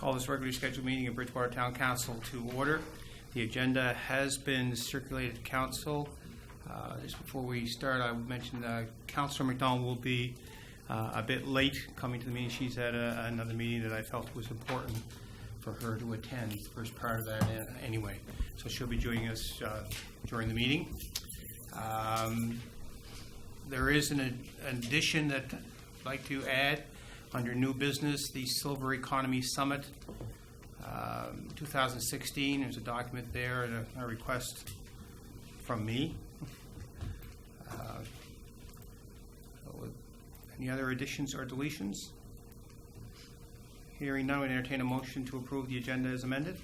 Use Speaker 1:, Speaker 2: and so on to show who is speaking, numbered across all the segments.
Speaker 1: Call this regularly scheduled meeting of Bridgewater Town Council to order. The agenda has been circulated to council. Just before we start, I would mention Councilor McDonald will be a bit late coming to the meeting. She's at another meeting that I felt was important for her to attend, the first part of that anyway. So she'll be joining us during the meeting. There is an addition that I'd like to add under new business, the Silver Economy Summit 2016. There's a document there and a request from me. Any other additions or deletions? Hearing none, I would entertain a motion to approve the agenda as amended.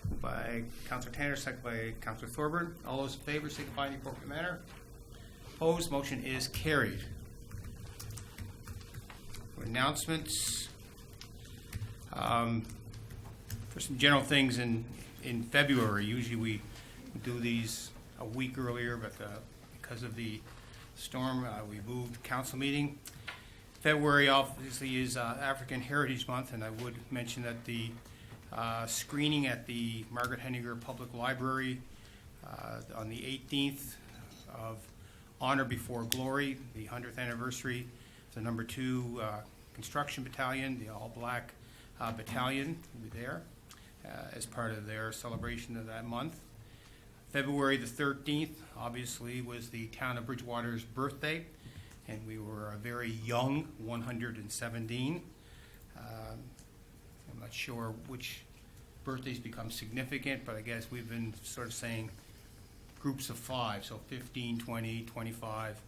Speaker 1: Moved by Councillor Tanner, second by Councillor Thorburn. All those in favor signify in the appropriate manner. Opposed, motion is carried. For announcements, for some general things in February, usually we do these a week earlier, but because of the storm, we moved council meeting. February obviously is African Heritage Month, and I would mention that the screening at the Margaret Henniger Public Library on the 18th of Honor Before Glory, the 100th anniversary, the number 2 construction battalion, the all-black battalion, will be there as part of their celebration of that month. February the 13th, obviously, was the town of Bridgewater's birthday, and we were a very young 117. I'm not sure which birthdays become significant, but I guess we've been sort of saying groups of 5, so 15, 20, 25.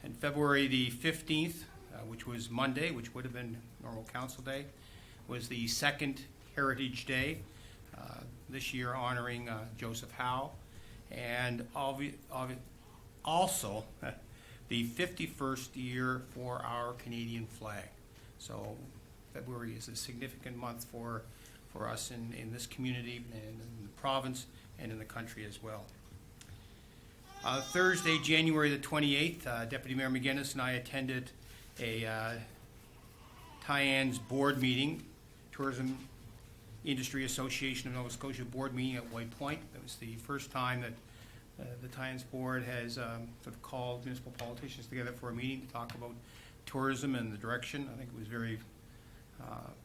Speaker 1: And February the 15th, which was Monday, which would have been normal council day, was the second Heritage Day, this year honoring Joseph Howe, and also the 51st year for our Canadian flag. So February is a significant month for us in this community and in the province and in the country as well. Thursday, January the 28th, Deputy Mayor McGuinness and I attended a Tyans board meeting, Tourism Industry Association of Nova Scotia board meeting at White Point. That was the first time that the Tyans board has sort of called municipal politicians together for a meeting to talk about tourism and the direction. I think it was very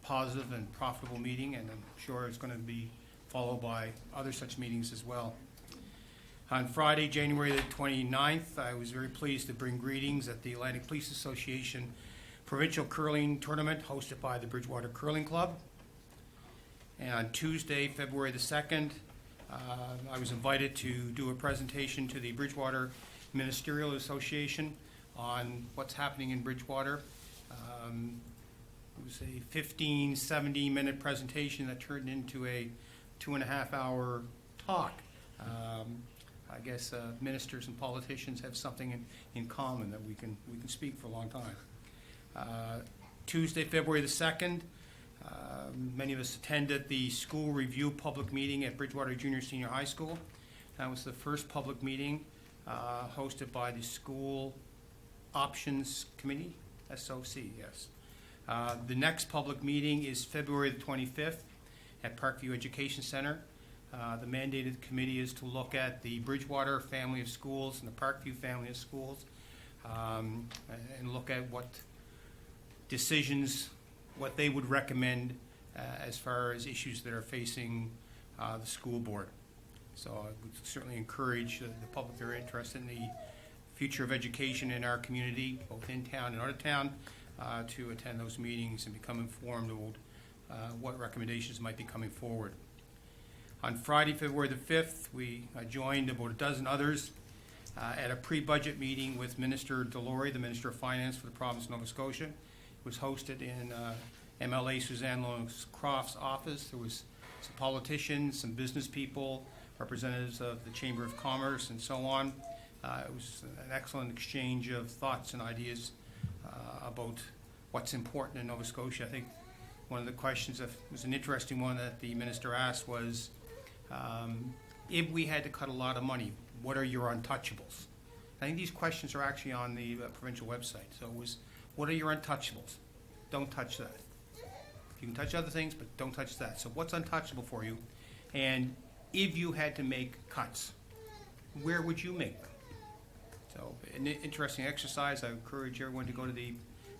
Speaker 1: positive and profitable meeting, and I'm sure it's going to be followed by other such meetings as well. On Friday, January the 29th, I was very pleased to bring greetings at the Atlantic Police Association Provincial Curling Tournament hosted by the Bridgewater Curling Club. And on Tuesday, February the 2nd, I was invited to do a presentation to the Bridgewater Ministerial Association on what's happening in Bridgewater. It was a 15, 17-minute presentation that turned into a 2.5-hour talk. I guess ministers and politicians have something in common that we can speak for a long time. Tuesday, February the 2nd, many of us attended the school review public meeting at Bridgewater Junior Senior High School. That was the first public meeting hosted by the School Options Committee, SOC, yes. The next public meeting is February the 25th at Parkview Education Center. The mandated committee is to look at the Bridgewater family of schools and the Parkview family of schools and look at what decisions, what they would recommend as far as issues that are facing the school board. So I would certainly encourage the public that are interested in the future of education in our community, both in town and out of town, to attend those meetings and become informed about what recommendations might be coming forward. On Friday, February the 5th, we joined about a dozen others at a pre-budget meeting with Minister Delory, the Minister of Finance for the province of Nova Scotia. It was hosted in MLA Suzanne Lawrence-Croft's office. There was some politicians, some business people, representatives of the Chamber of Commerce, and so on. It was an excellent exchange of thoughts and ideas about what's important in Nova Scotia. I think one of the questions that was an interesting one that the minister asked was, if we had to cut a lot of money, what are your untouchables? I think these questions are actually on the provincial website. So it was, what are your untouchables? Don't touch that. You can touch other things, but don't touch that. So what's untouchable for you? And if you had to make cuts, where would you make them? So an interesting exercise. I encourage everyone to go to the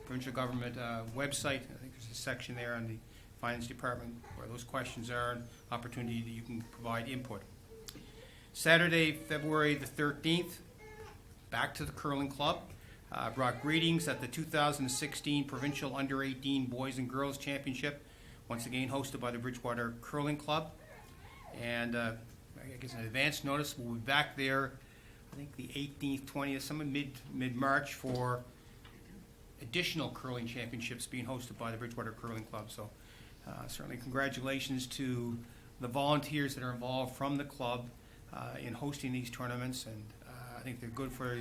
Speaker 1: provincial government website. I think there's a section there on the finance department where those questions are, an opportunity that you can provide input. Saturday, February the 13th, back to the curling club. Brought greetings at the 2016 Provincial Under-18 Boys and Girls Championship, once again hosted by the Bridgewater Curling Club. And I guess an advance notice, we'll be back there, I think the 18th, 20th, some mid-March for additional curling championships being hosted by the Bridgewater Curling Club. So certainly congratulations to the volunteers that are involved from the club in hosting these tournaments, and I think they're good for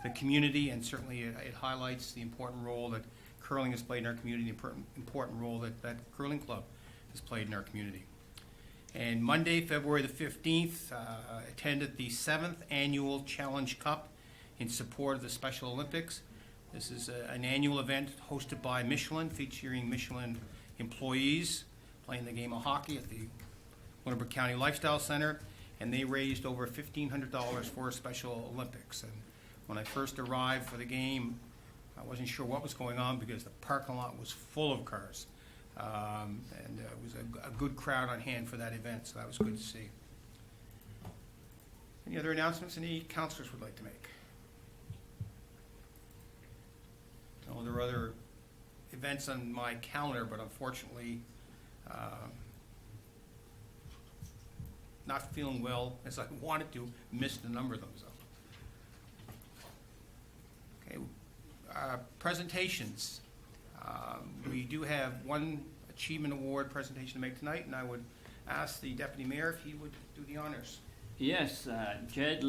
Speaker 1: the community, and certainly it highlights the important role that curling has played in our community, the important role that curling club has played in our community. And Monday, February the 15th, attended the 7th Annual Challenge Cup in support of the Special Olympics. This is an annual event hosted by Michelin, featuring Michelin employees playing the game of hockey at the Lunenburg County Lifestyle Center, and they raised over $1,500 for Special Olympics. And when I first arrived for the game, I wasn't sure what was going on because the parking lot was full of cars. And it was a good crowd on hand for that event, so that was good to see. Any other announcements any councillors would like to make? No, there are other events on my calendar, but unfortunately, not feeling well as I wanted to, missed a number of them. So. Okay, presentations. We do have one achievement award presentation to make tonight, and I would ask the deputy mayor if he would do the honors.
Speaker 2: Yes, Jade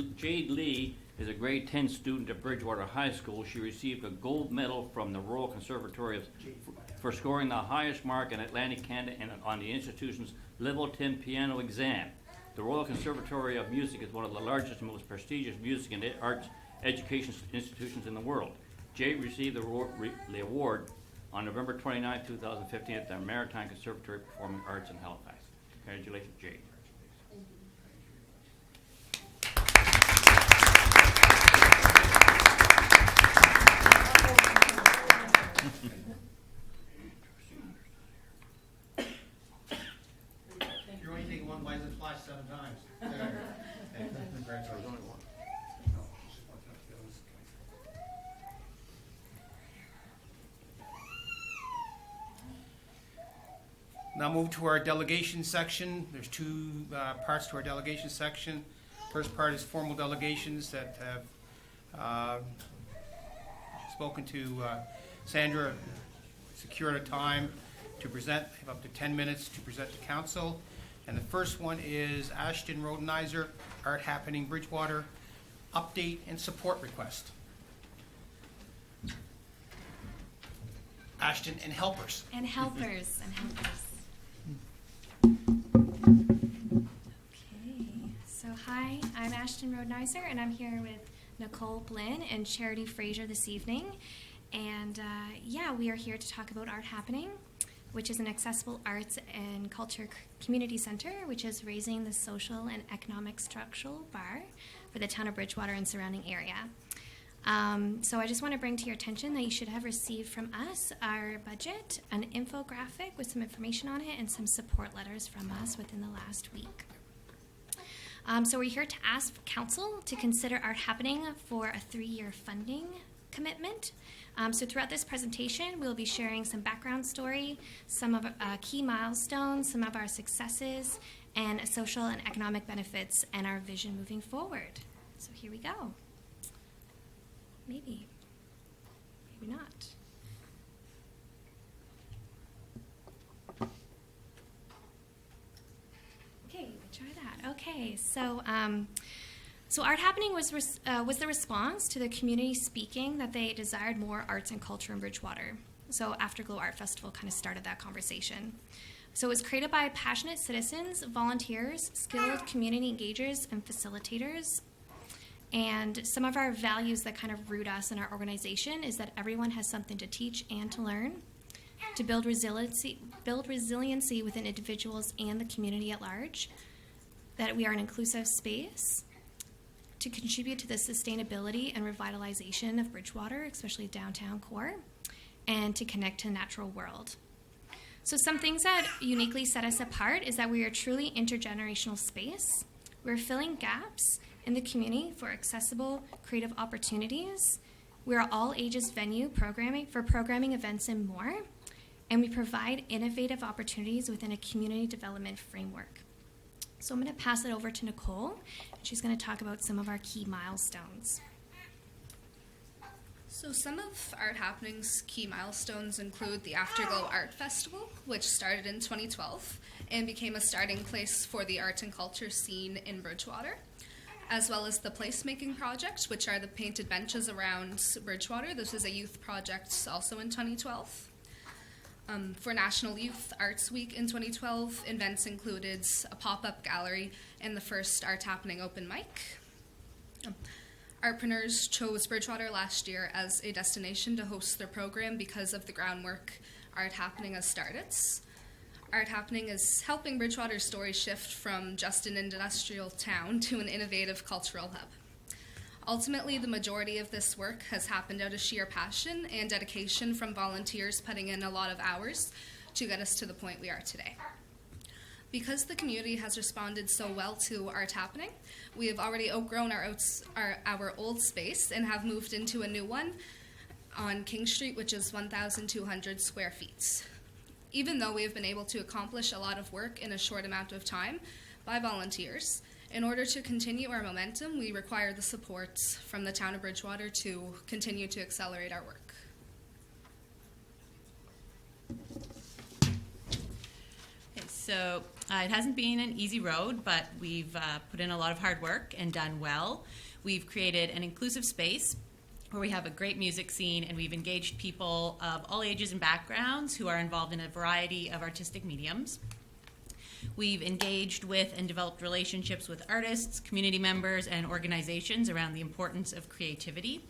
Speaker 2: Lee is a grade 10 student at Bridgewater High School. She received a gold medal from the Royal Conservatory for scoring the highest mark in Atlantic Canada and on the institution's Level 10 piano exam. The Royal Conservatory of Music is one of the largest and most prestigious music and arts education institutions in the world. Jade received the award on November 29, 2015 at the Maritime Conservatory of Performing Arts in Halifax. Congratulations, Jade.
Speaker 1: You're only taking one license flash 7 times. Congratulations. Now move to our delegation section. There's two parts to our delegation section. First part is formal delegations that have spoken to Sandra, secured a time to present. They have up to 10 minutes to present to council. And the first one is Ashton Rodenizer, Art Happening Bridgewater, update and support request. Ashton and helpers.
Speaker 3: And helpers, and helpers. Okay, so hi, I'm Ashton Rodenizer, and I'm here with Nicole Blinn and Charity Fraser this evening. And yeah, we are here to talk about Art Happening, which is an accessible arts and culture community center, which is raising the social and economic structural bar for the town of Bridgewater and surrounding area. So I just want to bring to your attention that you should have received from us our budget, an infographic with some information on it, and some support letters from us within the last week. So we're here to ask council to consider Art Happening for a 3-year funding commitment. So throughout this presentation, we'll be sharing some background story, some of key milestones, some of our successes, and social and economic benefits, and our vision moving forward. So here we go. Maybe not. Okay, we'll try that. Okay, so Art Happening was the response to the community speaking that they desired more arts and culture in Bridgewater. So Afterglow Art Festival kind of started that conversation. So it was created by passionate citizens, volunteers, skilled community engagers, and facilitators. And some of our values that kind of root us in our organization is that everyone has something to teach and to learn, to build resiliency within individuals and the community at large, that we are an inclusive space, to contribute to the sustainability and revitalization of Bridgewater, especially downtown core, and to connect to the natural world. So some things that uniquely set us apart is that we are a truly intergenerational space. We're filling gaps in the community for accessible, creative opportunities. We're an all ages venue for programming events and more. And we provide innovative opportunities within a community development framework. So I'm going to pass it over to Nicole. She's going to talk about some of our key milestones.
Speaker 4: So some of Art Happening's key milestones include the Afterglow Art Festival, which started in 2012 and became a starting place for the art and culture scene in Bridgewater, as well as the Placemaking Project, which are the painted benches around Bridgewater. This was a youth project also in 2012. For National Youth Arts Week in 2012, events included a pop-up gallery and the first Art Happening open mic. Artpreneurs chose Bridgewater last year as a destination to host their program because of the groundwork Art Happening has started. Art Happening is helping Bridgewater's story shift from just an industrial town to an innovative cultural hub. Ultimately, the majority of this work has happened out of sheer passion and dedication from volunteers putting in a lot of hours to get us to the point we are today. Because the community has responded so well to Art Happening, we have already outgrown our old space and have moved into a new one on King Street, which is 1,200 square feet. Even though we have been able to accomplish a lot of work in a short amount of time by volunteers, in order to continue our momentum, we require the support from the town of Bridgewater to continue to accelerate our work.
Speaker 5: Okay, so it hasn't been an easy road, but we've put in a lot of hard work and done well. We've created an inclusive space where we have a great music scene, and we've engaged people of all ages and backgrounds who are involved in a variety of artistic mediums. We've engaged with and developed relationships with artists, community members, and organizations around the importance of creativity.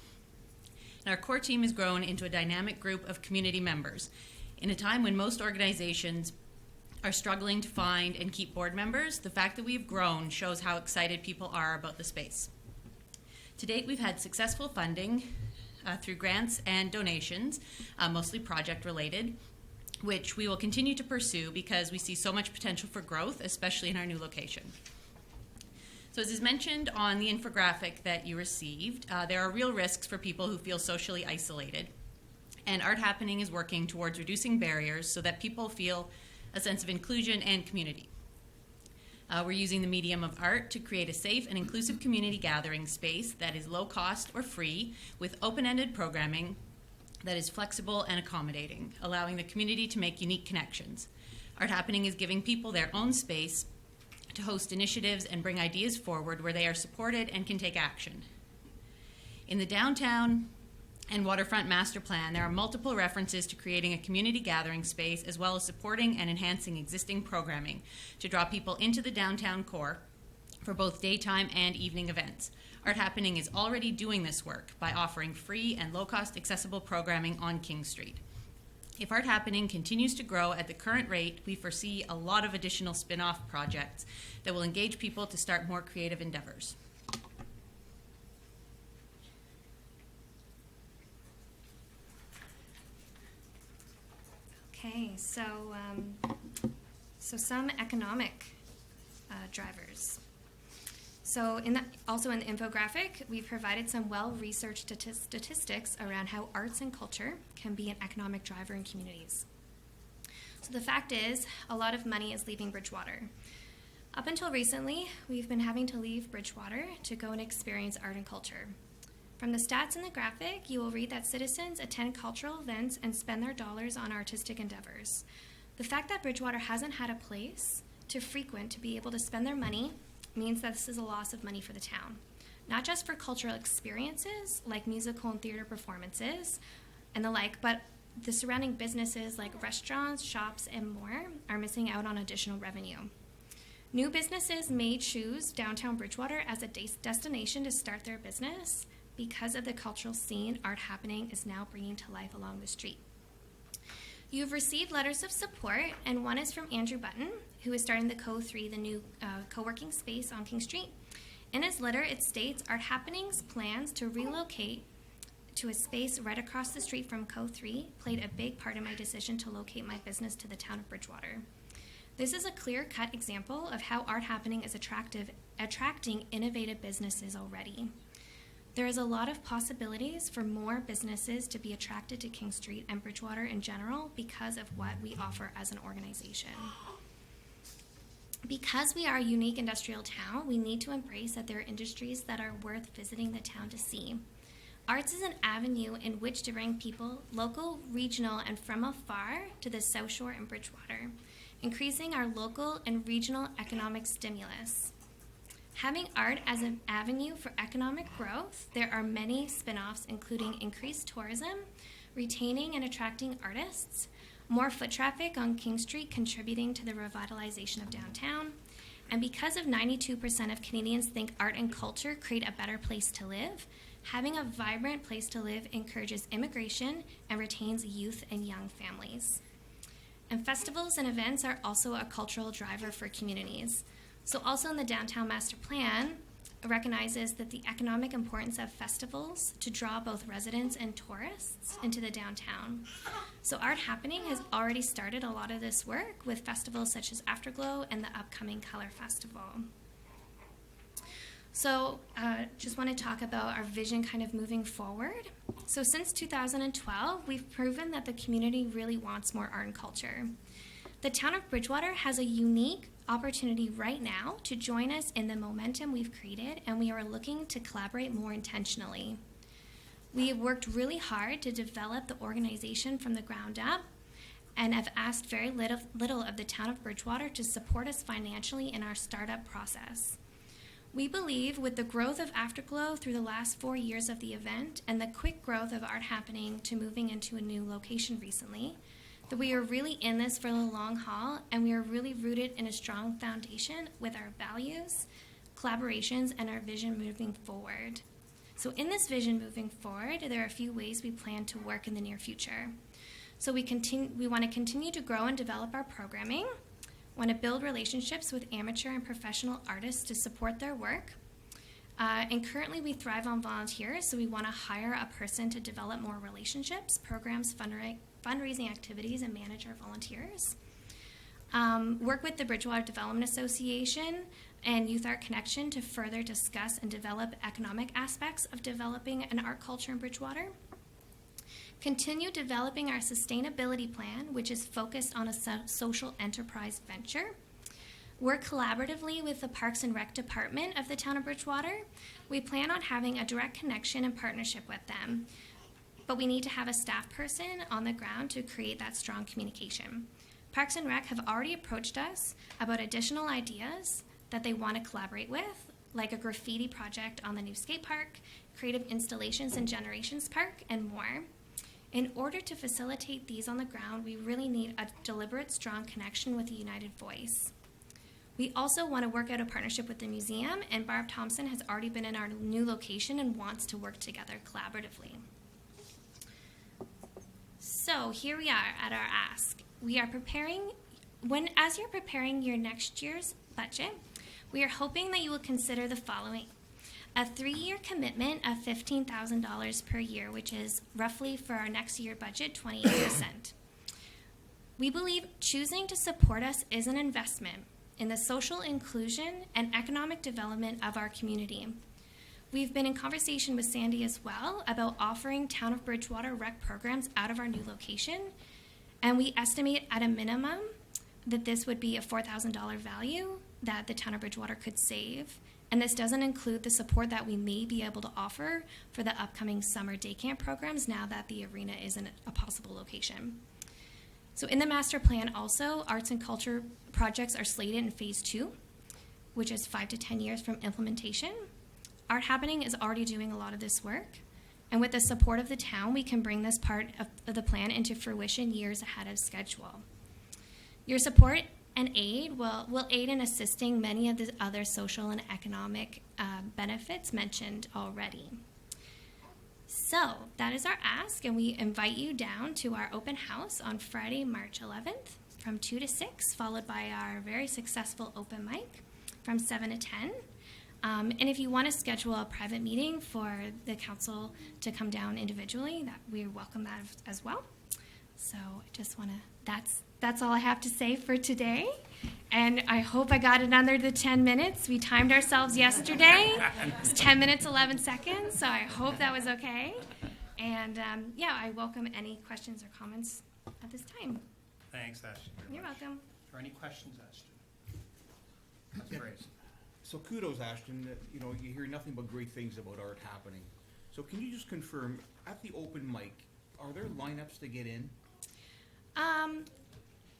Speaker 5: And our core team has grown into a dynamic group of community members. In a time when most organizations are struggling to find and keep board members, the fact that we've grown shows how excited people are about the space. To date, we've had successful funding through grants and donations, mostly project-related, which we will continue to pursue because we see so much potential for growth, especially in our new location. So as is mentioned on the infographic that you received, there are real risks for people who feel socially isolated. And Art Happening is working towards reducing barriers so that people feel a sense of inclusion and community. We're using the medium of art to create a safe and inclusive community gathering space that is low cost or free with open-ended programming that is flexible and accommodating, allowing the community to make unique connections. Art Happening is giving people their own space to host initiatives and bring ideas forward where they are supported and can take action. In the downtown and waterfront master plan, there are multiple references to creating a community gathering space as well as supporting and enhancing existing programming to draw people into the downtown core for both daytime and evening events. Art Happening is already doing this work by offering free and low-cost accessible programming on King Street. If Art Happening continues to grow at the current rate, we foresee a lot of additional spin-off projects that will engage people to start more creative endeavors.
Speaker 3: Okay, so some economic drivers. So also in the infographic, we've provided some well-researched statistics around how arts and culture can be an economic driver in communities. So the fact is, a lot of money is leaving Bridgewater. Up until recently, we've been having to leave Bridgewater to go and experience art and culture. From the stats in the graphic, you will read that citizens attend cultural events and spend their dollars on artistic endeavors. The fact that Bridgewater hasn't had a place to frequent to be able to spend their money means that this is a loss of money for the town. Not just for cultural experiences like musical and theater performances and the like, but the surrounding businesses like restaurants, shops, and more are missing out on additional revenue. New businesses may choose downtown Bridgewater as a destination to start their business because of the cultural scene Art Happening is now bringing to life along the street. You've received letters of support, and one is from Andrew Button, who is starting the Co3, the new co-working space on King Street. In his letter, it states, Art Happenings plans to relocate to a space right across the street from Co3 played a big part in my decision to locate my business to the town of Bridgewater. This is a clear-cut example of how Art Happening is attracting innovative businesses already. There is a lot of possibilities for more businesses to be attracted to King Street and Bridgewater in general because of what we offer as an organization. Because we are a unique industrial town, we need to embrace that there are industries that are worth visiting the town to see. Arts is an avenue in which to bring people, local, regional, and from afar, to the South Shore and Bridgewater, increasing our local and regional economic stimulus. Having art as an avenue for economic growth, there are many spin-offs, including increased tourism, retaining and attracting artists, more foot traffic on King Street contributing to the revitalization of downtown, and because of 92% of Canadians think art and culture create a better place to live, having a vibrant place to live encourages immigration and retains youth and young families. And festivals and events are also a cultural driver for communities. So also in the Downtown Master Plan, it recognizes that the economic importance of festivals to draw both residents and tourists into the downtown. So Art Happening has already started a lot of this work with festivals such as Afterglow and the upcoming Color Festival. So just want to talk about our vision kind of moving forward. So since 2012, we've proven that the community really wants more art and culture. The town of Bridgewater has a unique opportunity right now to join us in the momentum we've created, and we are looking to collaborate more intentionally. We have worked really hard to develop the organization from the ground up and have asked very little of the town of Bridgewater to support us financially in our startup process. We believe with the growth of Afterglow through the last 4 years of the event and the quick growth of Art Happening to moving into a new location recently, that we are really in this for the long haul, and we are really rooted in a strong foundation with our values, collaborations, and our vision moving forward. So in this vision moving forward, there are a few ways we plan to work in the near future. So we want to continue to grow and develop our programming, want to build relationships with amateur and professional artists to support their work. And currently we thrive on volunteers, so we want to hire a person to develop more relationships, programs, fundraising activities, and manage our volunteers. Work with the Bridgewater Development Association and Youth Art Connection to further discuss and develop economic aspects of developing an art culture in Bridgewater. Continue developing our sustainability plan, which is focused on a social enterprise venture. Work collaboratively with the Parks and Rec Department of the town of Bridgewater. We plan on having a direct connection and partnership with them, but we need to have a staff person on the ground to create that strong communication. Parks and Rec have already approached us about additional ideas that they want to collaborate with, like a graffiti project on the new skate park, creative installations in Generations Park, and more. In order to facilitate these on the ground, we really need a deliberate, strong connection with a united voice. We also want to work out a partnership with the museum, and Barb Thompson has already been in our new location and wants to work together collaboratively. So here we are at our ask. We are preparing, as you're preparing your next year's budget, we are hoping that you will consider the following. A 3-year commitment of $15,000 per year, which is roughly for our next year budget, 28%. We believe choosing to support us is an investment in the social inclusion and economic development of our community. We've been in conversation with Sandy as well about offering Town of Bridgewater rec programs out of our new location, and we estimate at a minimum that this would be a $4,000 value that the Town of Bridgewater could save, and this doesn't include the support that we may be able to offer for the upcoming summer day camp programs now that the arena isn't a possible location. So in the master plan also, arts and culture projects are slated in phase 2, which is 5 to 10 years from implementation. Art Happening is already doing a lot of this work, and with the support of the town, we can bring this part of the plan into fruition years ahead of schedule. Your support and aid will aid in assisting many of the other social and economic benefits mentioned already. So that is our ask, and we invite you down to our open house on Friday, March 11th from 2 to 6, followed by our very successful open mic from 7 to 10. And if you want to schedule a private meeting for the council to come down individually, that we welcome that as well. So I just want to, that's all I have to say for today. And I hope I got it under the 10 minutes. We timed ourselves yesterday. It's 10 minutes, 11 seconds, so I hope that was okay. And yeah, I welcome any questions or comments at this time.
Speaker 1: Thanks, Ashton.
Speaker 3: You're welcome.
Speaker 1: Are there any questions, Ashton? That's great.
Speaker 6: So kudos, Ashton. You know, you hear nothing but great things about art happening. So can you just confirm, at the open mic, are there lineups to get in?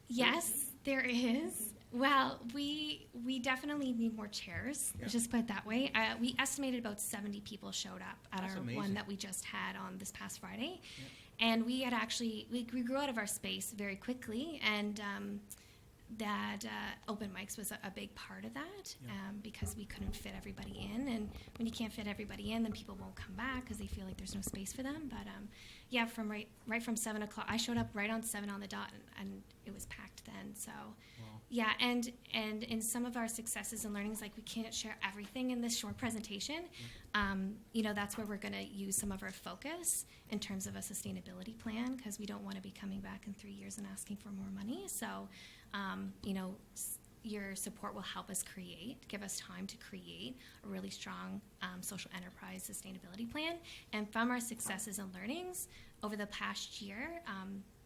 Speaker 3: Yes, there is. Well, we definitely need more chairs.
Speaker 6: Yeah.
Speaker 3: Let's just put it that way. We estimated about 70 people showed up at
Speaker 6: That's
Speaker 3: our
Speaker 6: amazing.
Speaker 3: one that we just had on this past Friday. Yeah. And we had actually, we grew out of our space very quickly, and that open mics was a big part of that.
Speaker 6: Yeah.
Speaker 3: Because we couldn't fit everybody in. And when you can't fit everybody in, then people won't come back because they feel like there's no space for them. But yeah, from right from 7 o'clock, I showed up right on 7 on the dot, and it was packed then. So yeah, and in some of our successes and learnings, like we can't share everything in this short presentation. You know, that's where we're going to use some of our focus in terms of a sustainability plan, because we don't want to be coming back in 3 years and asking for more money. So you know, your support will help us give us time to create a really strong social enterprise sustainability plan. And from our successes and learnings over the past year,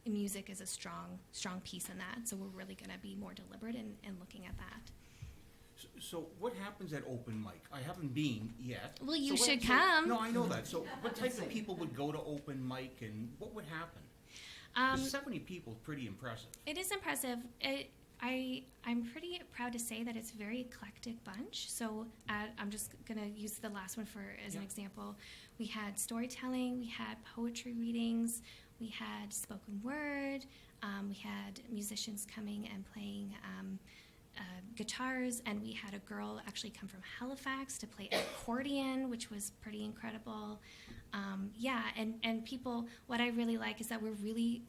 Speaker 3: music is a strong piece in that. So we're really going to be more deliberate in looking at that.
Speaker 6: So what happens at open mic? I haven't been yet.
Speaker 3: Well, you
Speaker 6: So
Speaker 3: should
Speaker 6: so-
Speaker 3: come.
Speaker 6: No, I know that. So what type of people would go to open mic, and what would happen? 'Cause 70 people is pretty impressive.
Speaker 3: It is impressive. I'm pretty proud to say that it's a very eclectic bunch. So I'm just going to use the last one as an example. We had storytelling, we had poetry readings, we had spoken word, we had musicians coming and playing guitars, and we had a girl actually come from Halifax to play accordion, which was pretty incredible. Yeah, and people, what I really like is that we're really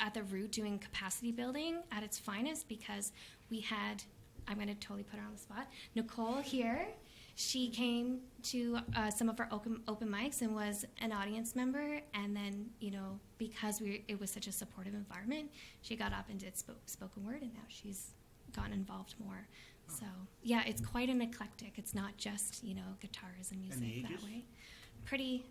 Speaker 3: at the root doing capacity building at its finest, because we had, I'm going to totally put her on the spot, Nicole here. She came to some of our open mics and was an audience member, and then, you know, because it was such a supportive environment, she got up and did spoken word, and now she's gotten involved more. So yeah, it's quite an eclectic. It's not just, you know, guitars and music
Speaker 6: And the
Speaker 3: that
Speaker 6: ages?
Speaker 3: way.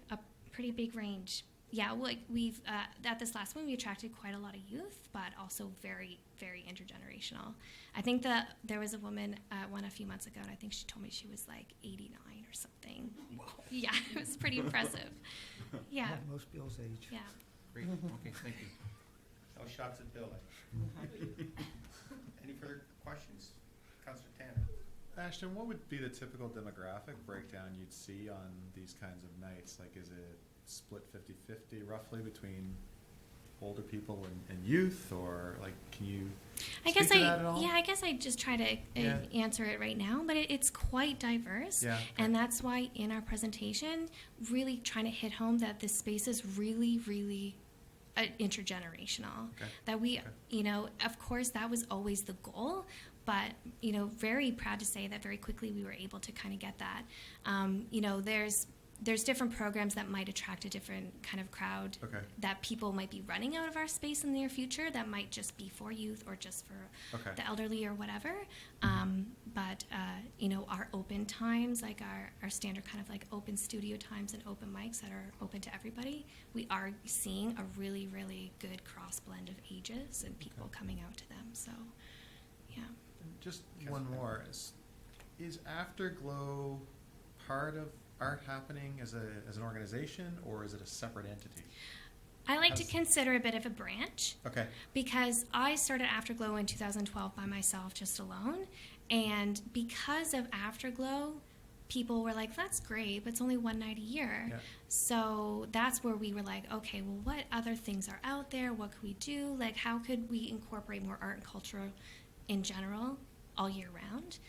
Speaker 3: A pretty big range. Yeah, like we've at this last one we attracted quite a lot of youth, but also very, very intergenerational. I think that there was a woman at one a few months ago, and I think she told me she was like 89 or something.
Speaker 6: Wow.
Speaker 3: Yeah, it was pretty impressive. Yeah,
Speaker 7: Most Bill's age.
Speaker 3: yeah.
Speaker 6: Great. Okay, thank you.
Speaker 1: No shots at Bill. Any further questions? Councillor Tanner.
Speaker 8: Ashton, what would be the typical demographic breakdown you'd see on these kinds of nights? Like, is it split 50-50 roughly between older people and youth, or like, can you
Speaker 3: I
Speaker 8: speak
Speaker 3: guess
Speaker 8: to that at all?
Speaker 3: yeah, I guess I just try to
Speaker 8: Yeah.
Speaker 3: answer it right now, but it's quite diverse.
Speaker 8: Yeah,
Speaker 3: And that's why in our presentation, really trying to hit home that this space is really, really intergenerational.
Speaker 8: Okay.
Speaker 3: That we,
Speaker 8: Okay.
Speaker 3: you know, of course that was always the goal, but, you know, very proud to say that very quickly we were able to kind of get that. You know, there's different programs that might attract a different kind of crowd
Speaker 8: Okay.
Speaker 3: that people might be running out of our space in the near future that might just be for youth or just for
Speaker 8: Okay.
Speaker 3: the elderly or whatever. But you know, our open times, like our standard kind of like open studio times and open mics that are open to everybody, we are seeing a really, really good cross blend of ages and people
Speaker 8: Okay.
Speaker 3: coming out to them. So, yeah.
Speaker 8: Just one more. Is Afterglow part of Art Happening as an organization, or is it a separate entity?
Speaker 3: I like to
Speaker 8: How's-
Speaker 3: consider a bit of a branch.
Speaker 8: Okay.
Speaker 3: Because I started Afterglow in 2012 by myself, just alone. And because of Afterglow, people were like, that's great, but it's only one night a year.
Speaker 8: Yeah.
Speaker 3: So that's where we were like, okay, well, what other things are out there? What could we do? Like, how could we incorporate more art and culture in general all year round?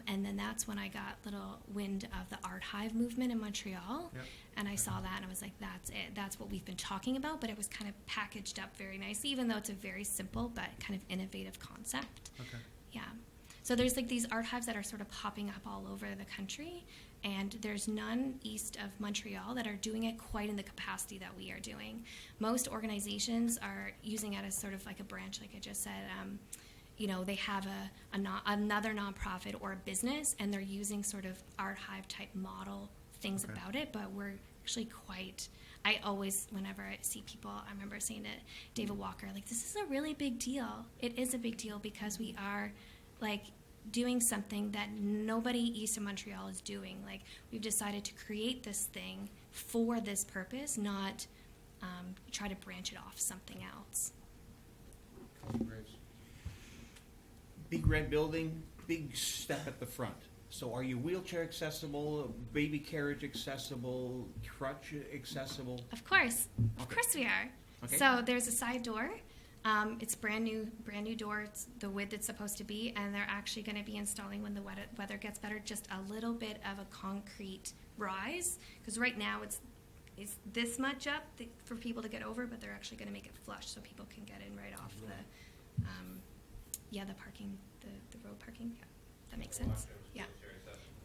Speaker 3: And then that's when I got little wind of the Art Hive movement in Montreal.
Speaker 8: Yep.
Speaker 3: And I saw that and I was like, that's it. That's what we've been talking about. But it was kind of packaged up very nicely, even though it's a very simple but kind of innovative concept.
Speaker 8: Okay.
Speaker 3: Yeah. So there's like these art hives that are sort of popping up all over the country. And there's none east of Montreal that are doing it quite in the capacity that we are doing. Most organizations are using it as sort of like a branch, like I just said. You know, they have another nonprofit or a business, and they're using sort of art hive type model things
Speaker 8: Okay.
Speaker 3: about it, but we're actually quite, I always, whenever I see people, I remember saying to David Walker, like, this is a really big deal. It is a big deal because we are, like, doing something that nobody east of Montreal is doing. Like, we've decided to create this thing for this purpose, not try to branch it off something else.
Speaker 6: Big red building, big step at the front. So are you wheelchair accessible, baby carriage accessible, crutch accessible?
Speaker 3: Of course
Speaker 6: Okay.
Speaker 3: we are.
Speaker 6: Okay.
Speaker 3: So there's a side door. It's brand new door. It's the width it's supposed to be, and they're actually going to be installing when the weather gets better, just a little bit of a concrete rise, because right now it's this much up for people to get over, but they're actually going to make it flush so people can get in right off the the parking, the road parking. Yeah, that makes sense. Yeah.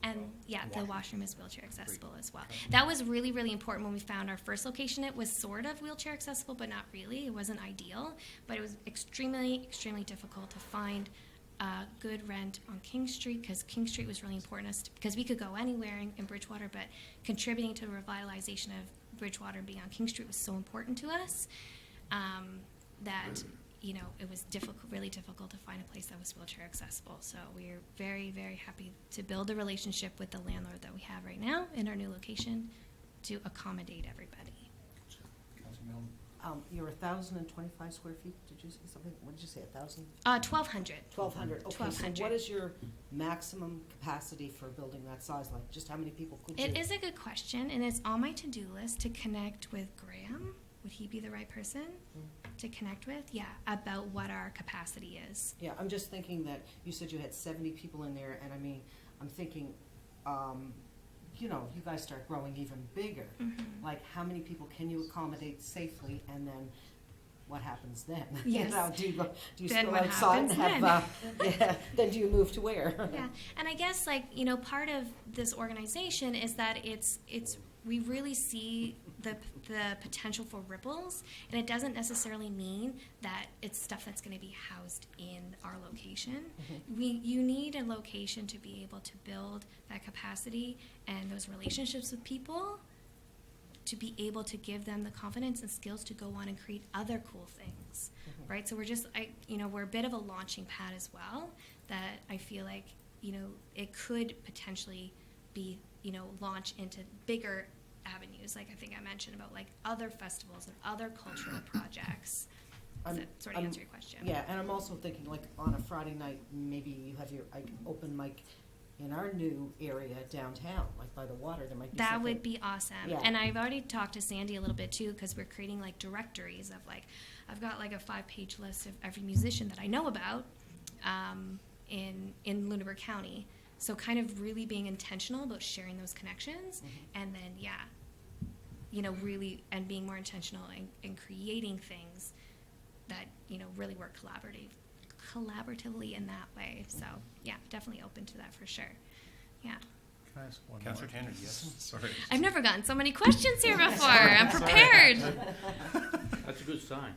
Speaker 3: And yeah, the washroom is wheelchair accessible as well. That was really, really important when we found our first location. It was sort of wheelchair accessible, but not really. It wasn't ideal, but it was extremely, extremely difficult to find good rent on King Street, because King Street was really important to us, because we could go anywhere in Bridgewater, but contributing to the revitalization of Bridgewater and being on King Street was so important to us that, you know, it was really difficult to find a place that was wheelchair accessible. So we're very, very happy to build a relationship with the landlord that we have right now in our new location to accommodate everybody.
Speaker 1: Councilor Milne?
Speaker 7: You're 1,025 square feet, did you say something? What did you say, 1,000?
Speaker 3: 1,200.
Speaker 7: 1,200, okay, so
Speaker 3: 1,200.
Speaker 7: what is your maximum capacity for a building that size? Like, just how many people could you?
Speaker 3: It is a good question, and it's on my to-do list to connect with Graham. Would he be the right person to connect with? Yeah, about what our capacity is.
Speaker 7: Yeah, I'm just thinking that you said you had 70 people in there, and I mean, I'm thinking, you know, you guys start growing even bigger. Like, how many people can you accommodate safely, and then what happens then?
Speaker 3: Yes.
Speaker 7: You know, do you
Speaker 3: Then
Speaker 7: still
Speaker 3: what
Speaker 7: outside and
Speaker 3: happens
Speaker 7: have, then do you move to where?
Speaker 3: Yeah, and I guess, like, you know, part of this organization is that it's we really see the potential for ripples, and it doesn't necessarily mean that it's stuff that's going to be housed in our location. You need a location to be able to build that capacity and those relationships with people, to be able to give them the confidence and skills to go on and create other cool things, right? So we're a bit of a launching pad as well, that I feel like, you know, it could potentially be, you know, launch into bigger avenues, like I think I mentioned about like other festivals and other cultural projects. Does that sort of answer your question?
Speaker 7: Yeah, and I'm also thinking, like, on a Friday night, maybe you have your open mic in our new area downtown, like by the water. There might be
Speaker 3: That
Speaker 7: something.
Speaker 3: would be awesome.
Speaker 7: Yeah.
Speaker 3: And I've already talked to Sandy a little bit too, because we're creating like directories of like, I've got like a 5-page list of every musician that I know about in Lunenburg County. So kind of really being intentional about sharing those connections, and then you know, really, and being more intentional in creating things that, you know, really work collaboratively in that way. So yeah, definitely open to that for sure. Yeah.
Speaker 8: Can I ask one
Speaker 1: Councillor
Speaker 8: more?
Speaker 1: Tanner, yes.
Speaker 8: Sorry.
Speaker 3: I've never gotten so many questions here before. I'm prepared.
Speaker 2: That's a good sign.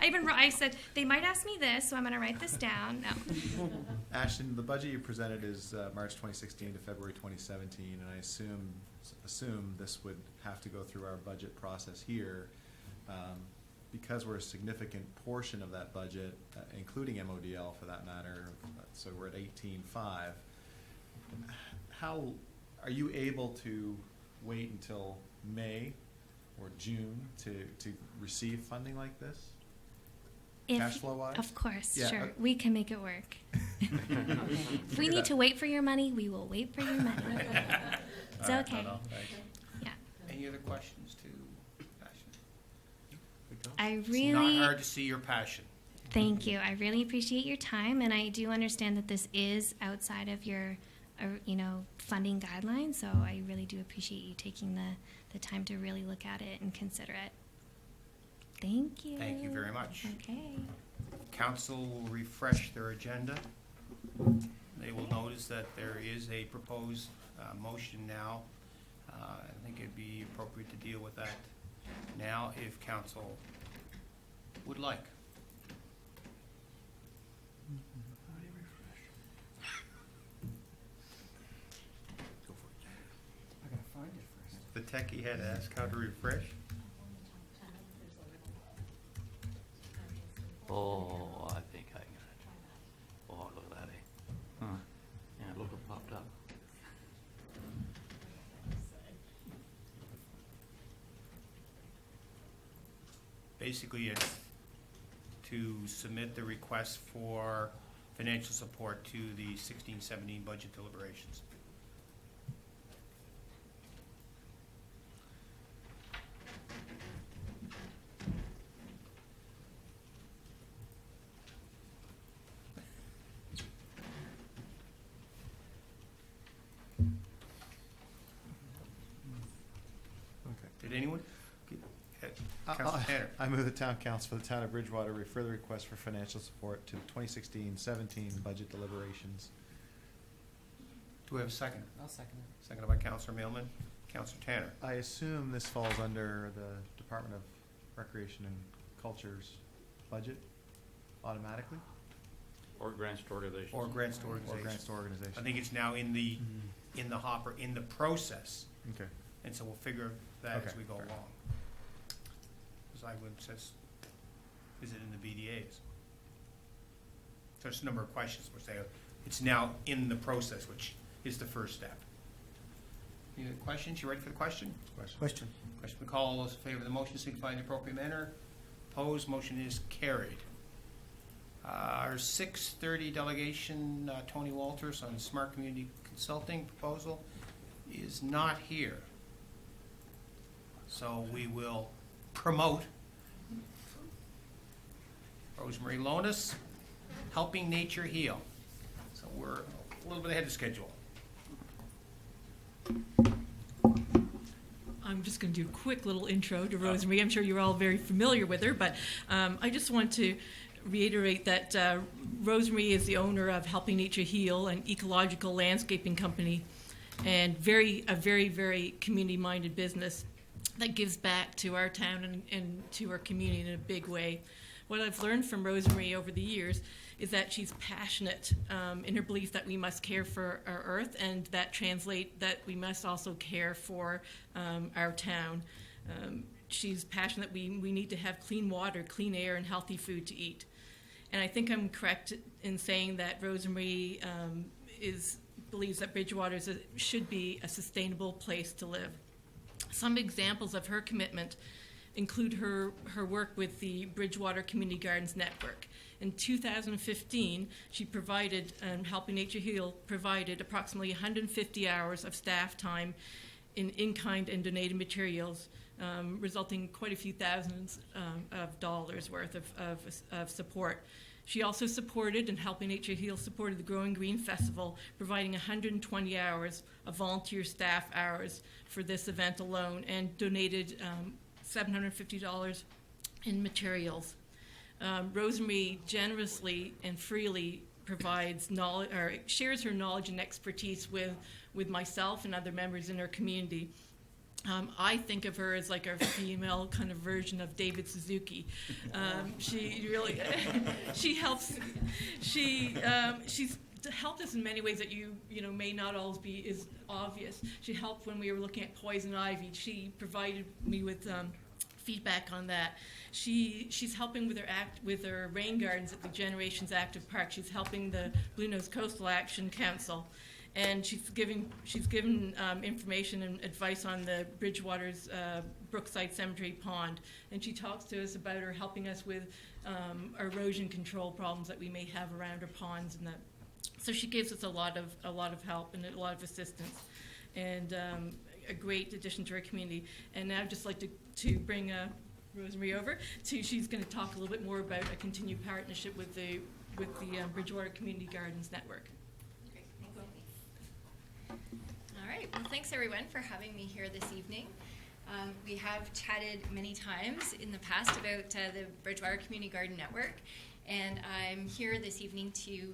Speaker 3: I said they might ask me this, so I'm going to write this down. No.
Speaker 8: Ashton, the budget you presented is March 2016 to February 2017, and I assume this would have to go through our budget process here. Because we're a significant portion of that budget, including MODL for that matter, so we're at 18.5. How are you able to wait until May or June to receive funding like this? Cash flow wise?
Speaker 3: Of course,
Speaker 8: Yeah,
Speaker 3: sure. We can make it work. If we need to wait for your money, we will wait for your money. It's
Speaker 8: All right,
Speaker 3: okay.
Speaker 8: no, thanks.
Speaker 3: Yeah.
Speaker 1: Any other questions to Ashton?
Speaker 3: I
Speaker 1: It's
Speaker 3: really.
Speaker 1: not hard to see your passion.
Speaker 3: Thank you. I really appreciate your time, and I do understand that this is outside of your, funding guidelines. So I really do appreciate you taking the time to really look at it and consider it. Thank you.
Speaker 1: Thank you very much.
Speaker 3: Okay.
Speaker 1: Council will refresh their agenda. They will notice that there is a proposed motion now. I think it'd be appropriate to deal with that now if council would like.
Speaker 7: I gotta find it first.
Speaker 1: The techie had asked how to refresh.
Speaker 2: Oh, I think I got it. Oh, look at that, eh? Huh. Yeah, look what popped up.
Speaker 1: Basically, it's to submit the request for financial support to the 16-17 budget deliberations. Did anyone? Councilor Tanner.
Speaker 8: I move the town council for the town of Bridgewater refer the request for financial support to the 2016-17 budget deliberations.
Speaker 1: Do we have a second?
Speaker 7: I'll second it.
Speaker 1: Seconded by Councilor Mailman. Councilor Tanner.
Speaker 8: I assume this falls under the Department of Recreation and Culture's budget automatically?
Speaker 2: Or grants to organizations.
Speaker 1: Or grants to
Speaker 8: Or
Speaker 1: organizations.
Speaker 8: grants to organizations?
Speaker 1: I think it's now in the hopper, in the process,
Speaker 8: Okay.
Speaker 1: and so we'll figure that as
Speaker 8: Okay,
Speaker 1: we go
Speaker 8: fair.
Speaker 1: along. Because I would says, is it in the BDAs? So there's a number of questions we're saying, it's now in the process, which is the first step. Any other questions? You ready for the question?
Speaker 8: Question.
Speaker 1: Question been called. All those in favor of the motion signify in the appropriate manner. Opposed, motion is carried. Our 6:30 delegation, Tony Walters on Smart Community Consulting proposal, is not here. So we will promote Rosemary Lonis, Helping Nature Heal. So we're a little bit ahead of schedule.
Speaker 9: I'm just going to do a quick little intro to Rosemary. I'm sure you're all very familiar with her, but I just want to reiterate that Rosemary is the owner of Helping Nature Heal, an ecological landscaping company, and a very, very community-minded business that gives back to our town and to our community in a big way. What I've learned from Rosemary over the years is that she's passionate in her belief that we must care for our earth, and that we must also care for our town. She's passionate that we need to have clean water, clean air, and healthy food to eat. And I think I'm correct in saying that Rosemary believes that Bridgewater should be a sustainable place to live. Some examples of her commitment include her work with the Bridgewater Community Gardens Network. In 2015, she provided, Helping Nature Heal provided approximately 150 hours of staff time in-kind and donated materials, resulting in quite a few thousands of dollars worth of support. She also supported, and Helping Nature Heal supported, the Growing Green Festival, providing 120 hours of volunteer staff hours for this event alone, and donated $750 in materials. Rosemary generously and freely provides knowledge, or shares her knowledge and expertise with myself and other members in her community. I think of her as like a female kind of version of David Suzuki. She really, she helps. She's helped us in many ways that you may not always be as obvious. She helped when we were looking at poison ivy. She provided me with feedback on that. She's helping with her rain gardens at the Generations Active Park. She's helping the Blue Nose Coastal Action Council. And she's given information and advice on the Bridgewater's Brookside Cemetery Pond. And she talks to us about her helping us with erosion control problems that we may have around our ponds and that. So she gives us a lot of help and a lot of assistance, and a great addition to our community. And now I'd just like to bring Rosemary over to, she's going to talk a little bit more about a continued partnership with the Bridgewater Community Gardens Network.
Speaker 10: Great, thank you. All right, well, thanks everyone for having me here this evening. We have chatted many times in the past about the Bridgewater Community Garden Network, and I'm here this evening to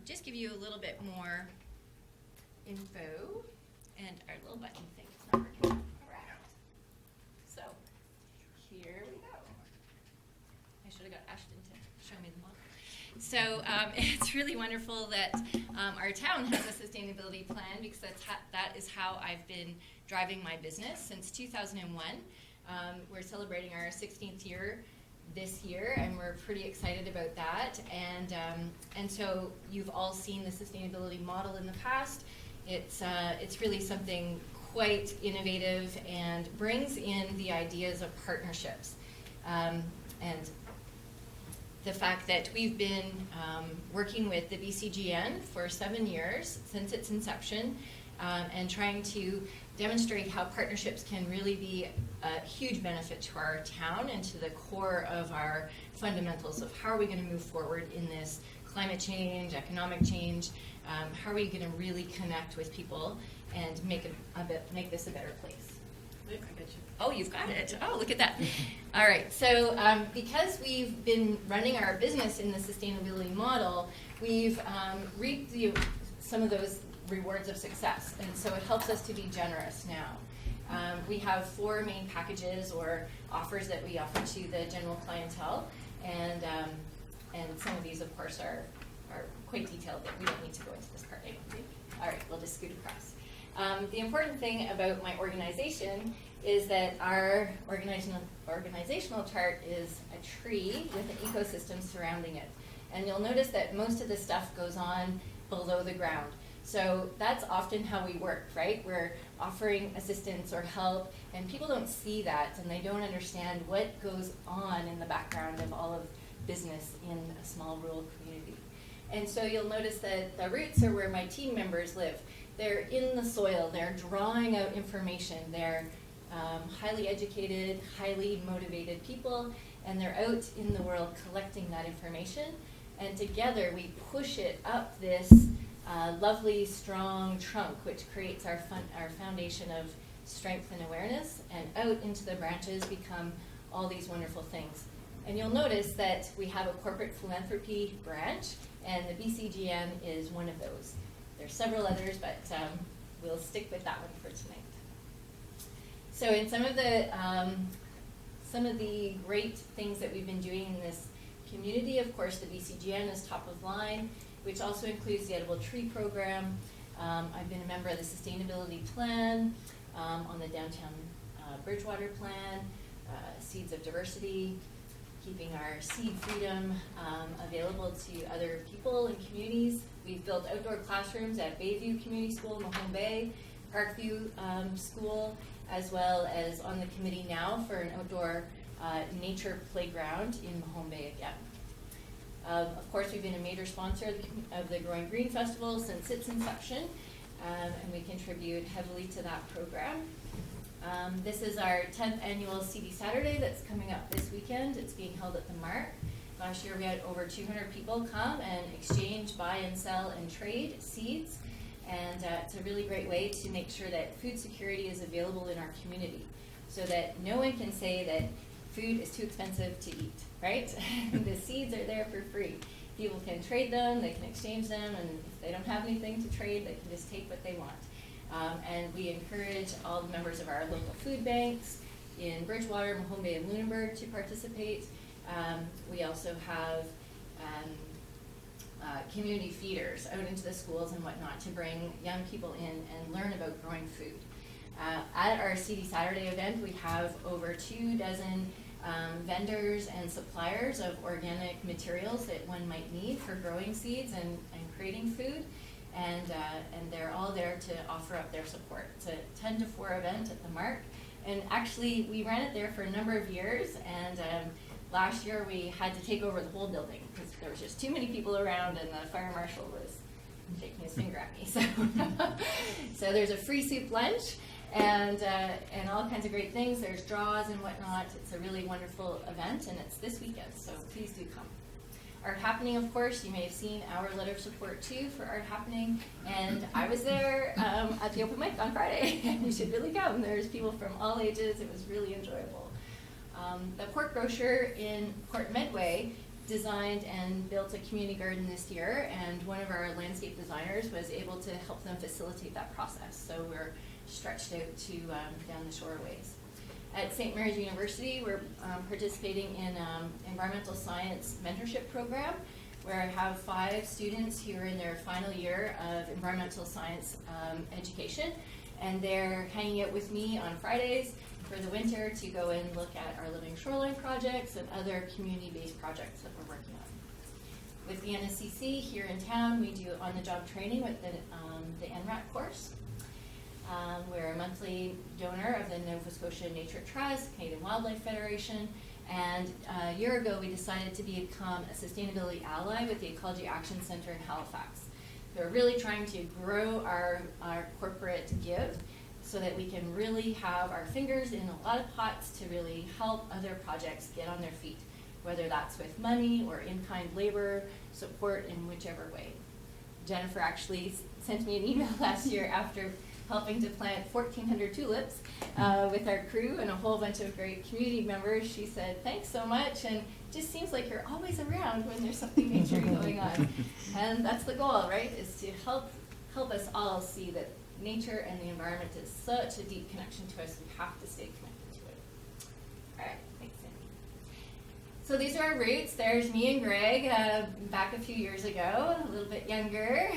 Speaker 10: just give you a little bit more info. And our little button thing is not working around. So here we go. I should have got Ashton to show me the model. So it's really wonderful that our town has a sustainability plan, because that is how I've been driving my business since 2001. We're celebrating our 16th year this year, and we're pretty excited about that. And so you've all seen the sustainability model in the past. It's really something quite innovative and brings in the ideas of partnerships. And the fact that we've been working with the BCGN for 7 years since its inception, and trying to demonstrate how partnerships can really be a huge benefit to our town and to the core of our fundamentals of how are we going to move forward in this climate change, economic change. How are we going to really connect with people and make this a better place?
Speaker 9: I got you.
Speaker 10: Oh, you've got it. Oh, look at that. All right. So because we've been running our business in the sustainability model, we've reaped some of those rewards of success. And so it helps us to be generous now. We have 4 main packages or offers that we offer to the general clientele. And some of these, of course, are quite detailed, but we don't need to go into this part anymore. All right, we'll just scoot across. The important thing about my organization is that our organizational chart is a tree with an ecosystem surrounding it. And you'll notice that most of the stuff goes on below the ground. So that's often how we work, right? We're offering assistance or help, and people don't see that, and they don't understand what goes on in the background of all of business in a small rural community. And so you'll notice that the roots are where my team members live. They're in the soil, they're drawing out information, they're highly educated, highly motivated people, and they're out in the world collecting that information. And together we push it up this lovely, strong trunk, which creates our foundation of strength and awareness, and out into the branches become all these wonderful things. And you'll notice that we have a corporate philanthropy branch, and the BCGN is one of those. There's several others, but we'll stick with that one for tonight. So in some of the great things that we've been doing in this community, of course, the BCGN is top of line, which also includes the Edible Tree Program. I've been a member of the Sustainability Plan, on the Downtown Bridgewater Plan, Seeds of Diversity, keeping our seed freedom available to other people and communities. We've built outdoor classrooms at Bayview Community School, Mahone Bay, Parkview School, as well as on the committee now for an outdoor nature playground in Mahone Bay again. Of course, we've been a major sponsor of the Growing Green Festival since its inception, and we contribute heavily to that program. This is our 10th annual CD Saturday that's coming up this weekend. It's being held at the Mark. Last year we had over 200 people come and exchange, buy and sell and trade seeds. And it's a really great way to make sure that food security is available in our community, so that no one can say that food is too expensive to eat, right? The seeds are there for free. People can trade them, they can exchange them, and if they don't have anything to trade, they can just take what they want. And we encourage all the members of our local food banks in Bridgewater, Mahone Bay, and Lunenburg to participate. We also have community feeders out into the schools and whatnot to bring young people in and learn about growing food. At our CD Saturday event, we have over 24 vendors and suppliers of organic materials that one might need for growing seeds and creating food. And they're all there to offer up their support. It's a 10 to 4 event at the Mark. And actually, we ran it there for a number of years, and last year we had to take over the whole building because there was just too many people around, and the fire marshal was shaking his finger at me. So there's a free soup lunch, and all kinds of great things. There's draws and whatnot. It's a really wonderful event, and it's this weekend, so please do come. Art Happening, of course, you may have seen our letter of support too for Art Happening, and I was there at the open mic on Friday, and you should really come. There's people from all ages. It was really enjoyable. The Pork Grocer in Port Medway designed and built a community garden this year, and one of our landscape designers was able to help them facilitate that process. So we're stretched out to down the shoreways. At St. Mary's University, we're participating in environmental science mentorship program, where I have 5 students who are in their final year of environmental science education, and they're hanging out with me on Fridays for the winter to go and look at our Living Shoreline projects and other community-based projects that we're working on. With the NSCC here in town, we do on-the-job training with the NRAT course. We're a monthly donor of the Nova Scotia Nature Trust, Canadian Wildlife Federation, and a year ago we decided to become a sustainability ally with the Ecology Action Centre in Halifax. We're really trying to grow our corporate give so that we can really have our fingers in a lot of pots to really help other projects get on their feet, whether that's with money or in-kind labor support in whichever way. Jennifer actually sent me an email last year after helping to plant 1,400 tulips with our crew and a whole bunch of great community members. She said, thanks so much, and it just seems like you're always around when there's something nature going on. And that's the goal, right, is to help us all see that nature and the environment is such a deep connection to us, we have to stay connected to it. All right, thanks, Sandy. So these are our roots. There's me and Greg back a few years ago, a little bit younger.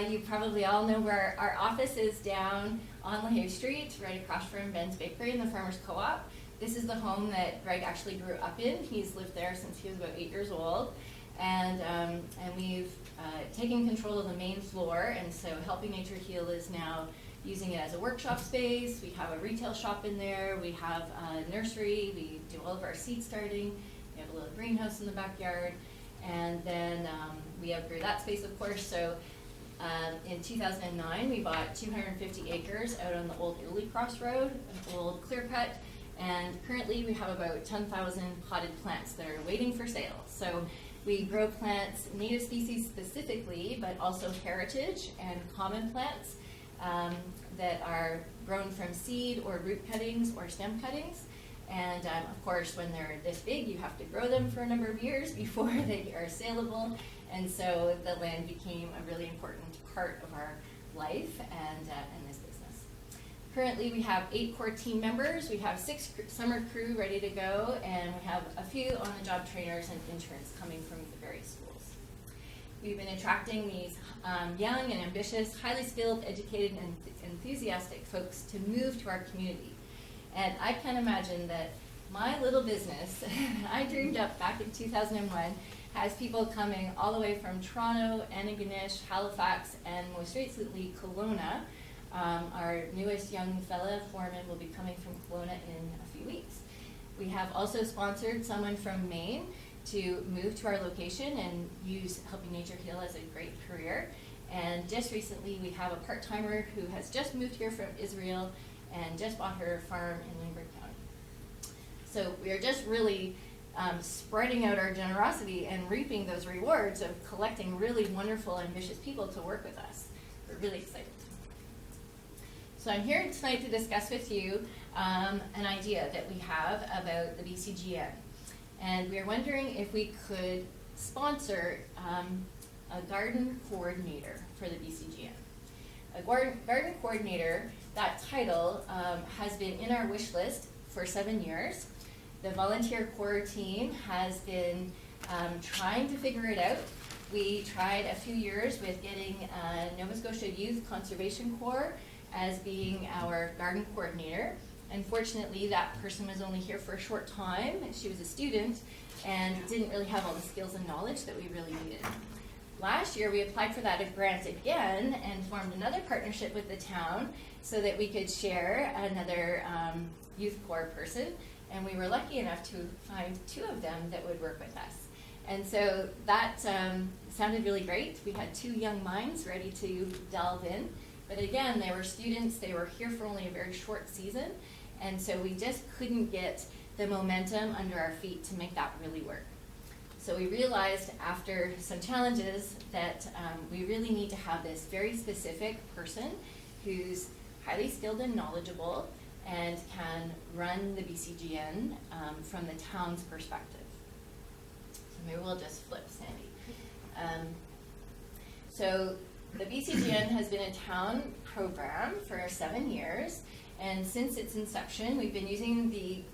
Speaker 10: You probably all know where our office is, down on LaHave Street, right across from Ben's Bakery and the Farmers Co-op. This is the home that Greg actually grew up in. He's lived there since he was about 8 years old. And we've taken control of the main floor, and so Helping Nature Heal is now using it as a workshop space. We have a retail shop in there. We have a nursery. We do all of our seed starting. We have a little greenhouse in the backyard. And then we outgrew that space, of course. So in 2009, we bought 250 acres out on the old Italy Crossroad, an old clear cut. And currently we have about 10,000 potted plants that are waiting for sale. So we grow plants, native species specifically, but also heritage and common plants that are grown from seed or root cuttings or stem cuttings. And of course, when they're this big, you have to grow them for a number of years before they are saleable. And so the land became a really important part of our life and this business. Currently, we have 8 core team members. We have 6 summer crew ready to go, and we have a few on-the-job trainers and interns coming from the various schools. We've been attracting these young and ambitious, highly skilled, educated, and enthusiastic folks to move to our community. And I can imagine that my little business I dreamed up back in 2001 has people coming all the way from Toronto, Antigonish, Halifax, and most recently Kelowna. Our newest young fella, foreman, will be coming from Kelowna in a few weeks. We have also sponsored someone from Maine to move to our location and use Helping Nature Heal as a great career. And just recently, we have a part-timer who has just moved here from Israel and just bought her farm in Lindbergh County. So we are just really spreading out our generosity and reaping those rewards of collecting really wonderful, ambitious people to work with us. We're really excited. So I'm here tonight to discuss with you an idea that we have about the BCGN. And we are wondering if we could sponsor a garden coordinator for the BCGN. A garden coordinator, that title has been in our wish list for 7 years. The volunteer corps team has been trying to figure it out. We tried a few years with getting Nova Scotia Youth Conservation Corps as being our garden coordinator. Unfortunately, that person was only here for a short time. She was a student and didn't really have all the skills and knowledge that we really needed. Last year, we applied for that grant again and formed another partnership with the town so that we could share another youth corps person. And we were lucky enough to find 2 of them that would work with us. And so that sounded really great. We had 2 young minds ready to delve in. But again, they were students, they were here for only a very short season, and so we just couldn't get the momentum under our feet to make that really work. So we realized after some challenges that we really need to have this very specific person who's highly skilled and knowledgeable and can run the BCGN from the town's perspective. So maybe we'll just flip, Sandy. So the BCGN has been a town program for 7 years, and since its inception, we've been using the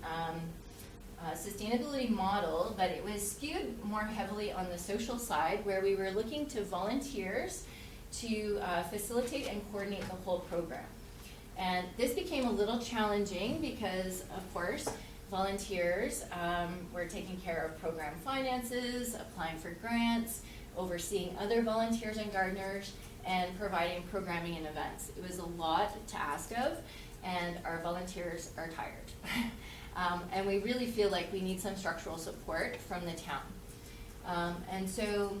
Speaker 10: sustainability model, but it was skewed more heavily on the social side, where we were looking to volunteers to facilitate and coordinate the whole program. And this became a little challenging because, of course, volunteers were taking care of program finances, applying for grants, overseeing other volunteers and gardeners, and providing programming and events. It was a lot to ask of, and our volunteers are tired. And we really feel like we need some structural support from the town. And so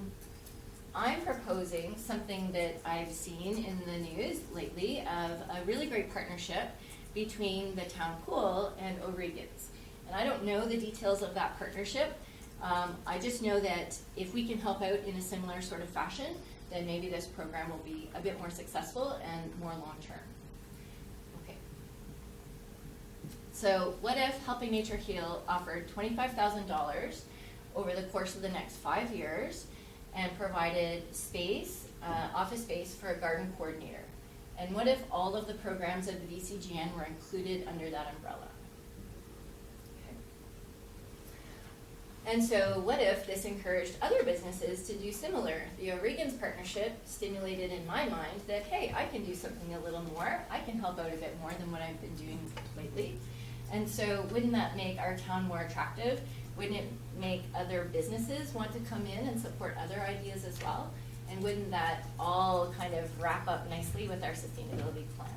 Speaker 10: I'm proposing something that I've seen in the news lately of a really great partnership between the town pool and O'Regan's. And I don't know the details of that partnership. I just know that if we can help out in a similar sort of fashion, then maybe this program will be a bit more successful and more long-term. Okay. So what if Helping Nature Heal offered $25,000 over the course of the next 5 years and provided space, office space for a garden coordinator? And what if all of the programs of the BCGN were included under that umbrella? And so what if this encouraged other businesses to do similar? The O'Regan's partnership stimulated in my mind that, hey, I can do something a little more. I can help out a bit more than what I've been doing lately. And so wouldn't that make our town more attractive? Wouldn't it make other businesses want to come in and support other ideas as well? And wouldn't that all kind of wrap up nicely with our sustainability plan?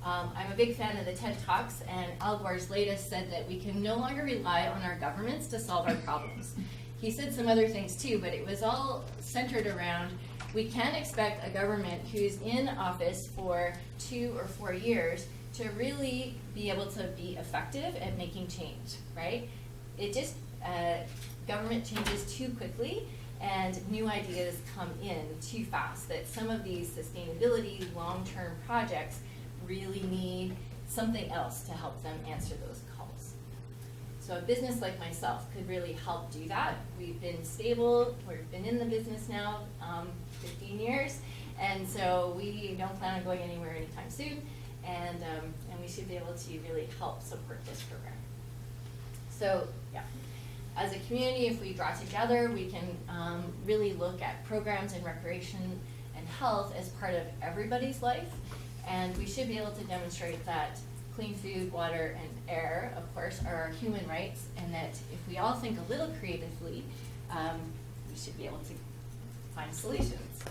Speaker 10: I'm a big fan of the TED Talks, and Al Gore's latest said that we can no longer rely on our governments to solve our problems. He said some other things too, but it was all centered around we can't expect a government who's in office for 2 or 4 years to really be able to be effective at making change, right? It just, government changes too quickly and new ideas come in too fast, that some of these sustainability long-term projects really need something else to help them answer those calls. So a business like myself could really help do that. We've been stable, we've been in the business now 15 years, and so we don't plan on going anywhere anytime soon, and we should be able to really help support this program. So yeah, as a community, if we draw together, we can really look at programs in recreation and health as part of everybody's life. And we should be able to demonstrate that clean food, water, and air, of course, are our human rights, and that if we all think a little creatively, we should be able to find solutions.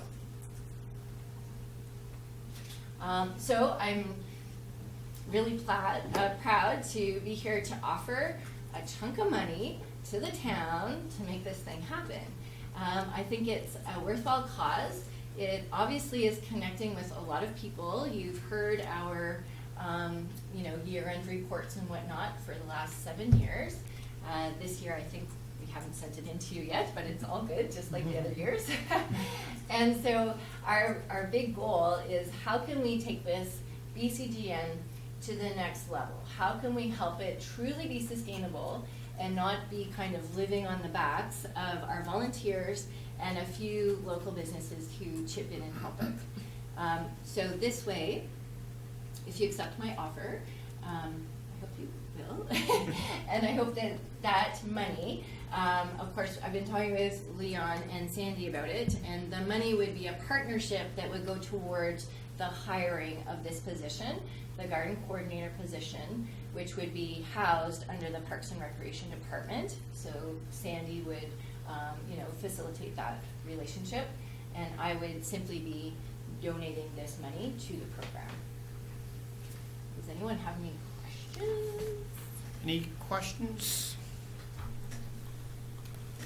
Speaker 10: So I'm really proud to be here to offer a chunk of money to the town to make this thing happen. I think it's a worthwhile cause. It obviously is connecting with a lot of people. You've heard our year-end reports and whatnot for the last 7 years. This year, I think we haven't sent it in to you yet, but it's all good, just like the other years. And so our big goal is how can we take this BCGN to the next level? How can we help it truly be sustainable and not be kind of living on the backs of our volunteers and a few local businesses who chip in and help it. So this way, if you accept my offer, I hope you will, and I hope that that money, of course, I've been talking with Leon and Sandy about it, and the money would be a partnership that would go towards the hiring of this position, the garden coordinator position, which would be housed under the Parks and Recreation Department. So Sandy would facilitate that relationship, and I would simply be donating this money to the program. Does anyone have any questions?
Speaker 1: Any questions?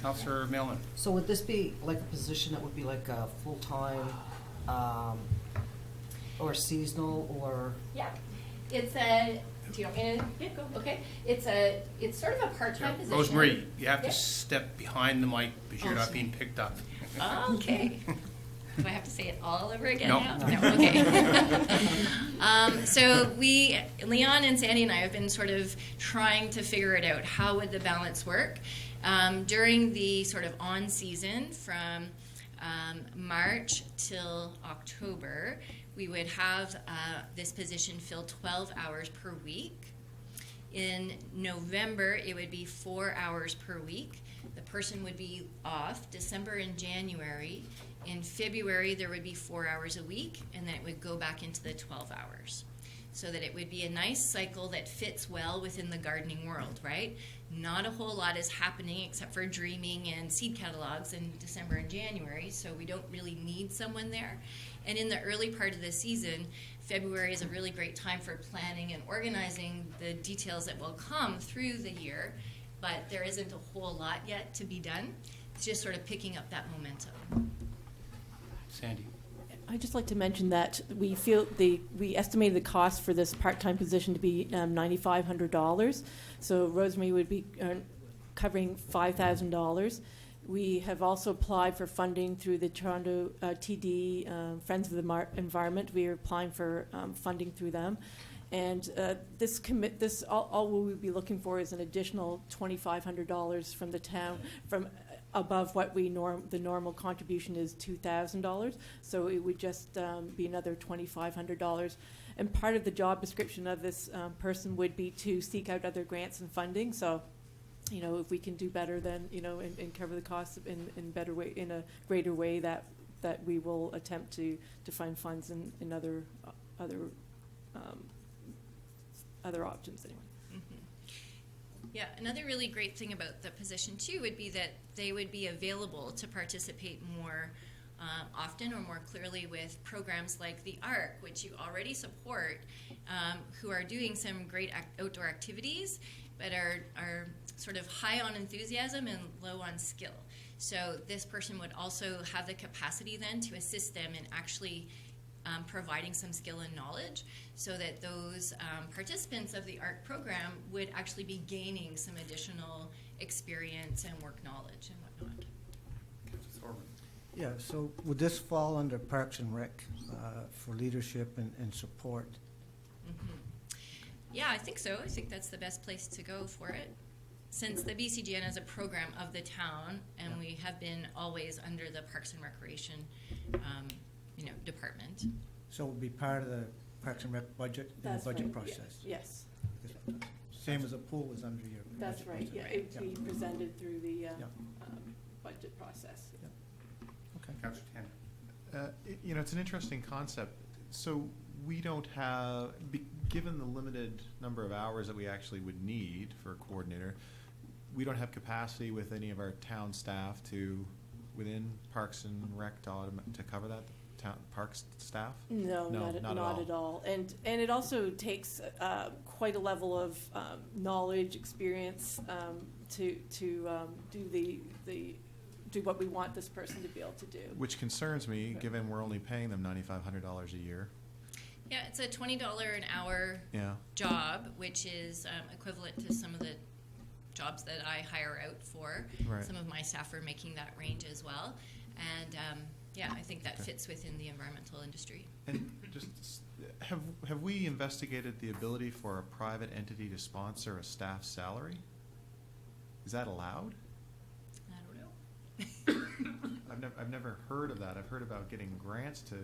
Speaker 1: Councillor Millen.
Speaker 7: So would this be like a position that would be like a full-time, or seasonal, or?
Speaker 10: Yeah, it's a, do you want me to? Yeah, go. Okay. It's sort of a part-time position.
Speaker 1: Rosemary, you have to
Speaker 10: Yep.
Speaker 1: step behind the mic because you're not being picked up.
Speaker 10: Okay. Do I have to say it all over again
Speaker 1: No.
Speaker 10: now? No, okay. So Leon and Sandy and I have been sort of trying to figure it out. How would the balance work? During the sort of on season from March till October, we would have this position filled 12 hours per week. In November, it would be 4 hours per week. The person would be off December and January. In February, there would be 4 hours a week, and then it would go back into the 12 hours. So that it would be a nice cycle that fits well within the gardening world, right? Not a whole lot is happening except for dreaming and seed catalogs in December and January, so we don't really need someone there. And in the early part of the season, February is a really great time for planning and organizing the details that will come through the year, but there isn't a whole lot yet to be done. It's just sort of picking up that momentum.
Speaker 1: Sandy.
Speaker 9: I'd just like to mention that we estimated the cost for this part-time position to be $9,500. So Rosemary would be covering $5,000. We have also applied for funding through the Toronto TD Friends of the Environment. We are applying for funding through them. And all we would be looking for is an additional $2,500 from the town, from above what the normal contribution is $2,000. So it would just be another $2,500. And part of the job description of this person would be to seek out other grants and funding. So, if we can do better, then and cover the costs in better way, in a greater way, that we will attempt to find funds in other options anyway.
Speaker 10: Yeah, another really great thing about the position too would be that they would be available to participate more often or more clearly with programs like the ARC, which you already support, who are doing some great outdoor activities, but are sort of high on enthusiasm and low on skill. So this person would also have the capacity then to assist them in actually providing some skill and knowledge, so that those participants of the ARC program would actually be gaining some additional experience and work knowledge and whatnot.
Speaker 11: Yeah, so would this fall under Parks and Rec for leadership and support?
Speaker 10: Mm-hmm. Yeah, I think so. I think that's the best place to go for it, since the BCGN is a program of the town, and we have been always under the Parks and Recreation department.
Speaker 11: So it would be part of the Parks and Rec budget, in the budget process?
Speaker 9: Yes.
Speaker 11: Same as a pool is under your
Speaker 9: That's
Speaker 11: budget
Speaker 9: right. Yeah,
Speaker 11: process.
Speaker 9: it would be presented through the
Speaker 11: Yeah.
Speaker 9: budget process.
Speaker 11: Okay.
Speaker 1: Councillor Tanner.
Speaker 8: It's an interesting concept. So we don't have, given the limited number of hours that we actually would need for a coordinator, we don't have capacity with any of our town staff within Parks and Rec to cover that, town Parks staff?
Speaker 9: No, not at all. And it also takes quite a level of knowledge, experience to do what we want this person to be able to do.
Speaker 8: Which concerns me, given we're only paying them $9,500 a year.
Speaker 10: Yeah, it's a $20 an hour job, which is equivalent to some of the jobs that I hire out for.
Speaker 8: Right.
Speaker 10: Some of my staff are making that range as well. And I think that fits within the environmental industry.
Speaker 8: And just, have we investigated the ability for a private entity to sponsor a staff salary? Is that allowed?
Speaker 10: I don't know.
Speaker 8: I've never heard of that. I've heard about getting grants to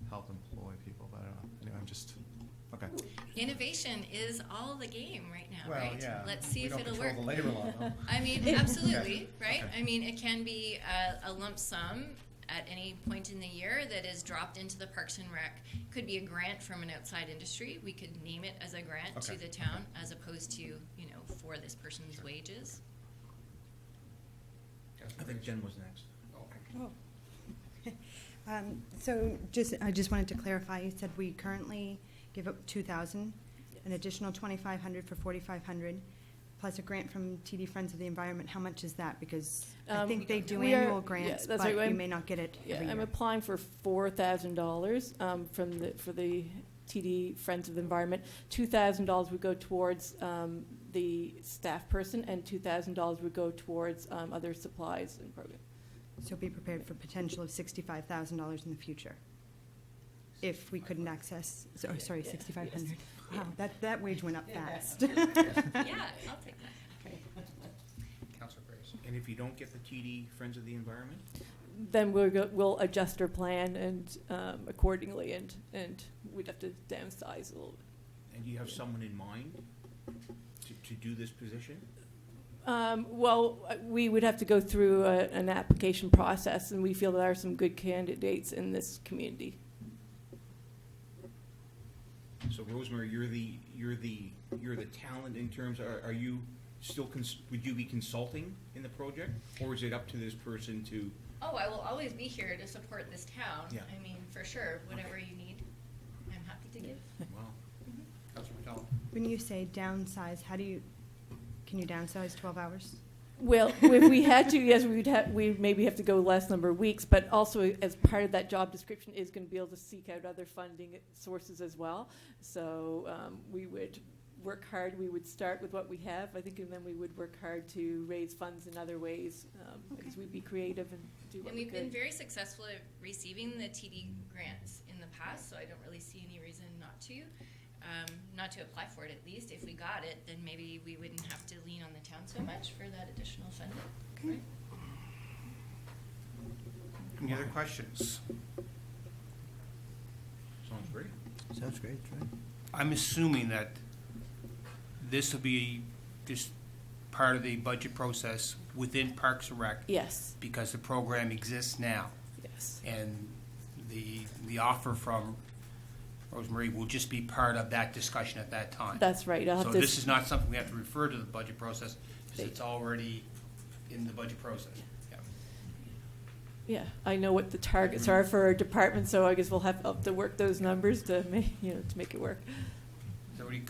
Speaker 8: help employ people, but I don't know. Anyway, I'm just, okay.
Speaker 10: Innovation is all the game right now,
Speaker 8: Well,
Speaker 10: right?
Speaker 8: yeah.
Speaker 10: Let's see if it'll
Speaker 8: We
Speaker 10: work.
Speaker 8: don't control the labor law, though.
Speaker 10: I mean, absolutely, right?
Speaker 8: Okay.
Speaker 10: I mean, it can be a lump sum at any point in the year that is dropped into the Parks and Rec. Could be a grant from an outside industry. We could name it as a grant to the town, as opposed to, for this person's wages.
Speaker 6: I think Jen was next.
Speaker 12: I just wanted to clarify, you said we currently give up $2,000, an additional $2,500 for $4,500. plus a grant from TD Friends of the Environment. How much is that? Because I
Speaker 13: Um,
Speaker 12: think they do
Speaker 13: we are-
Speaker 12: annual grants,
Speaker 13: yeah, that's
Speaker 12: but
Speaker 13: right.
Speaker 12: you may not get it
Speaker 13: Yeah,
Speaker 12: every
Speaker 13: I'm
Speaker 12: year.
Speaker 13: applying for $4,000 for the TD Friends of the Environment. $2,000 would go towards the staff person, and $2,000 would go towards other supplies and programs.
Speaker 12: So be prepared for potential of $65,000 in the future. If we couldn't access, sorry, 6,500. Wow, that wage went up fast.
Speaker 10: Yeah, I'll take that.
Speaker 1: Councilor Grace.
Speaker 6: And if you don't get the TD Friends of the Environment?
Speaker 13: Then we'll adjust our plan and accordingly, and we'd have to downsize a little bit.
Speaker 6: And do you have someone in mind to do this position?
Speaker 13: Well, we would have to go through an application process, and we feel there are some good candidates in this community.
Speaker 6: So Rosemary, you're the talent in terms, are you still, would you be consulting in the project? Or is it up to this person to?
Speaker 10: Oh, I will always be here to support this town.
Speaker 6: Yeah.
Speaker 10: I mean, for sure, whatever you need, I'm happy to give.
Speaker 6: Wow.
Speaker 1: Councilor McDonald.
Speaker 12: When you say downsize, can you downsize 12 hours?
Speaker 13: Well, if we had to, yes, we'd maybe have to go less number of weeks, but also as part of that job description is going to be able to seek out other funding sources as well. So we would work hard. We would start with what we have, I think, and then we would work hard to raise funds in other ways because we'd be creative and do what
Speaker 10: And
Speaker 13: we
Speaker 10: we've
Speaker 13: could.
Speaker 10: been very successful at receiving the TD grants in the past, so I don't really see any reason not to. Not to apply for it at least. If we got it, then maybe we wouldn't have to lean on the town so much for that additional funding.
Speaker 12: Okay.
Speaker 10: Right?
Speaker 1: Any other questions?
Speaker 6: Sounds great.
Speaker 11: Sounds great, right?
Speaker 1: I'm assuming that this will be just part of the budget process within Parks and Rec
Speaker 13: Yes,
Speaker 1: because the program exists now.
Speaker 13: yes.
Speaker 1: And the offer from Rosemary will just be part of that discussion at that time.
Speaker 13: That's right. I'll have
Speaker 1: So
Speaker 13: to
Speaker 1: this is not something we have to refer to the budget process, because it's already in the budget process. Yeah.
Speaker 13: Yeah, I know what the targets are for our department, so I guess we'll have to work those numbers to make it work.
Speaker 1: Is everybody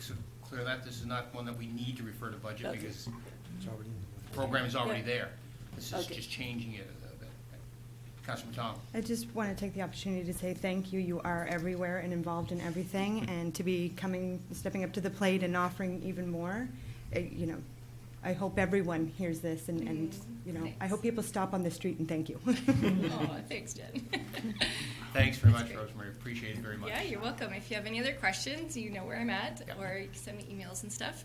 Speaker 1: clear that this is not one that we need to refer to budget
Speaker 13: Okay.
Speaker 1: because
Speaker 11: It's already in the
Speaker 1: the program is already
Speaker 13: Yeah.
Speaker 1: there. This is
Speaker 13: Okay.
Speaker 1: just changing it a little bit. Councilor McDonald.
Speaker 12: I just want to take the opportunity to say thank you. You are everywhere and involved in everything, and to be stepping up to the plate and offering even more. I hope everyone hears this, and I hope people stop on the street and thank you.
Speaker 10: Oh, thanks, Jen.
Speaker 1: Thanks very much,
Speaker 10: great.
Speaker 1: Rosemary. Appreciate it very much.
Speaker 10: Yeah, you're welcome. If you have any other questions, you know where I'm at,
Speaker 1: Yeah.
Speaker 10: or you can send me emails and stuff.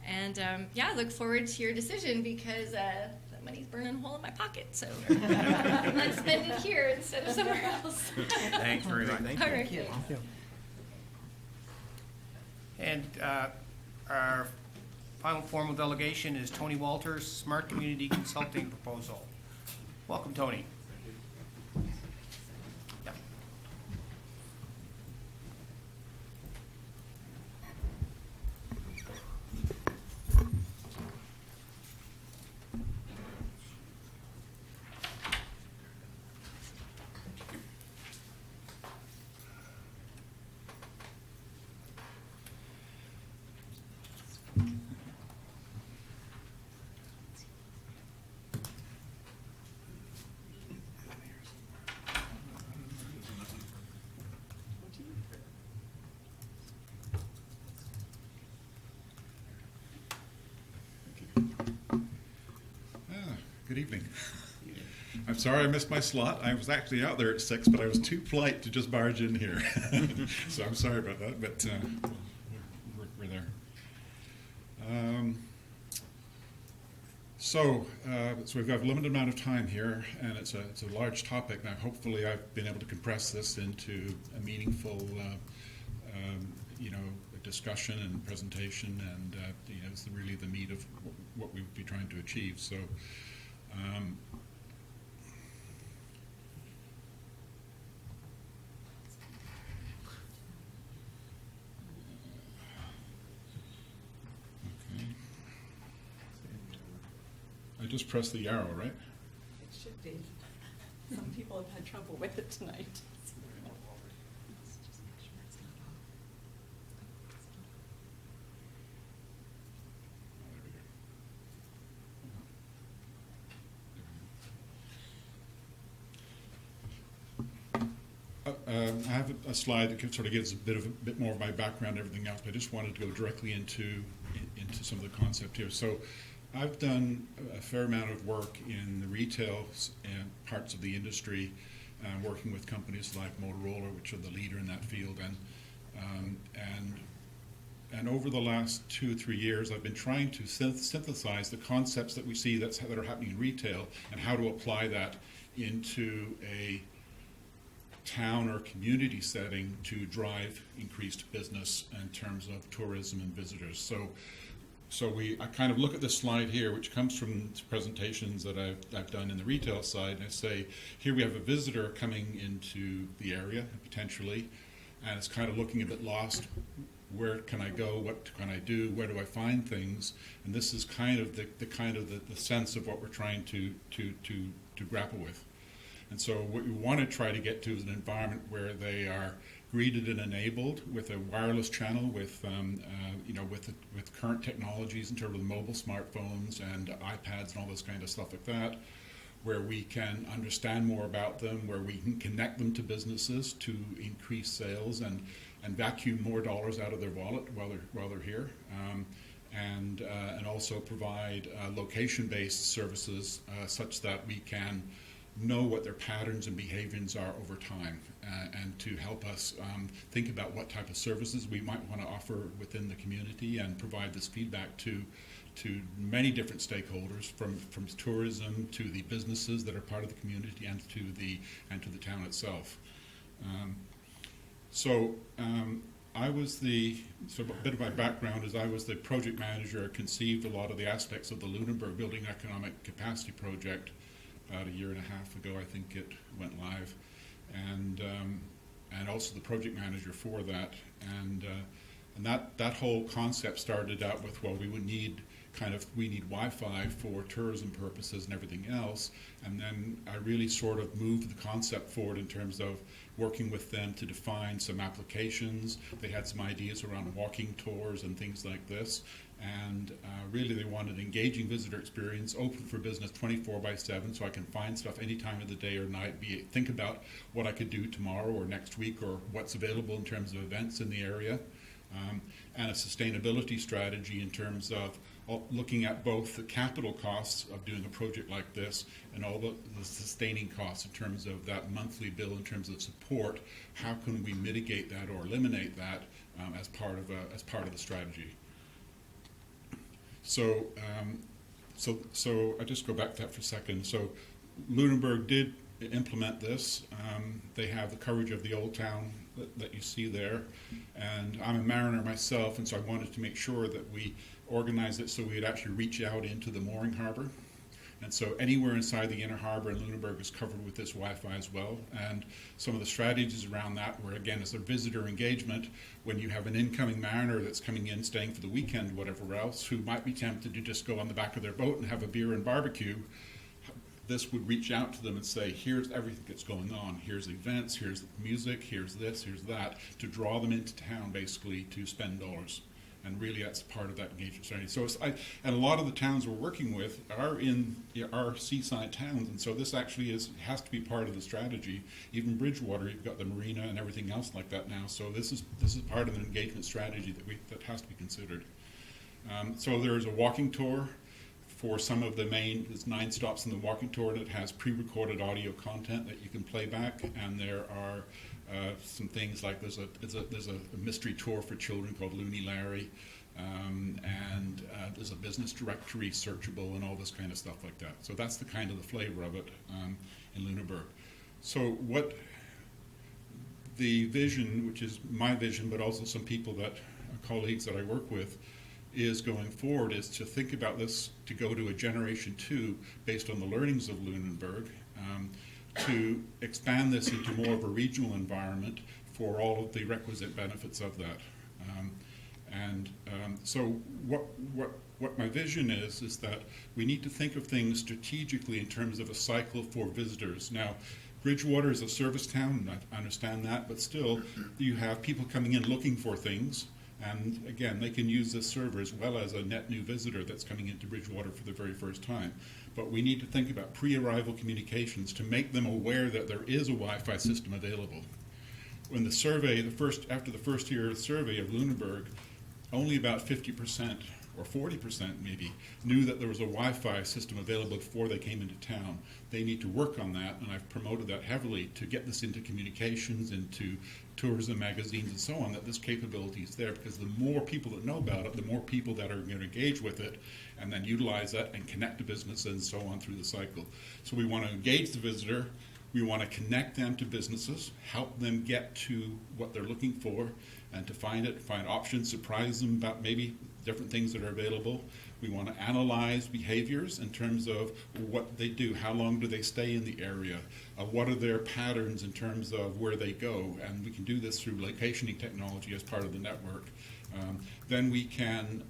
Speaker 10: And I look forward to your decision because that money's burning a hole in my pocket. So let's spend it here instead of somewhere else.
Speaker 1: Thanks very much.
Speaker 6: Thank
Speaker 10: All
Speaker 6: you.
Speaker 10: right.
Speaker 11: Thank you.
Speaker 1: And our final formal delegation is Tony Walters, Smart Community Consulting Proposal. Welcome, Tony. Yeah.
Speaker 14: Good evening. I'm sorry I missed my slot. I was actually out there at 6, but I was too polite to just barge in here. So I'm sorry about that, but we're there. So we've got a limited amount of time here, and it's a large topic. Now, hopefully, I've been able to compress this into a meaningful, discussion and presentation, and it's really the meat of what we would be trying to achieve. So. Okay. I just pressed the arrow, right?
Speaker 5: It should be. Some people have had trouble with it tonight.
Speaker 14: I have a slide that sort of gives a bit more of my background and everything else, but I just wanted to go directly into some of the concept here. So I've done a fair amount of work in the retail and parts of the industry, working with companies like Motorola, which are the leader in that field, and over the last 2 or 3 years, I've been trying to synthesize the concepts that we see that are happening in retail and how to apply that into a town or community setting to drive increased business in terms of tourism and visitors. So I kind of look at this slide here, which comes from presentations that I've done in the retail side, and I say, here we have a visitor coming into the area, potentially, and it's kind of looking a bit lost. Where can I go? What can I do? Where do I find things? And this is kind of the sense of what we're trying to grapple with. And so what we want to try to get to is an environment where they are greeted and enabled with a wireless channel, with current technologies in terms of mobile smartphones and iPads and all this kind of stuff like that, where we can understand more about them, where we can connect them to businesses to increase sales and vacuum more dollars out of their wallet while they're here, and also provide location-based services such that we can know what their patterns and behaviors are over time, and to help us think about what type of services we might want to offer within the community and provide this feedback to many different stakeholders, from tourism to the businesses that are part of the community and to the town itself. So a bit of my background is I was the project manager. I conceived a lot of the aspects of the Lunenburg Building Economic Capacity Project about 1.5 years ago. I think it went live, and also the project manager for that. And that whole concept started out with, well, we need Wi-Fi for tourism purposes and everything else. And then I really sort of moved the concept forward in terms of working with them to define some applications. They had some ideas around walking tours and things like this. And really they wanted an engaging visitor experience, open for business 24/7, so I can find stuff any time of the day or night, think about what I could do tomorrow or next week or what's available in terms of events in the area. And a sustainability strategy in terms of looking at both the capital costs of doing a project like this and all the sustaining costs in terms of that monthly bill, in terms of support. How can we mitigate that or eliminate that as part of the strategy? So I just go back to that for a second. So Lunenburg did implement this. They have the coverage of the old town that you see there, and I'm a mariner myself, and so I wanted to make sure that we organized it so we'd actually reach out into the mooring harbor. And so anywhere inside the inner harbor in Lunenburg is covered with this Wi-Fi as well. And some of the strategies around that were, again, as a visitor engagement, when you have an incoming mariner that's coming in, staying for the weekend, whatever else, who might be tempted to just go on the back of their boat and have a beer and barbecue, this would reach out to them and say, here's everything that's going on. Here's events, here's music, here's this, here's that, to draw them into town, basically, to spend dollars. And really, that's part of that engagement strategy. So, and a lot of the towns we're working with are seaside towns, and so this actually has to be part of the strategy. Even Bridgewater, you've got the marina and everything else like that now. So this is part of an engagement strategy that has to be considered. So there's a walking tour for some of the there's 9 stops in the walking tour that has pre-recorded audio content that you can play back, and there are some things like there's a mystery tour for children called Looney Larry, and there's a business directory searchable and all this kind of stuff like that. So that's the kind of the flavor of it in Lunenburg. So what the vision, which is my vision, but also some colleagues that I work with, is going forward, is to think about this, to go to a generation 2 based on the learnings of Lunenburg, to expand this into more of a regional environment for all of the requisite benefits of that. So what my vision is that we need to think of things strategically in terms of a cycle for visitors. Now, Bridgewater is a service town, and I understand that, but still, you have people coming in looking for things. And again, they can use this server as well as a net new visitor that's coming into Bridgewater for the very first time. But we need to think about pre-arrival communications to make them aware that there is a Wi-Fi system available. when the survey, after the first year survey of Lunenburg, only about 50% or 40% maybe knew that there was a Wi-Fi system available before they came into town. They need to work on that, and I've promoted that heavily to get this into communications, into tourism magazines and so on, that this capability is there, because the more people that know about it, the more people that are going to engage with it and then utilize that and connect to businesses and so on through the cycle. So we want to engage the visitor, we want to connect them to businesses, help them get to what they're looking for and to find options, surprise them about maybe different things that are available. We want to analyze behaviors in terms of what they do, how long do they stay in the area, what are their patterns in terms of where they go, and we can do this through locationing technology as part of the network. Then we can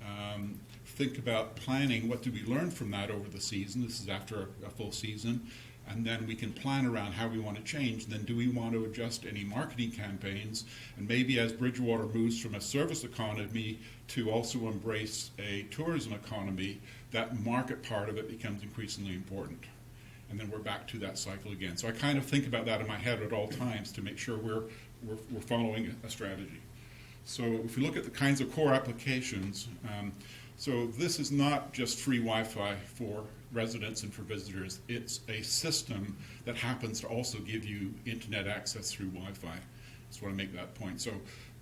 Speaker 14: think about planning, what do we learn from that over the season. This is after a full season. And then we can plan around how we want to change. Then do we want to adjust any marketing campaigns? And maybe as Bridgewater moves from a service economy to also embrace a tourism economy, that market part of it becomes increasingly important. And then we're back to that cycle again. So I kind of think about that in my head at all times to make sure we're following a strategy. So if we look at the kinds of core applications, so this is not just free Wi-Fi for residents and for visitors. It's a system that happens to also give you internet access through Wi-Fi. Just want to make that point. So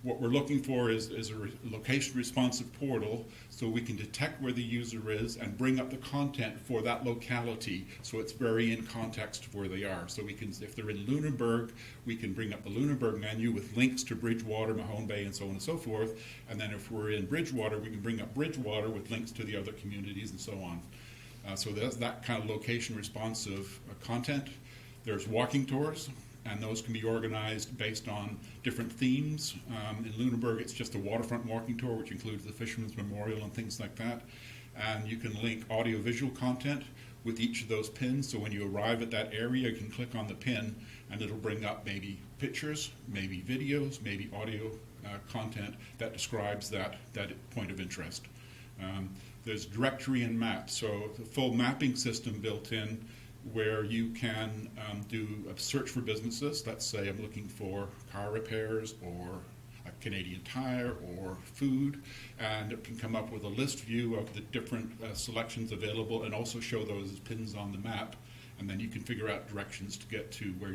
Speaker 14: what we're looking for is a location responsive portal so we can detect where the user is and bring up the content for that locality so it's very in context of where they are. So we can, if they're in Lunenburg, we can bring up the Lunenburg menu with links to Bridgewater, Mahone Bay, and so on and so forth. And then if we're in Bridgewater, we can bring up Bridgewater with links to the other communities and so on. So there's that kind of location responsive content. There's walking tours, and those can be organized based on different themes. In Lunenburg, it's just a waterfront walking tour, which includes the Fisherman's Memorial and things like that. And you can link audio-visual content with each of those pins. So when you arrive at that area, you can click on the pin, and it'll bring up maybe pictures, maybe videos, maybe audio content that describes that point of interest. There's directory and maps, so the full mapping system built in where you can do a search for businesses. Let's say I'm looking for car repairs or a Canadian Tire or food, and it can come up with a list view of the different selections available and also show those as pins on the map. And then you can figure out directions to get to where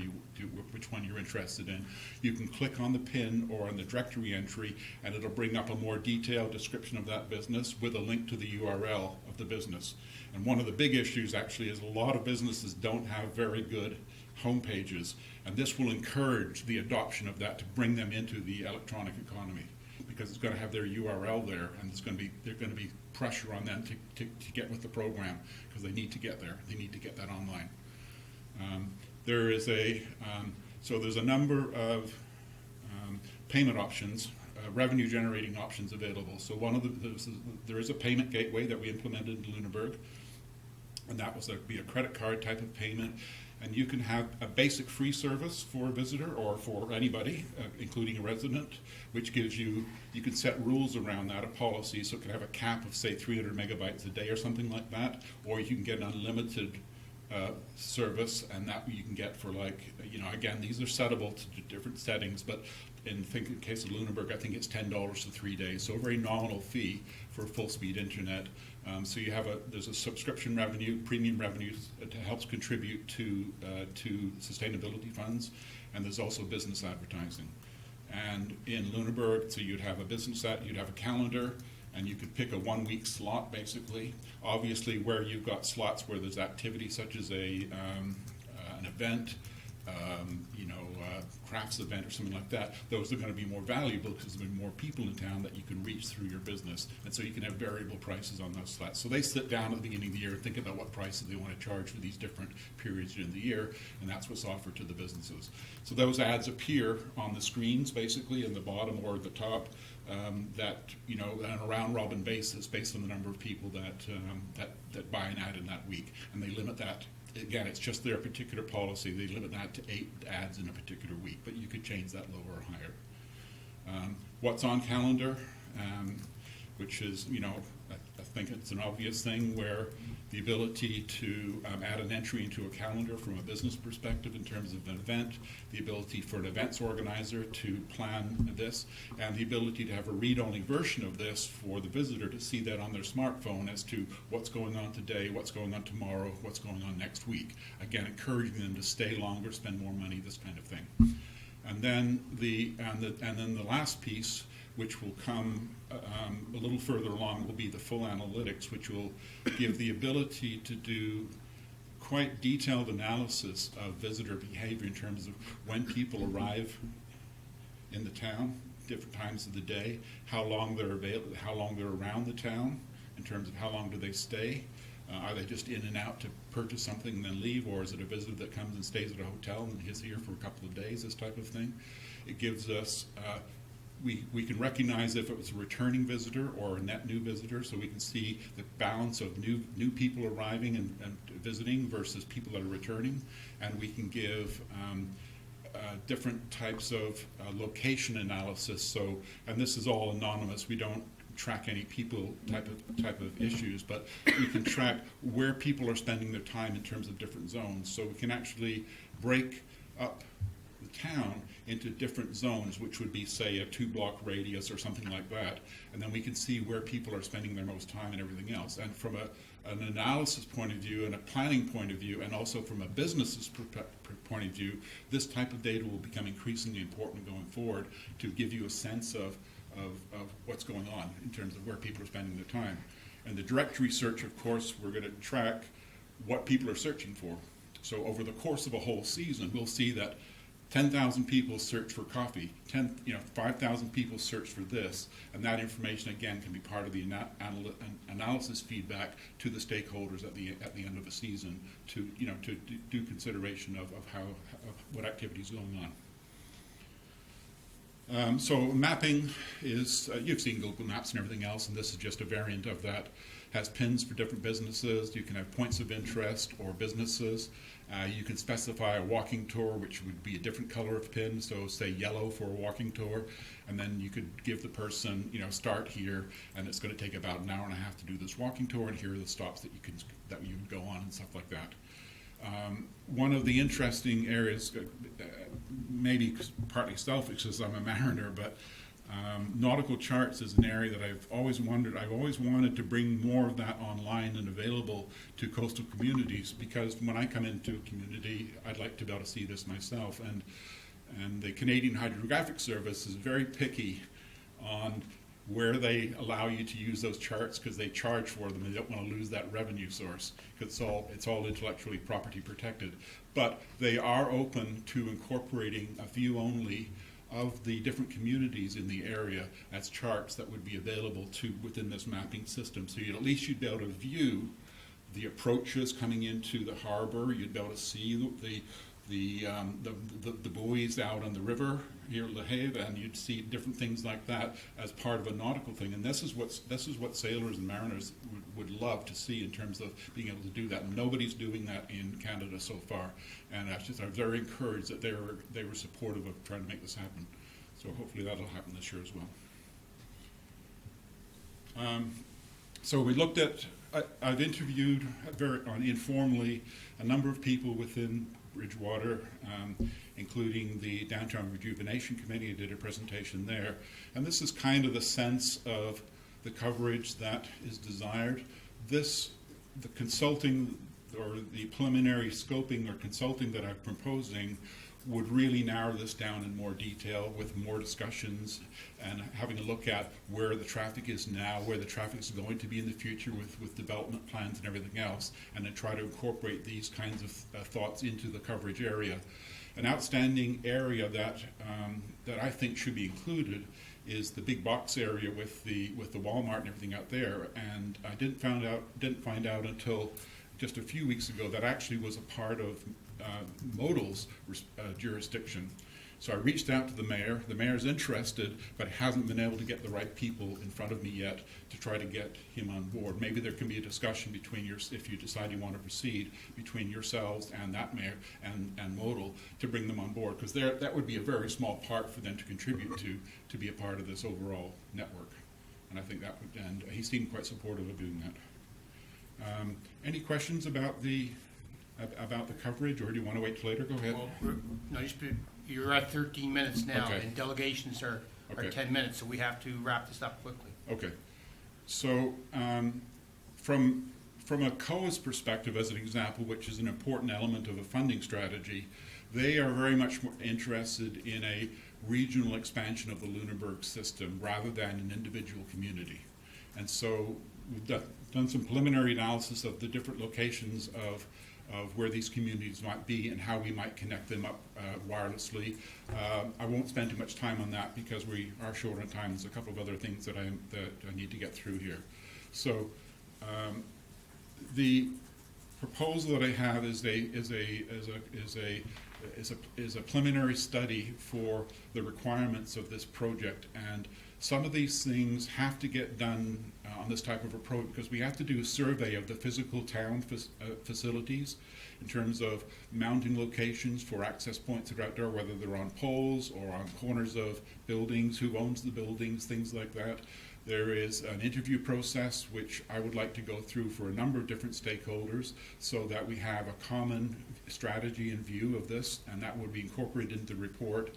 Speaker 14: which one you're interested in. You can click on the pin or on the directory entry, and it'll bring up a more detailed description of that business with a link to the URL of the business. And one of the big issues actually is a lot of businesses don't have very good home pages, and this will encourage the adoption of that to bring them into the electronic economy, because it's going to have their URL there, and there's going to be pressure on them to get with the program, because they need to get there. They need to get that online. There's a number of payment options, revenue generating options available. So there is a payment gateway that we implemented in Lunenburg, and that was be a credit card type of payment. And you can have a basic free service for a visitor or for anybody, including a resident, which gives you can set rules around that, a policy, so it can have a cap of, say, 300 megabytes a day or something like that, or you can get an unlimited service, and that you can get for again, these are settable to different settings, but in case of Lunenburg, I think it's $10 for 3 days, so a very nominal fee for full-speed internet. So you have there's a subscription revenue, premium revenue that helps contribute to sustainability funds, and there's also business advertising. And in Lunenburg, so you'd have a business you'd have a calendar, and you could pick a 1 week slot basically. Obviously, where you've got slots where there's activity such as an event, crafts event or something like that, those are going to be more valuable because there'll be more people in town that you can reach through your business. And so you can have variable prices on those slots. So they sit down at the beginning of the year and think about what prices they want to charge for these different periods in the year, and that's what's offered to the businesses. So those ads appear on the screens basically in the bottom or the top, that on a round robin basis based on the number of people that buy an ad in that week, and they limit that. Again, it's just their particular policy. They limit that to 8 ads in a particular week, but you could change that lower or higher. What's on calendar, which is, I think it's an obvious thing where the ability to add an entry into a calendar from a business perspective in terms of an event, the ability for an events organizer to plan this, and the ability to have a read-only version of this for the visitor to see that on their smartphone as to what's going on today, what's going on tomorrow, what's going on next week. Again, encouraging them to stay longer, spend more money, this kind of thing. And then the last piece, which will come a little further along, will be the full analytics, which will give the ability to do quite detailed analysis of visitor behavior in terms of when people arrive in the town, different times of the day, how long they're around the town, in terms of how long do they stay. Are they just in and out to purchase something and then leave, or is it a visitor that comes and stays at a hotel and is here for a couple of days, this type of thing? It gives us we can recognize if it was a returning visitor or a net new visitor, so we can see the balance of new people arriving and visiting versus people that are returning, and we can give different types of location analysis. So, and this is all anonymous. We don't track any people type of issues, but we can track where people are spending their time in terms of different zones. So we can actually break up the town into different zones, which would be, say, a 2-block radius or something like that, and then we can see where people are spending their most time and everything else. And from an analysis point of view and a planning point of view, and also from a business's point of view, this type of data will become increasingly important going forward to give you a sense of what's going on in terms of where people are spending their time. And the directory search, of course, we're going to track what people are searching for. So over the course of a whole season, we'll see that 10,000 people search for coffee, 5,000 people search for this, and that information again can be part of the analysis feedback to the stakeholders at the end of the season to do consideration of what activity is going on. So mapping is, you've seen Google Maps and everything else, and this is just a variant of that. Has pins for different businesses. You can have points of interest or businesses. You can specify a walking tour, which would be a different color of pin, so say yellow for a walking tour, and then you could give the person, start here, and it's going to take about an hour and a half to do this walking tour, and here are the stops that you would go on and stuff like that. One of the interesting areas, maybe partly selfish because I'm a mariner, but nautical charts is an area that I've always wanted to bring more of that online and available to coastal communities, because when I come into a community, I'd like to be able to see this myself. And the Canadian Hydrographic Service is very picky on where they allow you to use those charts, because they charge for them and they don't want to lose that revenue source, because it's all intellectually property protected. But they are open to incorporating a view only of the different communities in the area as charts that would be available within this mapping system. So at least you'd be able to view the approaches coming into the harbor. You'd be able to see the buoys out on the river here at La Havre, and you'd see different things like that as part of a nautical thing. And this is what sailors and mariners would love to see in terms of being able to do that. And nobody's doing that in Canada so far. And I was very encouraged that they were supportive of trying to make this happen. So hopefully that'll happen this year as well. So we looked at, I've interviewed informally a number of people within Bridgewater, including the Downtown Rejuvenation Committee. I did a presentation there. And this is kind of the sense of the coverage that is desired. The consulting or the preliminary scoping or consulting that I'm proposing would really narrow this down in more detail with more discussions and having a look at where the traffic is now, where the traffic is going to be in the future with development plans and everything else, and then try to incorporate these kinds of thoughts into the coverage area. An outstanding area that I think should be included is the big box area with the Walmart and everything out there. And I didn't find out until just a few weeks ago that actually was a part of Modal's jurisdiction. So I reached out to the mayor. The mayor's interested, but hasn't been able to get the right people in front of me yet to try to get him on board. Maybe there can be a discussion between if you decide you want to proceed, between yourselves and that mayor and Modal to bring them on board, because that would be a very small part for them to contribute to be a part of this overall network. And I think that would, and he seemed quite supportive of doing that. Any questions about the coverage, or do you want to wait till later? Go ahead.
Speaker 1: Well, no, you're at 13 minutes now,
Speaker 14: Okay.
Speaker 1: and delegations are
Speaker 14: Okay.
Speaker 1: 10 minutes, so we have to wrap this up quickly.
Speaker 14: Okay. So from a COA's perspective, as an example, which is an important element of a funding strategy, they are very much more interested in a regional expansion of the Lunenburg system rather than an individual community. And so we've done some preliminary analysis of the different locations of where these communities might be and how we might connect them up wirelessly. I won't spend too much time on that because we are short on time. There's a couple of other things that I need to get through here. So the proposal that I have is a preliminary study for the requirements of this project, and some of these things have to get done on this type of approach because we have to do a survey of the physical town facilities in terms of mounting locations for access points that are outdoor, whether they're on poles or on corners of buildings, who owns the buildings, things like that. There is an interview process which I would like to go through for a number of different stakeholders so that we have a common strategy and view of this, and that would be incorporated into the report.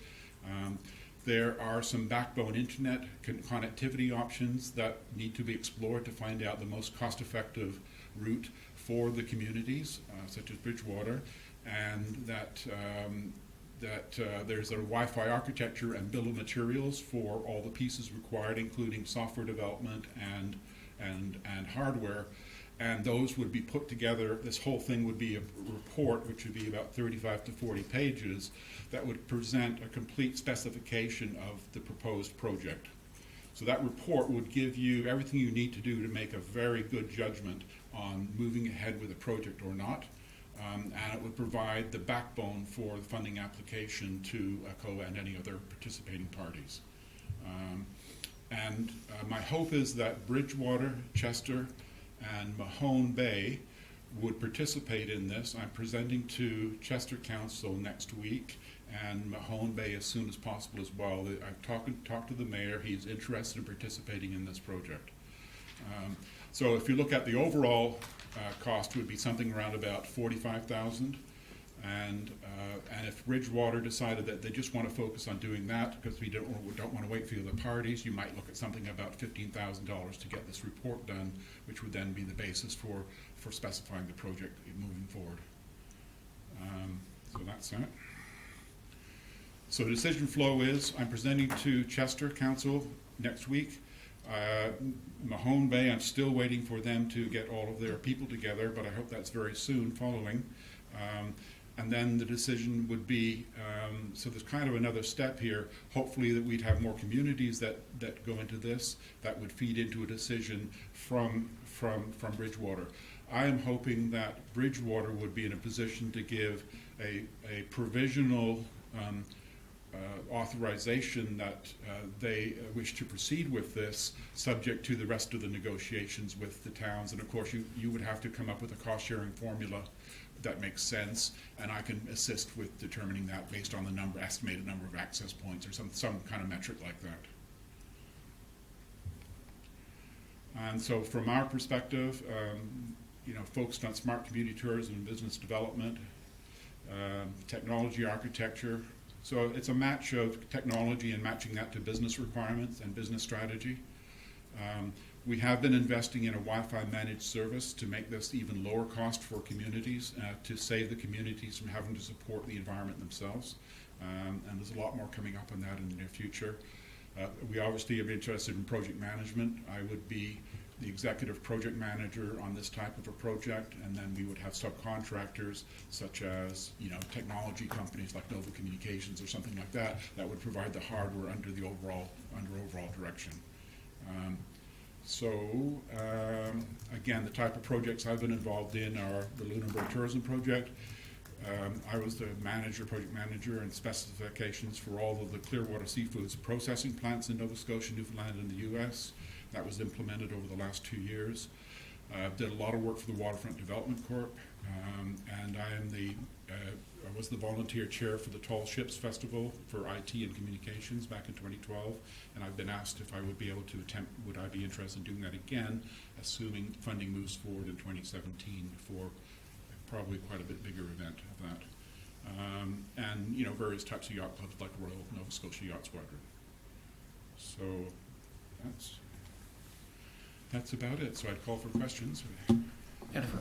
Speaker 14: There are some backbone internet connectivity options that need to be explored to find out the most cost-effective route for the communities, such as Bridgewater, and that there's a Wi-Fi architecture and bill of materials for all the pieces required, including software development and hardware. And those would be put together. This whole thing would be a report, which would be about 35 to 40 pages, that would present a complete specification of the proposed project. So that report would give you everything you need to do to make a very good judgment on moving ahead with a project or not. And it would provide the backbone for the funding application to COA and any other participating parties. My hope is that Bridgewater, Chester, and Mahone Bay would participate in this. I'm presenting to Chester Council next week and Mahone Bay as soon as possible as well. I've talked to the mayor. He's interested in participating in this project. So if you look at the overall cost, would be something around about $45,000. And if Bridgewater decided that they just want to focus on doing that because we don't want to wait for the other parties, you might look at something about $15,000 to get this report done, which would then be the basis for specifying the project moving forward. So that's that. So the decision flow is I'm presenting to Chester Council next week. Mahone Bay, I'm still waiting for them to get all of their people together, but I hope that's very soon following. And then the decision would be, so there's kind of another step here, hopefully that we'd have more communities that go into this, that would feed into a decision from Bridgewater. I am hoping that Bridgewater would be in a position to give a provisional authorization that they wish to proceed with this, subject to the rest of the negotiations with the towns. And of course, you would have to come up with a cost-sharing formula that makes sense, and I can assist with determining that based on the estimated number of access points or some kind of metric like that. And so from our perspective, focused on smart community tourism and business development, technology architecture. So it's a match of technology and matching that to business requirements and business strategy. We have been investing in a Wi-Fi managed service to make this even lower cost for communities, to save the communities from having to support the environment themselves. And there's a lot more coming up on that in the near future. We obviously are interested in project management. I would be the executive project manager on this type of a project, and then we would have subcontractors such as technology companies like Nova Communications or something like that would provide the hardware under overall direction. Again, the type of projects I've been involved in are the Lunenburg Tourism Project. I was the project manager, and specifications for all of the Clearwater Seafoods processing plants in Nova Scotia, Newfoundland, and the U.S. That was implemented over the last 2 years. Did a lot of work for the Waterfront Development Corp, and I am the I was the volunteer chair for the Tall Ships Festival for IT and Communications back in 2012, and I've been asked if I would be able to attempt, would I be interested in doing that again, assuming funding moves forward in 2017 for probably quite a bit bigger event of that. And, you know, various types of yacht clubs like Royal Nova Scotia Yacht Squadron. So that's about it. So I'd call for questions.
Speaker 1: Jennifer.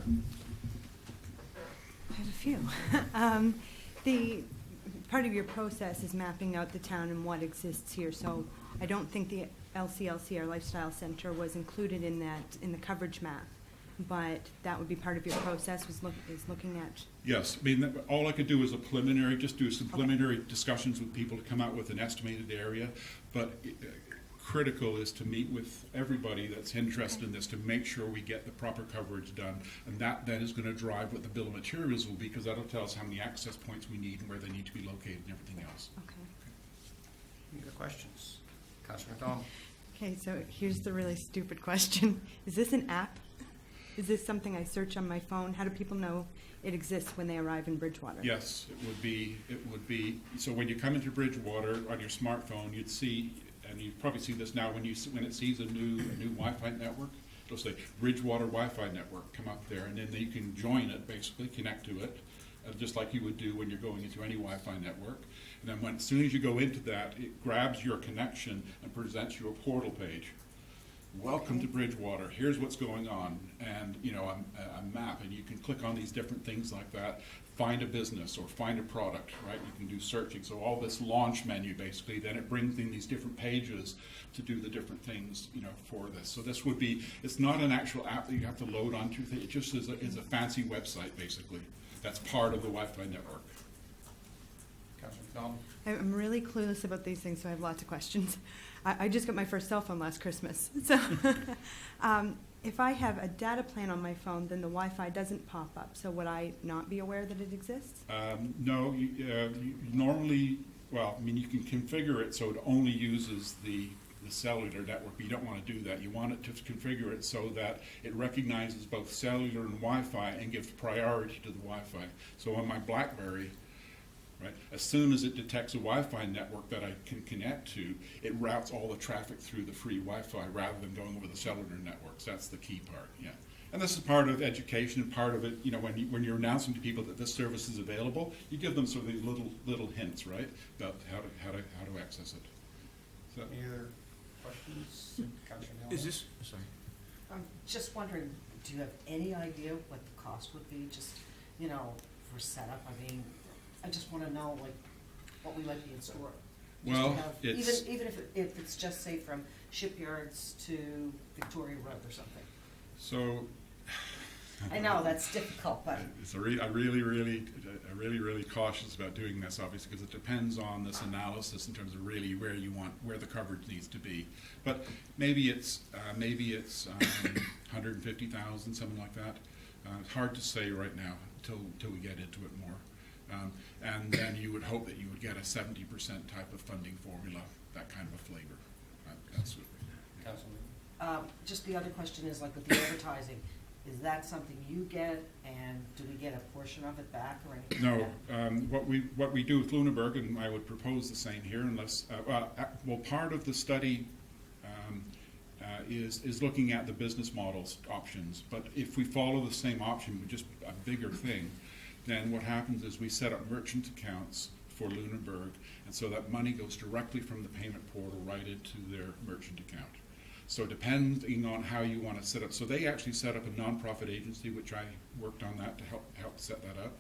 Speaker 12: I have a few. The part of your process is mapping out the town and what exists here. So I don't think the LCLC, our Lifestyle Center, was included in that in the coverage map. But that would be part of your process. Is looking at.
Speaker 14: Yes, I mean all I could do is a preliminary, just do some preliminary discussions with people to come out with an estimated area. But critical is to meet with everybody that's interested in this to make sure we get the proper coverage done, and that then is going to drive what the bill of materials will be, because that'll tell us how many access points we need and where they need to be located and everything else.
Speaker 12: Okay.
Speaker 1: Any other questions? Councilor McDonald.
Speaker 12: Okay, so here's the really stupid question. Is this an app? Is this something I search on my phone? How do people know it exists when they arrive in Bridgewater?
Speaker 14: Yes, it would be. So when you come into Bridgewater on your smartphone, you'd see, and you probably see this now when it sees a new Wi-Fi network, it'll say Bridgewater Wi-Fi network. Come up there, and then you can join it, basically connect to it, just like you would do when you're going into any Wi-Fi network. And then as soon as you go into that, it grabs your connection and presents you a portal page. Welcome to Bridgewater. Here's what's going on, and you know a map, and you can click on these different things like that. Find a business or find a product, right? You can do searching. So all this launch menu, basically, then it brings in these different pages to do the different things, you know, for this. So this would be, it's not an actual app that you have to load onto. It just is a fancy website, basically. That's part of the Wi-Fi network.
Speaker 1: Councilor McDonald.
Speaker 12: I'm really clueless about these things, so I have lots of questions. I just got my first cell phone last Christmas. So if I have a data plan on my phone, then the Wi-Fi doesn't pop up. So would I not be aware that it exists?
Speaker 14: No, you normally, well, I mean, you can configure it so it only uses the cellular network, but you don't want to do that. You want it to configure it so that it recognizes both cellular and Wi-Fi and gives priority to the Wi-Fi. So on my BlackBerry, right, as soon as it detects a Wi-Fi network that I can connect to, it routes all the traffic through the free Wi-Fi rather than going over the cellular networks. That's the key part, yeah. And this is part of education, and part of it, you know, when you're announcing to people that this service is available, you give them sort of these little hints, right, about how to access it. So,
Speaker 1: Any other questions? Councilor Miller.
Speaker 6: Is this, sorry.
Speaker 7: I'm just wondering, do you have any idea what the cost would be, just, you know, for setup? I mean, I just want to know, like, what we might be in store. Just to
Speaker 14: well,
Speaker 7: have-
Speaker 14: it's
Speaker 7: even if it's just, say, from shipyards to Victoria Road or something.
Speaker 14: so.
Speaker 7: I know, that's difficult, but
Speaker 14: It's I'm really cautious about doing this, obviously, because it depends on this analysis in terms of really where the coverage needs to be. But maybe it's 150,000, something like that. It's hard to say right now until we get into it more. And then you would hope that you would get a 70% type of funding formula, that kind of a flavor. That's what.
Speaker 1: Councilor.
Speaker 7: just the other question is, like, with the advertising, is that something you get, and do we get a portion of it back or anything?
Speaker 14: No,
Speaker 7: like that?
Speaker 14: what we do with Lunenburg, and I would propose the same here, unless part of the study is looking at the business models options. But if we follow the same option with just a bigger thing, then what happens is we set up merchant accounts for Lunenburg, and so that money goes directly from the payment portal right into their merchant account. So depending on how you want to set up, so they actually set up a nonprofit agency, which I worked on that to help set that up,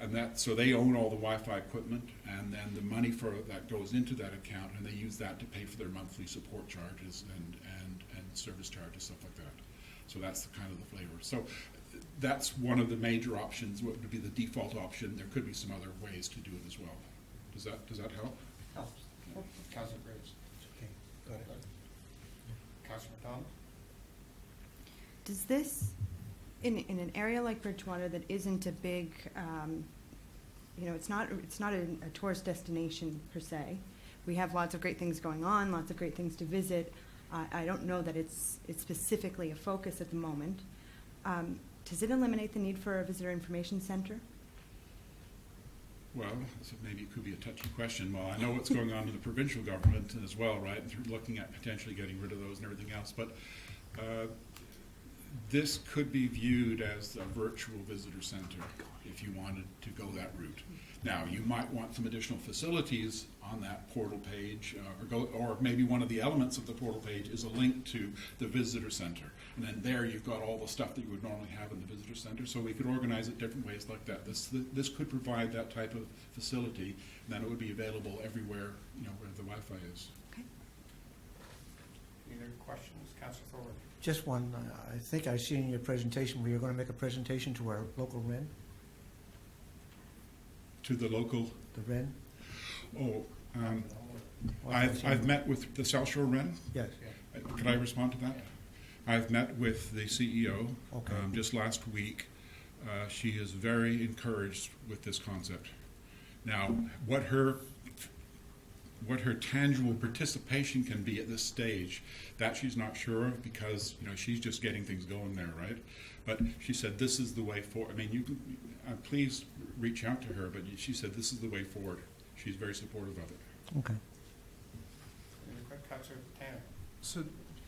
Speaker 14: and so they own all the Wi-Fi equipment, and then the money for that goes into that account, and they use that to pay for their monthly support charges and service charges, stuff like that. So that's the kind of the flavor. So that's one of the major options. What would be the default option? There could be some other ways to do it as well. Does that help?
Speaker 7: Helps.
Speaker 1: Councilor Graves.
Speaker 11: Okay, got it.
Speaker 1: Councilor McDonald.
Speaker 12: Does this, in an area like Bridgewater that isn't a big, you know, it's not a tourist destination per se. We have lots of great things going on, lots of great things to visit. I don't know that it's specifically a focus at the moment. Does it eliminate the need for a visitor information center?
Speaker 14: Well, so maybe it could be a touchy question. Well, I know what's going on in the provincial government as well, right? And they're looking at potentially getting rid of those and everything else. But this could be viewed as a virtual visitor center if you wanted to go that route. Now, you might want some additional facilities on that portal page, or maybe one of the elements of the portal page is a link to the visitor center. And then there you've got all the stuff that you would normally have in the visitor center. So we could organize it different ways like that. This could provide that type of facility, and then it would be available everywhere, where the Wi-Fi is.
Speaker 1: Any other questions, Councillor Thorwald?
Speaker 11: Just one, I think I see in your presentation where you're going to make a presentation to our local REN,
Speaker 14: To the local.
Speaker 11: the REN?
Speaker 14: Oh, I've met with the South Shore REN.
Speaker 11: Yes.
Speaker 14: Could I respond to that? I've met with the CEO
Speaker 11: Okay.
Speaker 14: just last week. She is very encouraged with this concept. Now, what her tangible participation can be at this stage, that she's not sure of, because she's just getting things going there, right? But she said this is the way forward. I mean, you can please reach out to her, but she said this is the way forward. She's very supportive of it.
Speaker 11: Okay.
Speaker 1: Councillor Tanner.
Speaker 8: So,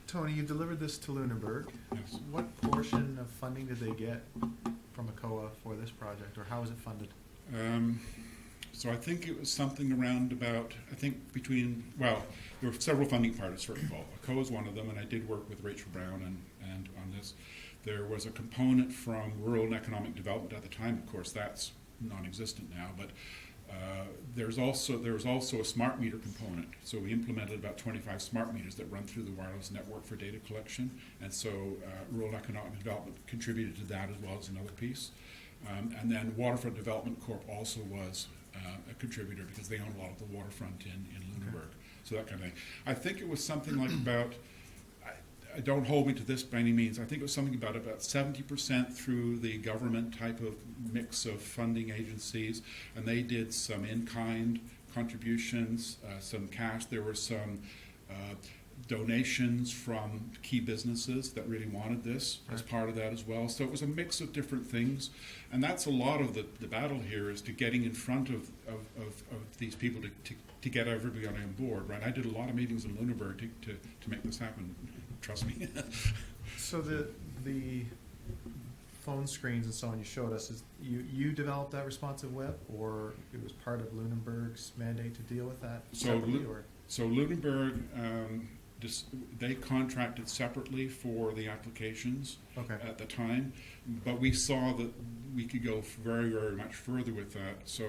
Speaker 8: Tony, you delivered this to Lunenburg.
Speaker 14: Yes.
Speaker 8: What portion of funding did they get from ACOA for this project, or how was it funded?
Speaker 14: So I think it was something around about, there were several funding partners, first of all. ACOA is one of them, and I did work with Rachel Brown and on this. There was a component from Rural and Economic Development at the time. Of course, that's non-existent now, but there was also a smart meter component. So we implemented about 25 smart meters that run through the wireless network for data collection, and so Rural and Economic Development contributed to that as well as another piece. And then Waterfront Development Corp also was a contributor because they own a lot of the waterfront in Lunenburg. So that kind of thing. I think it was something like about, don't hold me to this by any means, I think it was something about 70% through the government type of mix of funding agencies, and they did some in-kind contributions, some cash. There were some donations from key businesses that really wanted this as part of that as well. So it was a mix of different things, and that's a lot of the battle here, is to getting in front of these people to get everybody on board, right? I did a lot of meetings in Lunenburg to make this happen, trust me.
Speaker 8: So the phone screens and so on you showed us, is you developed that responsive web, or it was part of Lunenburg's mandate to deal with that separately, or?
Speaker 14: So Lunenburg, they contracted separately for the applications at the time, but we saw that we could go very, very much further with that. So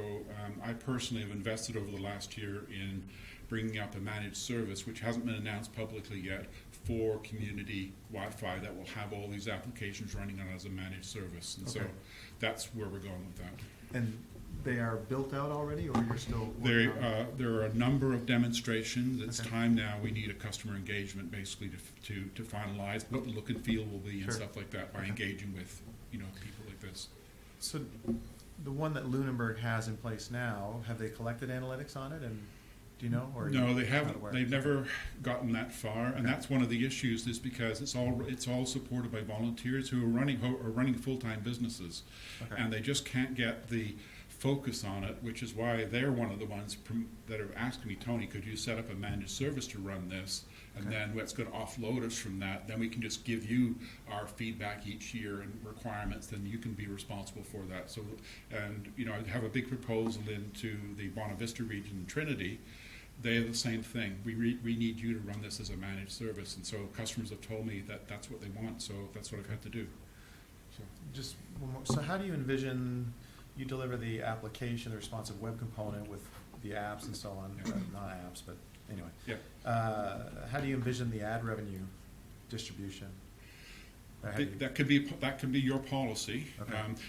Speaker 14: I personally have invested over the last year in bringing up a managed service, which hasn't been announced publicly yet, for community Wi-Fi that will have all these applications running on as a managed service. And so that's where we're going with that.
Speaker 8: And they are built out already, or you're still working on it?
Speaker 14: There are a number of demonstrations. It's time now. We need a customer engagement basically to finalize what the look and feel will be and stuff like that by engaging with people like this.
Speaker 8: So the one that Lunenburg has in place now, have they collected analytics on it, and do you know? Or
Speaker 14: No, they
Speaker 8: not
Speaker 14: haven't.
Speaker 8: aware?
Speaker 14: They've never gotten that far, and that's one of the issues. Is because it's all supported by volunteers who are running full-time businesses, and they just can't get the focus on it, which is why they're one of the ones that are asking me, Tony, could you set up a managed service to run this, and then what's going to offload us from that, then we can just give you our feedback each year and requirements, then you can be responsible for that. So, and I have a big proposal into the Bonavista region in Trinity. They are the same thing. We need you to run this as a managed service, and so customers have told me that that's what they want, so that's what I've had to do.
Speaker 8: So just one more. So how do you envision you deliver the application, the responsive web component with the apps and so on? Not apps, but anyway.
Speaker 14: Yeah.
Speaker 8: How do you envision the ad revenue distribution?
Speaker 14: That could be your policy.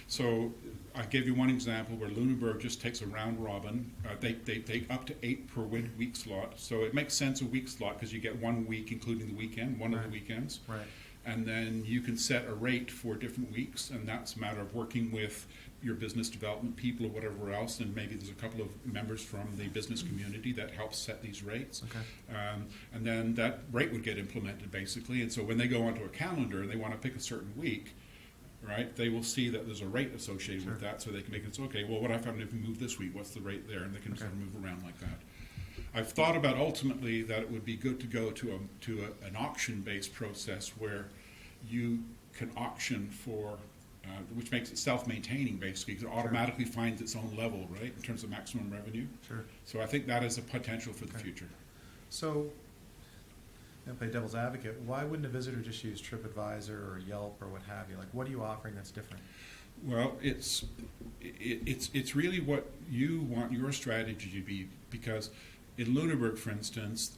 Speaker 14: So I gave you one example where Lunenburg just takes a round robin. They take up to 8 per week slot. So it makes sense a week slot because you get 1 week including the weekend, one of the weekends.
Speaker 8: Right.
Speaker 14: And then you can set a rate for different weeks, and that's a matter of working with your business development people or whatever else, and maybe there's a couple of members from the business community that help set these rates. And then that rate would get implemented basically, and so when they go onto a calendar and they want to pick a certain week right? They will see that there's a rate associated with that, so they can make it, okay, well, what if I move this week? What's the rate there? And they can sort of move around like that. I've thought about ultimately that it would be good to go to an auction-based process where you can auction for, which makes it self-maintaining basically, because it automatically finds its own level, right, in terms of maximum revenue.
Speaker 8: Sure.
Speaker 14: So I think that is a potential for the future.
Speaker 8: So, I'll play devil's advocate. Why wouldn't a visitor just use TripAdvisor or Yelp or what have you? Like, what are you offering that's different?
Speaker 14: Well, it's really what you want your strategy to be, because in Lunenburg, for instance,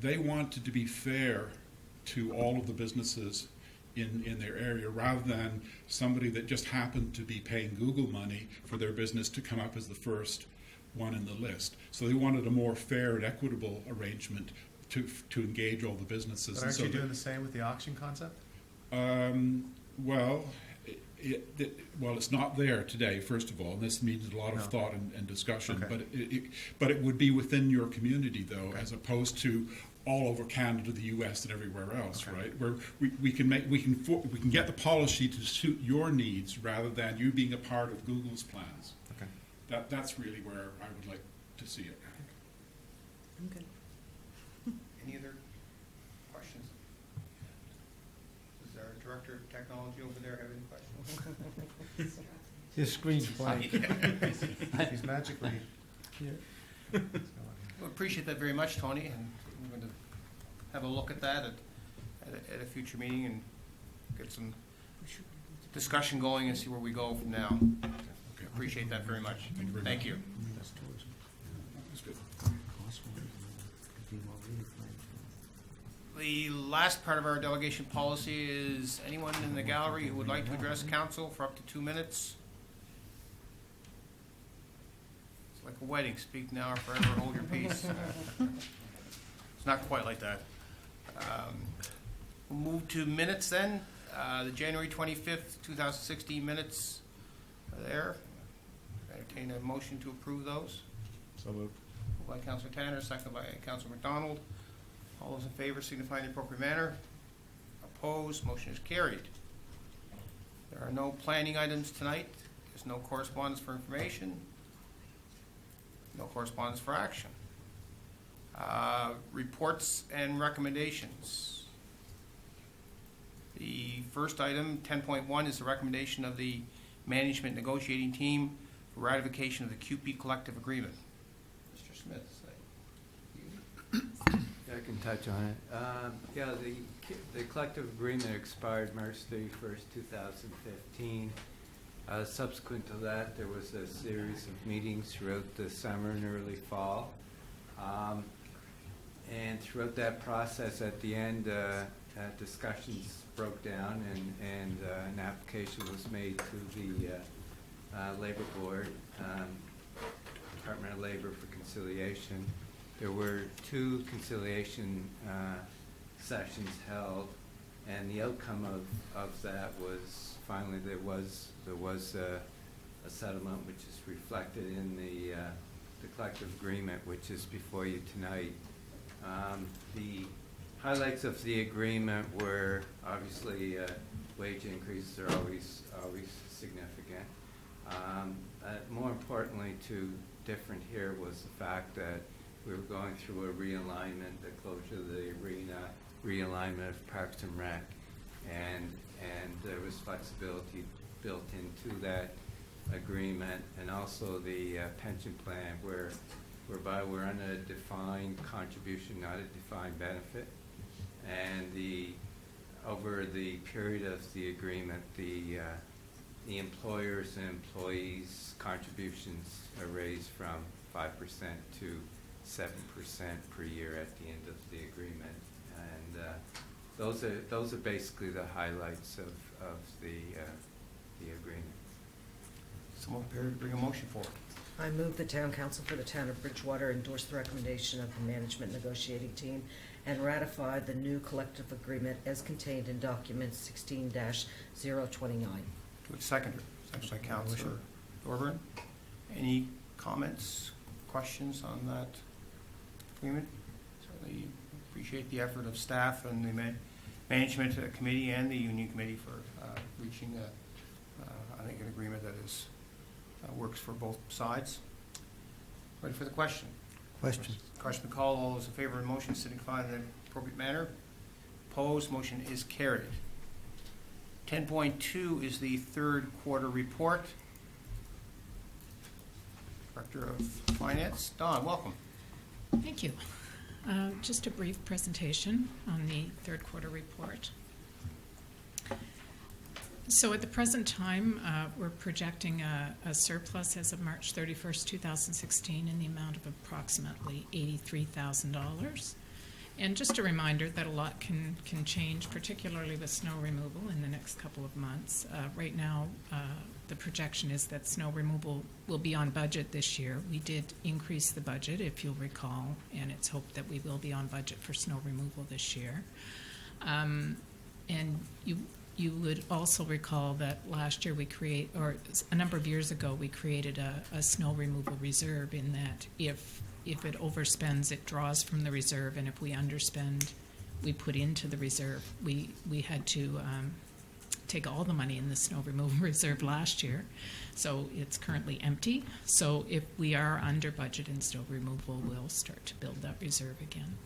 Speaker 14: they wanted to be fair to all of the businesses in their area, rather than somebody that just happened to be paying Google money for their business to come up as the first one in the list. So they wanted a more fair and equitable arrangement to engage all the businesses.
Speaker 8: But aren't you doing the same with the auction concept?
Speaker 14: Well, it's not there today, first of all, and this needs a lot of thought and discussion.
Speaker 8: Okay.
Speaker 14: But it would be within your community, though, as opposed to all over Canada, the U.S., and everywhere else, right? Where we can get the policy to suit your needs rather than you being a part of Google's plans.
Speaker 8: Okay.
Speaker 14: That's really where I would like to see it.
Speaker 7: Okay.
Speaker 1: Any other questions? Does our Director of Technology over there have any questions?
Speaker 11: His screen's blank.
Speaker 8: He's magically.
Speaker 1: Well, appreciate that very much, Tony, and we're going to have a look at that at a future meeting and get some discussion going and see where we go from now. Appreciate that very much. Thank you.
Speaker 14: That's good.
Speaker 1: The last part of our delegation policy is anyone in the gallery who would like to address council for up to 2 minutes. It's like a wedding, speak now or forever hold your peace. It's not quite like that. We'll move to minutes then. The January 25th, 2016 minutes are there. Entertain a motion to approve those.
Speaker 8: So moved.
Speaker 1: Moved by Councilor Tanner, seconded by Councilor McDonald. All those in favor signify in the appropriate manner. Opposed, motion is carried. There are no planning items tonight. There's no correspondence for information. No correspondence for action. Reports and recommendations. The first item, 10.1, is the recommendation of the management negotiating team for ratification of the QP collective agreement. Mr. Smith.
Speaker 15: I can touch on it. Yeah, the collective agreement expired March 31st, 2015. Subsequent to that, there was a series of meetings throughout the summer and early fall. And throughout that process, at the end, discussions broke down and an application was made to the Labor Board, Department of Labor for conciliation. There were 2 conciliation sessions held, and the outcome of that was finally there was a settlement which is reflected in the collective agreement, which is before you tonight. The highlights of the agreement were obviously wage increases are always significant. More importantly, different here was the fact that we were going through a realignment, the closure of the arena, realignment of Parks and Rec, and there was flexibility built into that agreement, and also the pension plan whereby we're on a defined contribution, not a defined benefit, and over the period of the agreement, the employers and employees' contributions are raised from 5% to 7% per year at the end of the agreement, and those are basically the highlights of the agreement.
Speaker 1: Someone prepared to bring a motion forward.
Speaker 7: I move the town council for the town of Bridgewater endorse the recommendation of the management negotiating team and ratify the new collective agreement as contained in document 16-029.
Speaker 1: To a seconder, second by Councilor Thorburn. Any comments, questions on that agreement? Certainly appreciate the effort of staff and the management committee and the union committee for reaching, I think, an agreement that is, works for both sides. Ready for the question?
Speaker 11: Question.
Speaker 1: Question called. All those in favor of the motion signify in the appropriate manner. Opposed, motion is carried. 10.2 is the third quarter report. Director of Finance, Don, welcome.
Speaker 16: Thank you. Just a brief presentation on the third quarter report. So at the present time, we're projecting a surplus as of March 31st, 2016 in the amount of approximately $83,000. And just a reminder that a lot can change, particularly with snow removal in the next couple of months. Right now, the projection is that snow removal will be on budget this year. We did increase the budget, if you'll recall, and it's hoped that we will be on budget for snow removal this year. And you would also recall that last year or a number of years ago, we created a snow removal reserve in that if it overspends, it draws from the reserve, and if we underspend, we put into the reserve. We had to take all the money in the snow removal reserve last year, so it's currently empty. So if we are under budget in snow removal, we'll start to build that reserve again.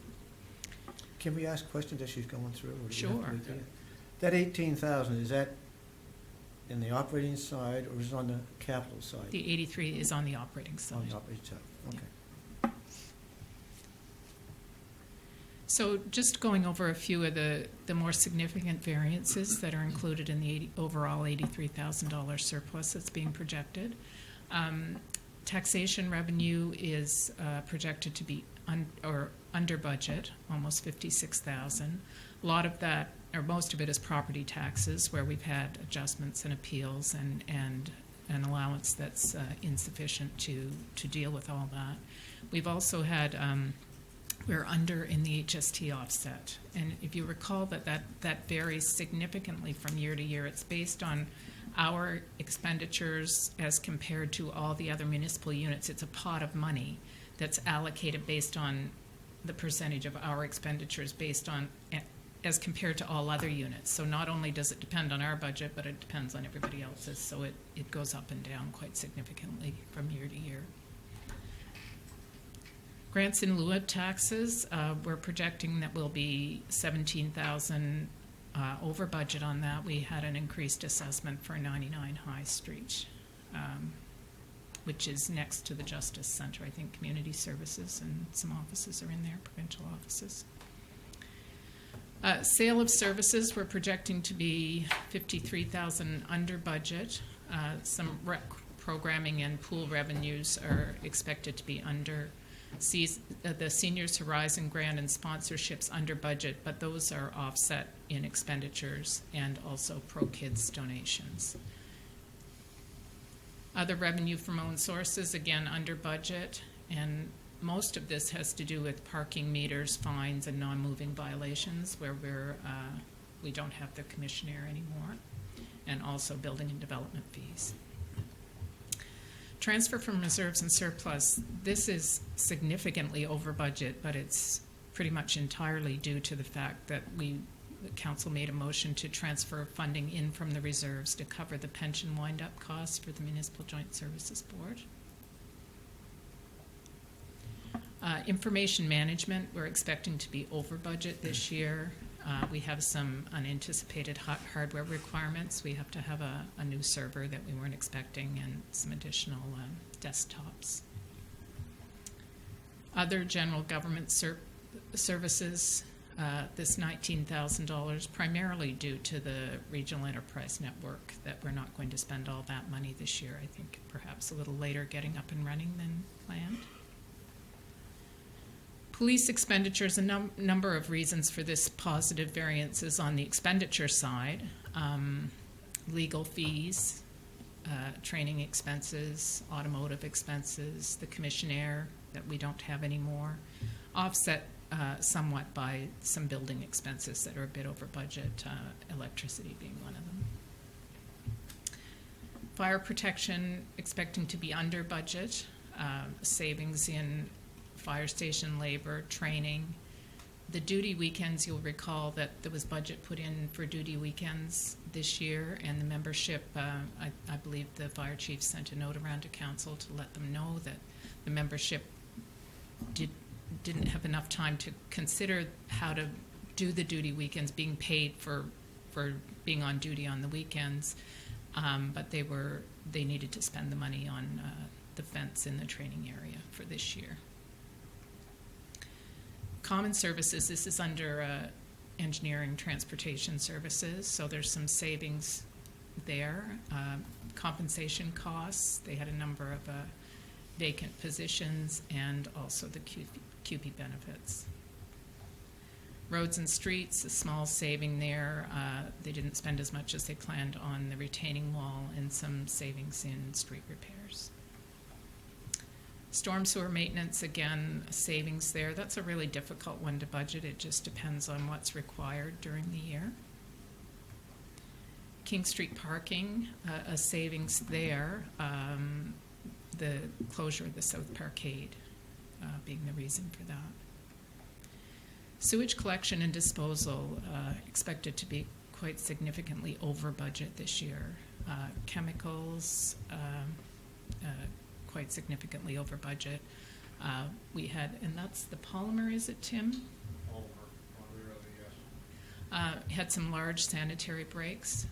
Speaker 11: Can we ask questions as she's going through? Or do we
Speaker 16: Sure.
Speaker 11: have to wait till- That 18,000, is that in the operating side or is it on the capital side?
Speaker 16: The 83 is on the operating side.
Speaker 11: On the operating side, okay.
Speaker 16: So just going over a few of the more significant variances that are included in the overall $83,000 surplus that's being projected. Taxation revenue is projected to be under budget, almost $56,000. A lot of that, or most of it, is property taxes, where we've had adjustments and appeals and an allowance that's insufficient to deal with all that. We've also had we're under in the HST offset. And if you recall that varies significantly from year to year. It's based on our expenditures as compared to all the other municipal units. It's a pot of money that's allocated based on the percentage of our expenditures based on as compared to all other units. So not only does it depend on our budget, but it depends on everybody else's. So it goes up and down quite significantly from year to year. Grants in lieu of taxes, we're projecting that we'll be $17,000 over budget on that. We had an increased assessment for 99 High Street, which is next to the Justice Center. I think community services and some offices are in there, provincial offices. Sale of services, we're projecting to be $53,000 under budget. Some rec programming and pool revenues are expected to be under. The Seniors Horizon grant and sponsorships under budget, but those are offset in expenditures and also Pro Kids donations. Other revenue from own sources, again, under budget, and most of this has to do with parking meters, fines, and non-moving violations, where we don't have the commissioner anymore, and also building and development fees. Transfer from reserves and surplus, this is significantly over budget, but it's pretty much entirely due to the fact that the council made a motion to transfer funding in from the reserves to cover the pension wind-up costs for the Municipal Joint Services Board. Information management, we're expecting to be over budget this year. We have some unanticipated hardware requirements. We have to have a new server that we weren't expecting and some additional desktops. Other general government services, this $19,000, primarily due to the regional enterprise network, that we're not going to spend all that money this year. I think perhaps a little later getting up and running than planned. Police expenditures, a number of reasons for this positive variance is on the expenditure side. Legal fees, training expenses, automotive expenses, the commissionaire that we don't have anymore, offset somewhat by some building expenses that are a bit over budget, electricity being one of them. Fire protection, expecting to be under budget, savings in fire station labor, training, The duty weekends, you'll recall that there was budget put in for duty weekends this year, and the membership, I believe the fire chief sent a note around to council to let them know that the membership didn't have enough time to consider how to do the duty weekends, being paid for being on duty on the weekends, but they needed to spend the money on the fence in the training area for this year. Common services, this is under engineering transportation services, so there's some savings there. Compensation costs, they had a number of vacant positions, and also the QP benefits. Roads and streets, a small saving there. They didn't spend as much as they planned on the retaining wall, and some savings in street repairs. Storm sewer maintenance, again, savings there. That's a really difficult one to budget. It just depends on what's required during the year. King Street parking, a savings there. The closure of the South Parkade being the reason for that. Sewage collection and disposal expected to be quite significantly over budget this year. Chemicals, quite significantly over budget. We had, and that's the polymer, is it, Tim? Had some large sanitary breaks.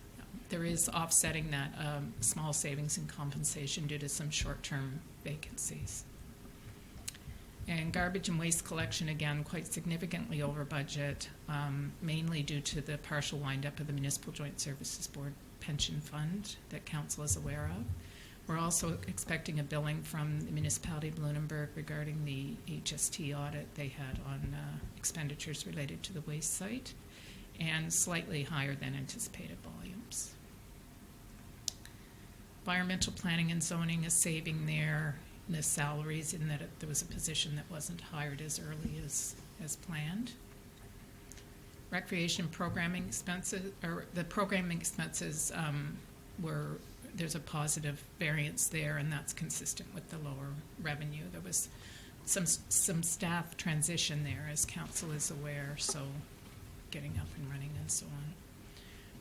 Speaker 16: There is offsetting that small savings in compensation due to some short-term vacancies. And garbage and waste collection, again, quite significantly over budget, mainly due to the partial wind-up of the Municipal Joint Services Board pension fund that council is aware of. We're also expecting a billing from the municipality of Lunenburg regarding the HST audit they had on expenditures related to the waste site, and slightly higher than anticipated volumes. Environmental planning and zoning, a saving there. The salaries, in that there was a position that wasn't hired as early as planned. Recreation programming expenses, or the programming expenses there's a positive variance there, and that's consistent with the lower revenue. There was some staff transition there, as council is aware, so getting up and running and so on.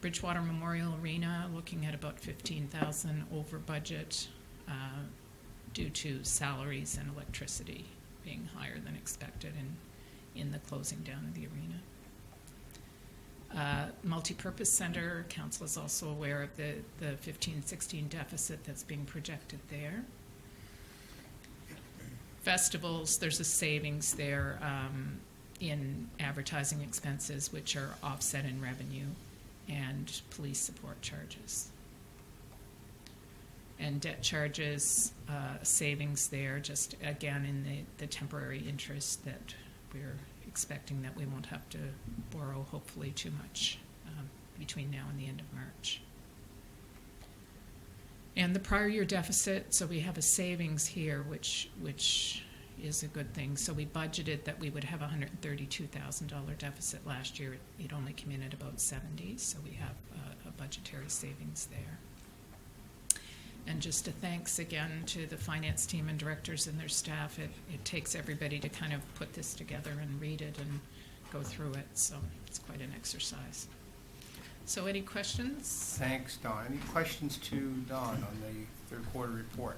Speaker 16: Bridgewater Memorial Arena, looking at about $15,000 over budget due to salaries and electricity being higher than expected in the closing down of the arena. Multipurpose center, council is also aware of the 15-16 deficit that's being projected there. Festivals, there's a savings there in advertising expenses, which are offset in revenue, and police support charges. And debt charges, savings there, just again in the temporary interest that we're expecting that we won't have to borrow, hopefully, too much between now and the end of March. And the prior year deficit, so we have a savings here, which is a good thing. So we budgeted that we would have a $132,000 deficit last year. It only came in at about 70, so we have a budgetary savings there. And just a thanks again to the finance team and directors and their staff. It takes everybody to kind of put this together and read it and go through it, so it's quite an exercise. So any questions?
Speaker 1: Thanks, Don. Any questions to Don on the third quarter report?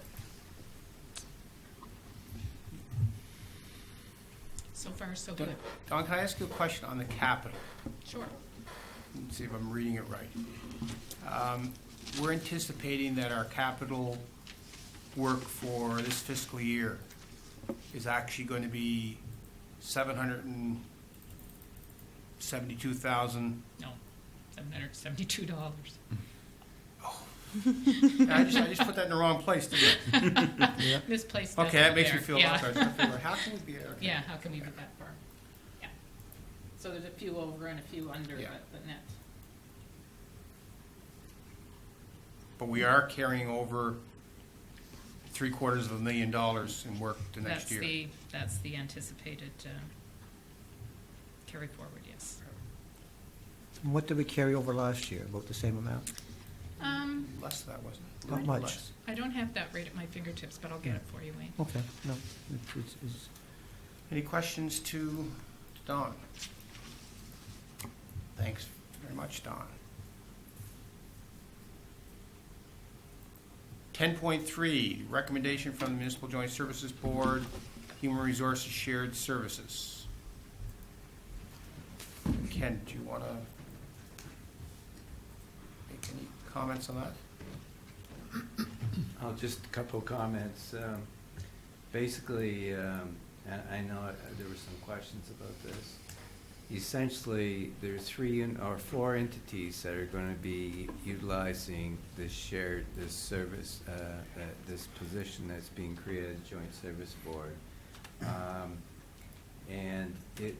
Speaker 16: So far, so good.
Speaker 1: Don, can I ask you a question on the capital?
Speaker 16: Sure.
Speaker 1: Let's see if I'm reading it right. We're anticipating that our capital work for this fiscal year is actually going to be $772,000.
Speaker 16: No, $772.
Speaker 1: Oh. I just put that in the wrong place, didn't I?
Speaker 16: Yeah. Misplaced.
Speaker 1: Okay, that makes me
Speaker 16: there.
Speaker 1: feel
Speaker 16: Yeah.
Speaker 1: better. How can we be? Okay.
Speaker 16: Yeah, how can we be that far? Yeah. So there's a few over and a few under,
Speaker 1: Yeah.
Speaker 16: but net.
Speaker 1: But we are carrying over $750,000 in work to next year.
Speaker 16: That's the anticipated carry forward, yes.
Speaker 11: What did we carry over last year? About the same amount?
Speaker 1: Less than that, wasn't it?
Speaker 11: Not much.
Speaker 1: Less.
Speaker 16: I don't have that right at my fingertips, but I'll get it for you, Wayne.
Speaker 11: Okay, no. It's
Speaker 1: Any questions to Don. Thanks very much, Don. 10.3, recommendation from the Municipal Joint Services Board, Human Resources Shared Services. Ken, do you want to make any comments on that?
Speaker 15: Oh, just a couple of comments. Basically, and I know there were some questions about this. Essentially, there's 4 entities that are going to be utilizing this service, this position that's being created, Joint Service Board. And the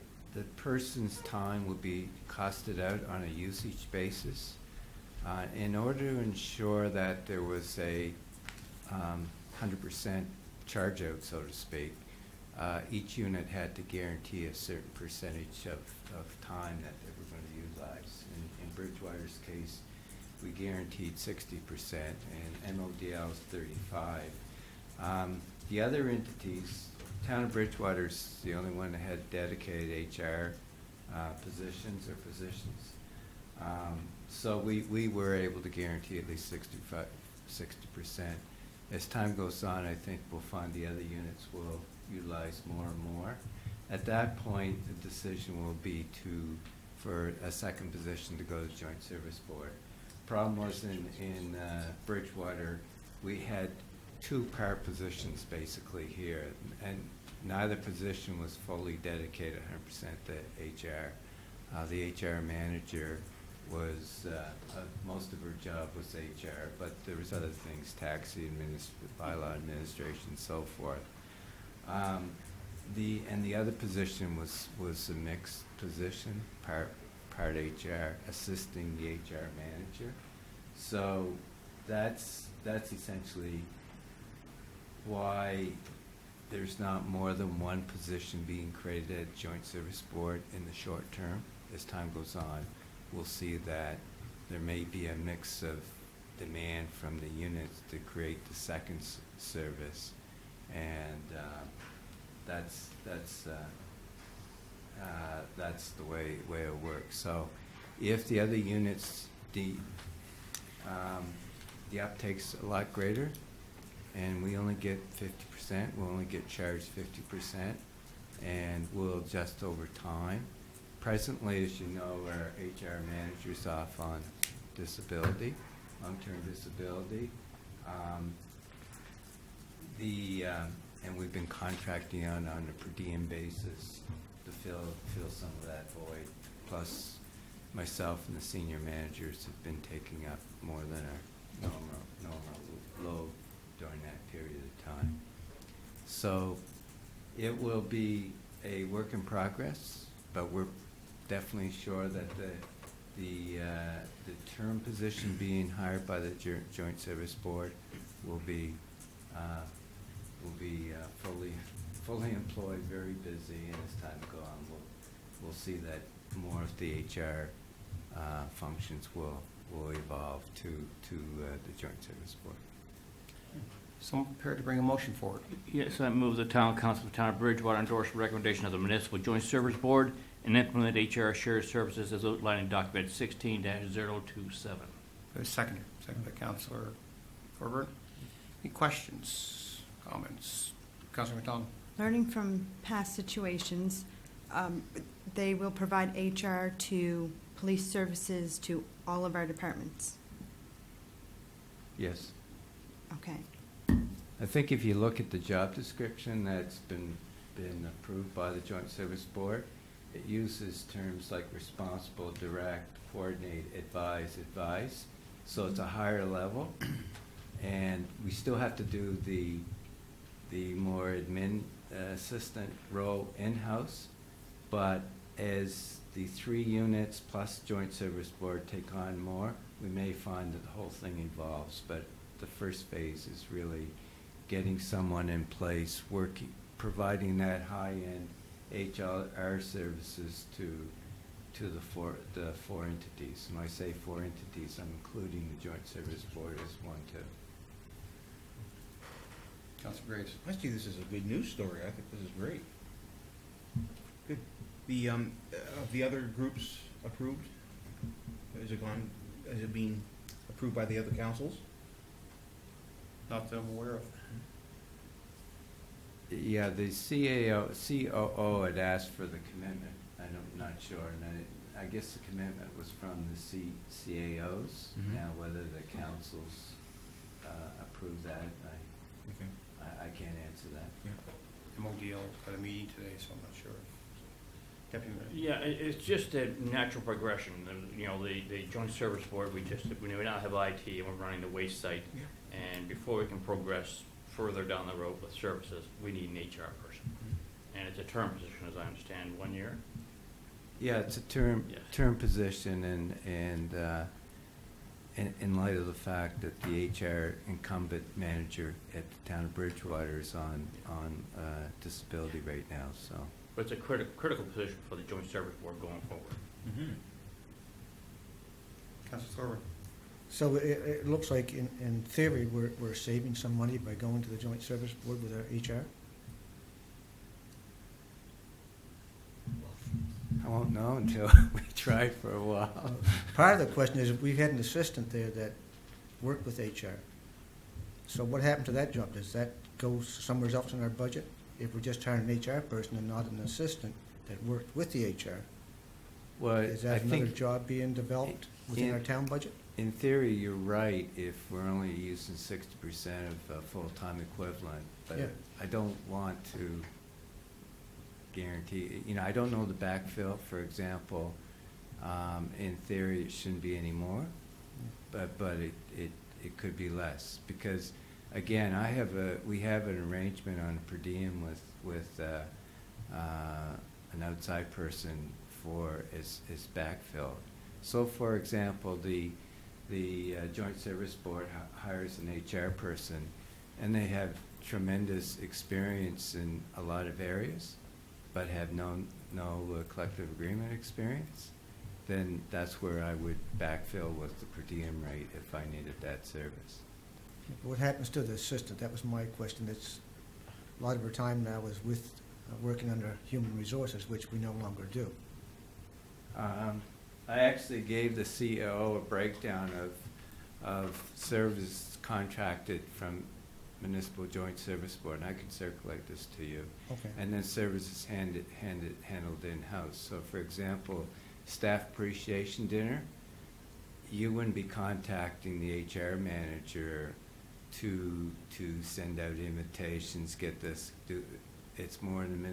Speaker 15: person's time will be costed out on a usage basis. In order to ensure that there was a 100% charge out, so to speak, each unit had to guarantee a certain percentage of time that they were going to utilize. In Bridgewater's case, we guaranteed 60% and MODL's 35%. The other entities, Town of Bridgewater's the only one that had dedicated HR positions or positions. So we were able to guarantee at least 60%. As time goes on, I think we'll find the other units will utilize more and more. At that point, the decision will be for a second position to go to Joint Service Board. Problem was in Bridgewater, we had 2 part positions basically here, and neither position was fully dedicated 100% to HR. The HR manager was, most of her job was HR, but there was other things, taxi, bylaw administration, and so forth. The other position was a mixed position, part HR, assisting the HR manager. So that's essentially why there's not more than one position being created at Joint Service Board in the short term. As time goes on, we'll see that there may be a mix of demand from the units to create the second service, and that's the way it works. So if the other units, the uptake's a lot greater, and we only get 50%, we'll only get charged 50%, and we'll adjust over time. Presently, as you know, our HR manager's off on disability, long-term disability. And we've been contracting on a per diem basis to fill some of that void. Plus, myself and the senior managers have been taking up more than our normal load during that period of time. So it will be a work in progress, but we're definitely sure that the term position being hired by the Joint Service Board will be fully employed, very busy, and as time goes on, we'll see that more of the HR functions will evolve to the Joint Service Board.
Speaker 1: Someone prepared to bring a motion forward?
Speaker 2: Yes, I move the Town Council of the Town of Bridgewater endorse the recommendation of the Municipal Joint Service Board and implement HR shared services as outlined in document 16-027.
Speaker 1: Second by Councillor Corbett. Any questions, comments? Councillor McDonald.
Speaker 12: Learning from past situations, they will provide HR to police services to all of our departments.
Speaker 15: Yes.
Speaker 12: Okay.
Speaker 15: I think if you look at the job description that's been approved by the Joint Service Board, it uses terms like responsible, direct, coordinate, advise. So it's a higher level, and we still have to do the more admin assistant role in-house, but as the 3 units plus Joint Service Board take on more, we may find that the whole thing evolves, but the first phase is really getting someone in place, providing that high-end HR services to the four entities. When I say 4 entities, I'm including the Joint Service Board as one too.
Speaker 1: Councillor Graves.
Speaker 6: I see this as a good news story. I think this is great. Good. The other groups approved? Is it being approved by the other councils?
Speaker 1: Not that I'm aware of.
Speaker 15: Yeah, the COO had asked for the commitment. I'm not sure, and I guess the commitment was from the CAOs.
Speaker 6: Mhm.
Speaker 15: Now, whether the councils approve that, I can't answer that.
Speaker 1: MODL got a meeting today, so I'm not sure. Deputy Mayor.
Speaker 2: Yeah, it's just a natural progression. You know, the joint service board, we now have IT and we're running the waste site. And before we can progress further down the road with services, we need an HR person. And it's a term position, as I understand, 1 year.
Speaker 15: Yeah, it's a term position, and in light of the fact that the HR incumbent manager at the town of Bridgewater is on disability right now, so.
Speaker 2: But it's a critical position for the joint service board going forward.
Speaker 6: Mm-hmm.
Speaker 1: Councilor Thorburn.
Speaker 11: So it looks like in theory, we're saving some money by going to the joint service board with our HR?
Speaker 15: I won't know until we try for a while.
Speaker 11: Part of the question is, we've had an assistant there that worked with HR. So what happened to that job? Does that go somewhere else in our budget? If we're just hiring an HR person and not an assistant that worked with the HR?
Speaker 15: Well,
Speaker 11: Is that another job being developed within our town budget?
Speaker 15: In theory, you're right, if we're only using 60% of a full-time equivalent, but
Speaker 11: Yeah.
Speaker 15: I don't want to guarantee, I don't know the backfill, for example. In theory, it shouldn't be any more, but it could be less, because again, we have an arrangement on per diem with an outside person for its backfill. So, for example, the Joint Service Board hires an HR person, and they have tremendous experience in a lot of areas, but have no collective agreement experience. Then that's where I would backfill with the per diem rate if I needed that service.
Speaker 11: What happens to the assistant? That was my question. It's a lot of her time now is with working under human resources, which we no longer do.
Speaker 15: I actually gave the COO a breakdown of services contracted from Municipal Joint Service Board, and I can circulate this to you.
Speaker 11: Okay.
Speaker 15: And then services handled in-house. So, for example, staff appreciation dinner, you wouldn't be contacting the HR manager to send out invitations, get this, it's more an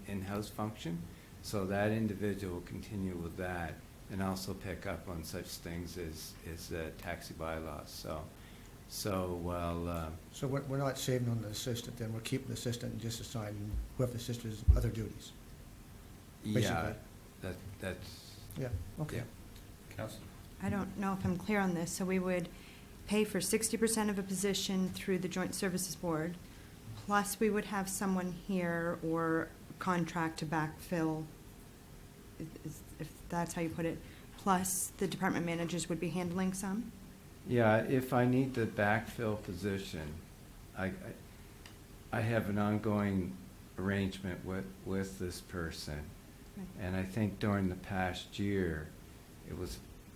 Speaker 15: in-house function. So that individual will continue with that and also pick up on such things as taxi bylaws. So
Speaker 11: we're not saving on the assistant, then we're keeping the assistant and just assigning whoever the assistant's other duties?
Speaker 15: Yeah,
Speaker 11: basically.
Speaker 15: that's.
Speaker 11: Yeah, okay.
Speaker 15: Yeah.
Speaker 1: Councilor.
Speaker 12: I don't know if I'm clear on this. So we would pay for 60% of a position through the Joint Services Board, plus we would have someone here or contract to backfill, if that's how you put it, plus the department managers would be handling some?
Speaker 15: Yeah, if I need the backfill position, I have an ongoing arrangement with this person.
Speaker 12: Right.
Speaker 15: And I think during the past year,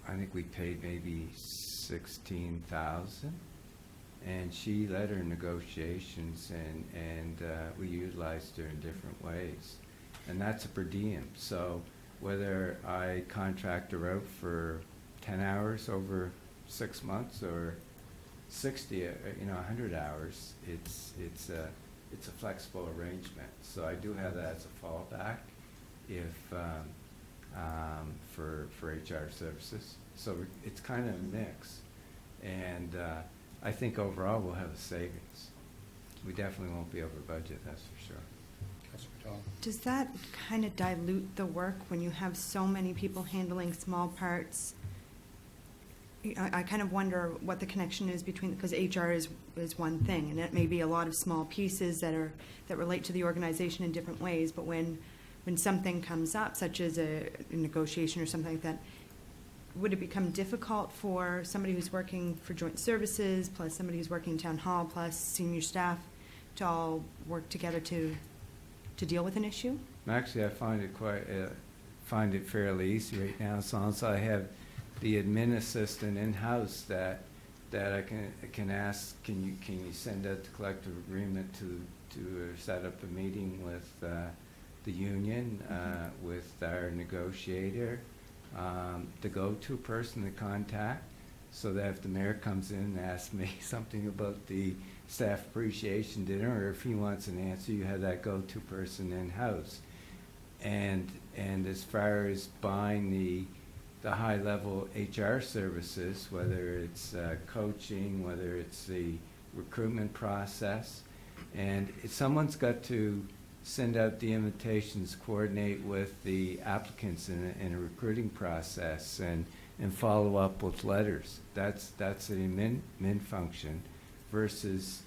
Speaker 15: I think we paid maybe $16,000, and she led her negotiations, and we utilized her in different ways, and that's a per diem. So whether I contract her out for 10 hours over 6 months or 60, 100 hours, it's a flexible arrangement. So I do have that as a fallback for HR services. So it's kind of a mix, and I think overall we'll have a savings. We definitely won't be over budget, that's for sure.
Speaker 12: Does that kind of dilute the work when you have so many people handling small parts? I kind of wonder what the connection is between, because HR is one thing, and it may be a lot of small pieces that relate to the organization in different ways, but when something comes up, such as a negotiation or something like that, would it become difficult for somebody who's working for joint services, plus somebody who's working in town hall, plus senior staff, to all work together to to deal with an issue?
Speaker 15: Actually, I find it fairly easy right now, as long as I have the admin assistant in-house that I can ask, can you send out the collective agreement to set up a meeting with the union, with our negotiator, the go-to person to contact, so that if the mayor comes in and asks me something about the staff appreciation dinner, or if he wants an answer, you have that go-to person in-house. And as far as buying the high-level HR services, whether it's coaching, whether it's the recruitment process, and someone's got to send out the invitations, coordinate with the applicants in a recruiting process, and follow up with letters. That's the admin function versus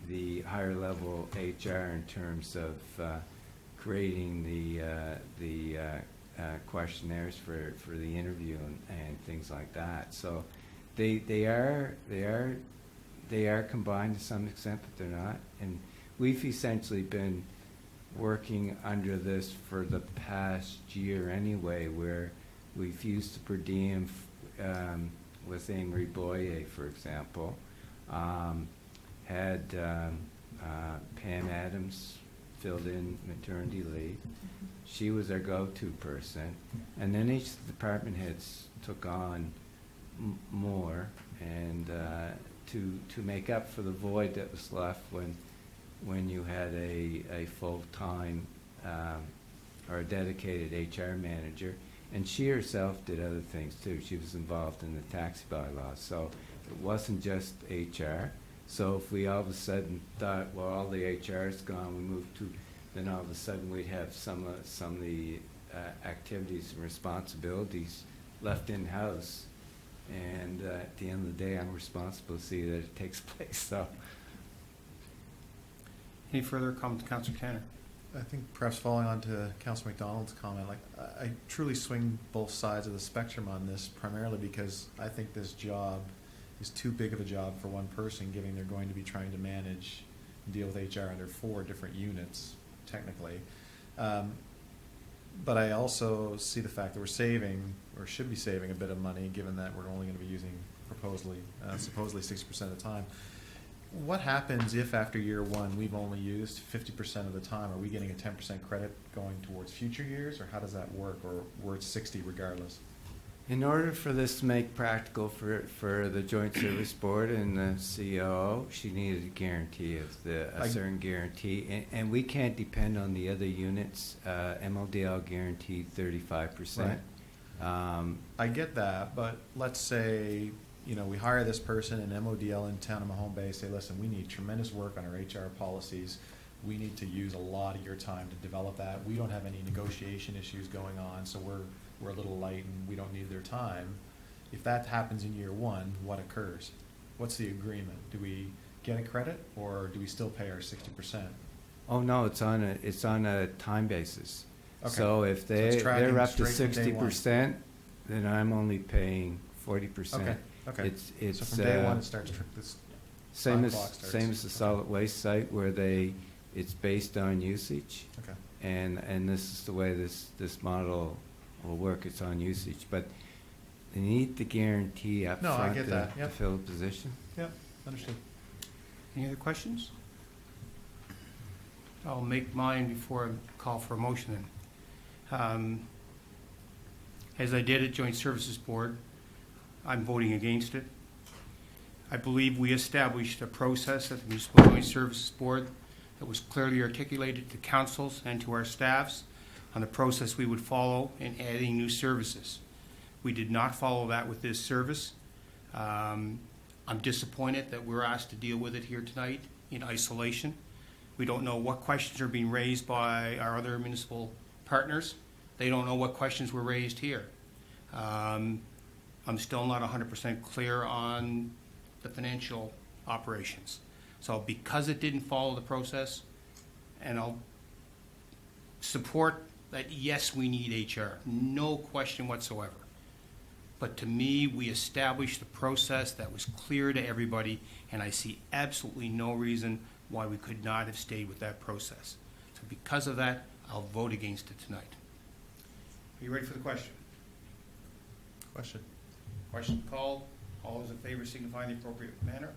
Speaker 15: the higher level HR in terms of creating the questionnaires for the interview and things like that. So they are combined to some extent, but they're not. And we've essentially been working under this for the past year anyway, where we've used the per diem with Amory Boyer, for example. Had Pam Adams filled in maternity leave. She was our go-to person. And then each department heads took on more, and to make up for the void that was left when you had a full-time or a dedicated HR manager. And she herself did other things too. She was involved in the taxi bylaws. So it wasn't just HR. So if we all of a sudden thought, well, all the HR is gone, we moved to, then all of a sudden we'd have some of the activities and responsibilities left in-house. And at the end of the day, I'm responsible to see that it takes place. So,
Speaker 1: any further comment, Councillor Tanner?
Speaker 8: I think perhaps following on to Councillor McDonald's comment, like I truly swing both sides of the spectrum on this, primarily because I think this job is too big of a job for one person, given they're going to be trying to manage and deal with HR under 4 different units, technically. But I also see the fact that we're saving, or should be saving, a bit of money, given that we're only going to be using supposedly 60% of the time. What happens if after year 1 we've only used 50% of the time? Are we getting a 10% credit going towards future years, or how does that work, or we're at 60 regardless?
Speaker 15: in order for this to make practical for the Joint Service Board and the COO, she needed a guarantee of a certain guarantee, and we can't depend on the other units. MLDL guaranteed 35%.
Speaker 8: Right. I get that, but let's say we hire this person, and MODL in town of Mahone Bay say, listen, we need tremendous work on our HR policies. We need to use a lot of your time to develop that. We don't have any negotiation issues going on, so we're a little light and we don't need their time. If that happens in year 1, what occurs? What's the agreement? Do we get a credit, or do we still pay our 60%?
Speaker 15: Oh no, it's on a time basis.
Speaker 8: Okay.
Speaker 15: So if they're up to 60%, then I'm only paying 40%.
Speaker 8: Okay.
Speaker 15: It's
Speaker 8: so from day 1 it starts.
Speaker 15: Same as the solid waste site, where it's based on usage.
Speaker 8: Okay.
Speaker 15: And this is the way this model will work. It's on usage, but they need the guarantee up front to fill the position.
Speaker 8: Yep, understood.
Speaker 1: Any other questions? I'll make mine before I call for a motion then. As I did at Joint Services Board, I'm voting against it. I believe we established a process at the Municipal Joint Services Board that was clearly articulated to councils and to our staffs on the process we would follow in adding new services. We did not follow that with this service. I'm disappointed that we're asked to deal with it here tonight in isolation. We don't know what questions are being raised by our other municipal partners. They don't know what questions were raised here. I'm still not 100% clear on the financial operations. So because it didn't follow the process, and I'll support that, yes, we need HR, no question whatsoever. But to me, we established a process that was clear to everybody, and I see absolutely no reason why we could not have stayed with that process. So because of that, I'll vote against it tonight. Are you ready for the question?
Speaker 8: Question.
Speaker 1: Question called. All those in favor signify in the appropriate manner.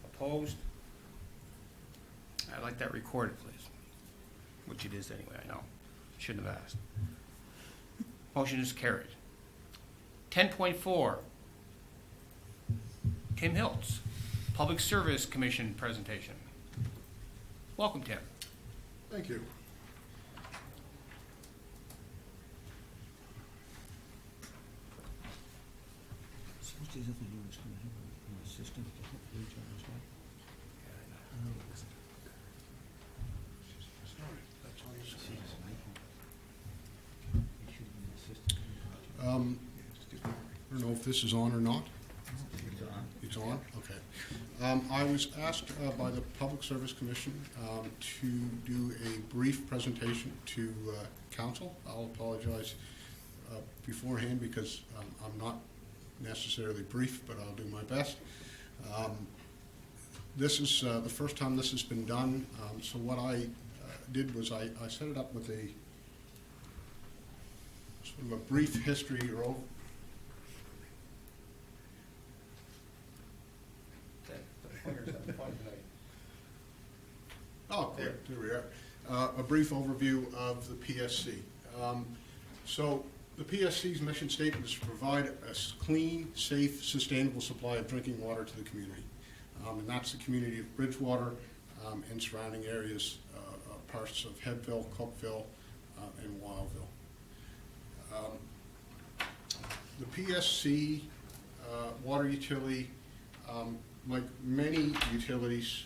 Speaker 1: Opposed? I'd like that recorded, please. Which it is anyway, I know. Shouldn't have asked. Motion is carried. 10.4, Tim Hiltz, Public Service Commission presentation. Welcome, Tim.
Speaker 17: Thank you. I don't know if this is on or not. It's on? Okay. I was asked by the Public Service Commission to do a brief presentation to council. I'll apologize beforehand because I'm not necessarily brief, but I'll do my best. This is the first time this has been done, so what I did was I set it up with a sort of a brief history or oh, great. There we are. A brief overview of the PSC. So the PSC's mission statement is to provide a clean, safe, sustainable supply of drinking water to the community. And that's the community of Bridgewater and surrounding areas, parts of Hebbville, Cookville, and Wildville. The PSC water utility, like many utilities,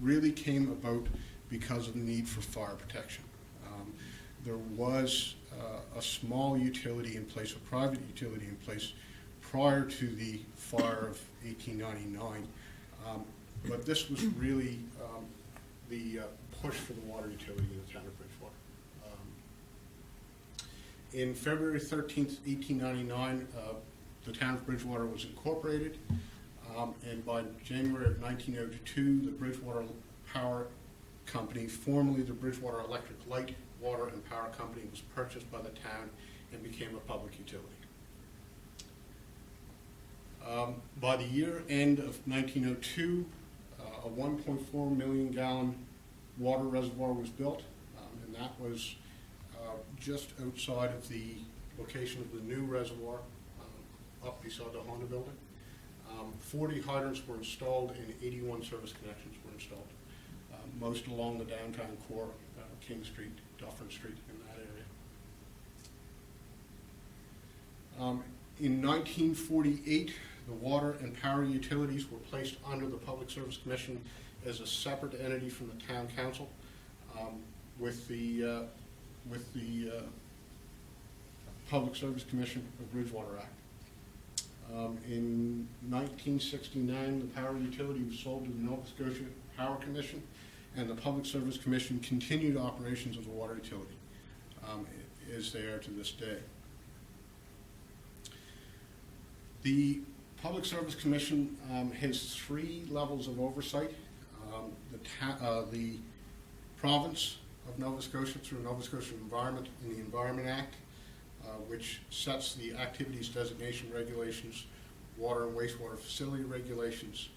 Speaker 17: really came about because of the need for fire protection. There was a small utility in place, a private utility in place prior to the fire of 1899, but this was really the push for the water utility in the town of Bridgewater. In February 13th, 1899, the town of Bridgewater was incorporated, and by January of 1902, the Bridgewater Power Company, formerly the Bridgewater Electric Light, Water and Power Company, was purchased by the town and became a public utility. By the year end of 1902, a 1.4 million gallon water reservoir was built, and that was just outside of the location of the new reservoir, up beside the Honda building. 40 hydrants were installed and 81 service connections were installed, most along the downtown core, King Street, Dufferin Street, in that area. In 1948, the water and power utilities were placed under the Public Service Commission as a separate entity from the town council, with the Public Service Commission of Bridgewater Act. In 1969, the power utility was sold to the Nova Scotia Power Commission, and the Public Service Commission continued operations of the water utility, as they are to this day. The Public Service Commission has 3 levels of oversight. The province of Nova Scotia through Nova Scotia Environment and the Environment Act, which sets the activities designation regulations, water and wastewater facility regulations.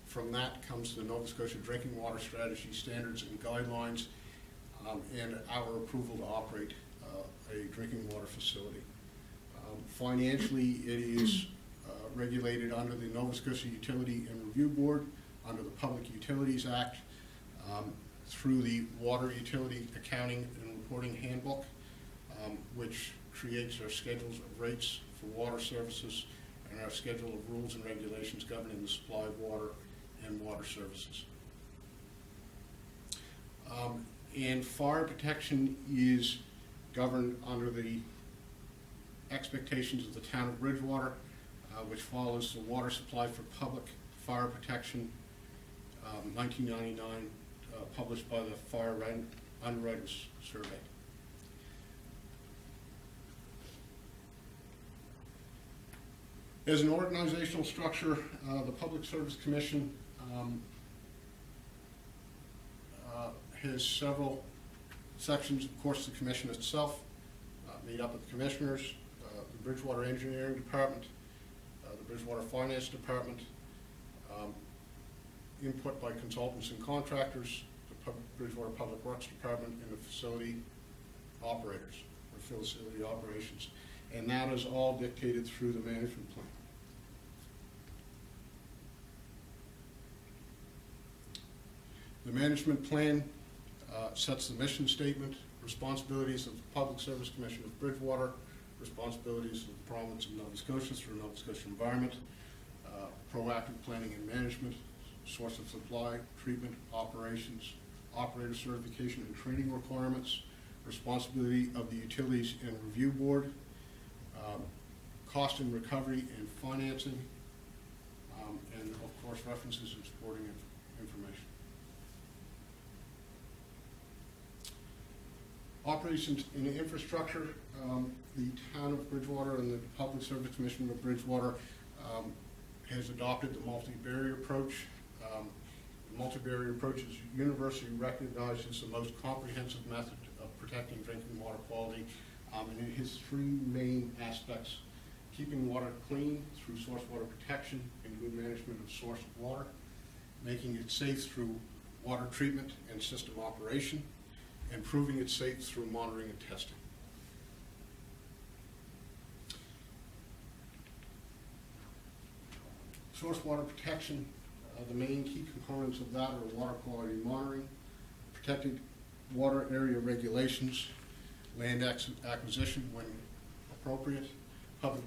Speaker 17: From that comes the Nova Scotia Drinking Water Strategy Standards and Guidelines, and our approval to operate a drinking water facility. Financially, it is regulated under the Nova Scotia Utility and Review Board, under the Public Utilities Act, through the Water Utility Accounting and Reporting Handbook, which creates our schedules of rates for water services and our schedule of rules and regulations governing the supply of water and water services. And fire protection is governed under the expectations of the town of Bridgewater, which follows the Water Supply for Public Fire Protection, 1999, published by the Fire Underwriters Survey. As an organizational structure, the Public Service Commission has several sections. Of course, the commission itself, made up of the commissioners, the Bridgewater Engineering Department, the Bridgewater Finance Department, input by consultants and contractors, the Bridgewater Public Works Department, and the facility operators, or facility operations. And that is all dictated through the management plan. The management plan sets the mission statement, responsibilities of the Public Service Commission of Bridgewater, responsibilities of the province of Nova Scotia through Nova Scotia Environment, proactive planning and management, source of supply, treatment, operations, operator certification and training requirements, responsibility of the Utilities and Review Board, cost and recovery and financing, and of course references and supporting information. Operations and infrastructure, the town of Bridgewater and the Public Service Commission of Bridgewater has adopted the multi-barrier approach. The multi-barrier approach is universally recognized as the most comprehensive method of protecting drinking water quality, and it has three main aspects: keeping water clean through source water protection and good management of source water, making it safe through water treatment and system operation, and proving it safe through monitoring and testing. Source water protection, the main key components of that are water quality monitoring, protected water area regulations, land acquisition when appropriate, public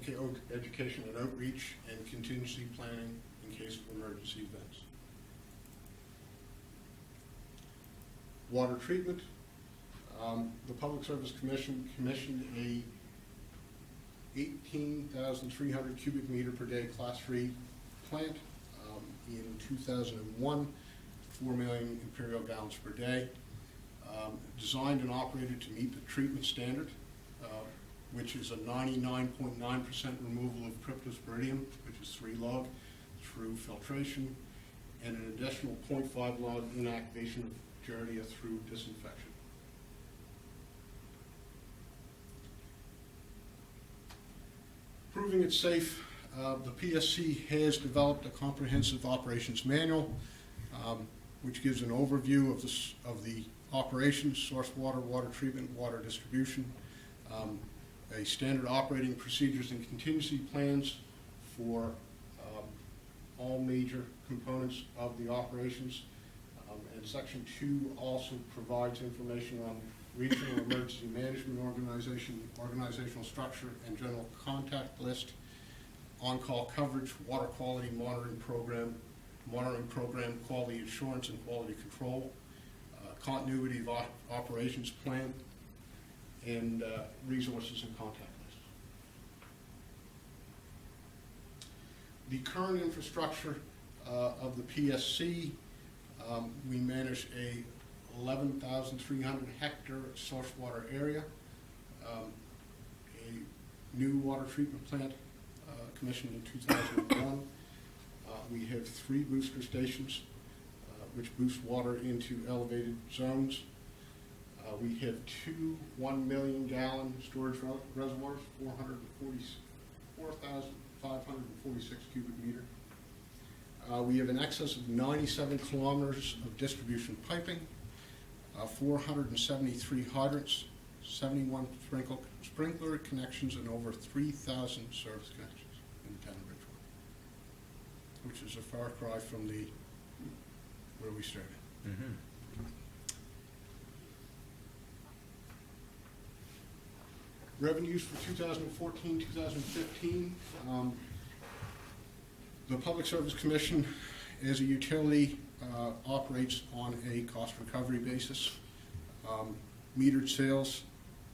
Speaker 17: education and outreach, and contingency planning in case of emergency events. Water treatment. The Public Service Commission commissioned a 18,300 cubic meter per day Class 3 plant in 2001, 4 million imperial gallons per day, designed and operated to meet the treatment standard, which is a 99.9% removal of cryptosporidium, which is 3 log, through filtration, and an additional 0.5 log inactivation of Giardia through disinfection. Proving it safe, the PSC has developed a comprehensive operations manual, which gives an overview of the operations: source water, water treatment, water distribution, a standard operating procedures and contingency plans for all major components of the operations. And Section 2 also provides information on regional emergency management organizational structure and general contact list, on-call coverage, water quality monitoring program, quality assurance and quality control, continuity of operations plan, and resources and contact list. The current infrastructure of the PSC, we manage a 11,300 hectare source water area, a new water treatment plant commissioned in 2001. We have 3 booster stations which boost water into elevated zones. We have 2 1 million gallon storage reservoirs, 444,546 cubic meter. We have in excess of 97 kilometers of distribution piping, 473 hydrants, 71 sprinkler connections, and over 3,000 service connections in the town of Bridgewater, which is a far cry from where we started.
Speaker 6: Mm-hmm.
Speaker 17: Revenues for 2014-2015. The Public Service Commission, as a utility, operates on a cost recovery basis. Metered sales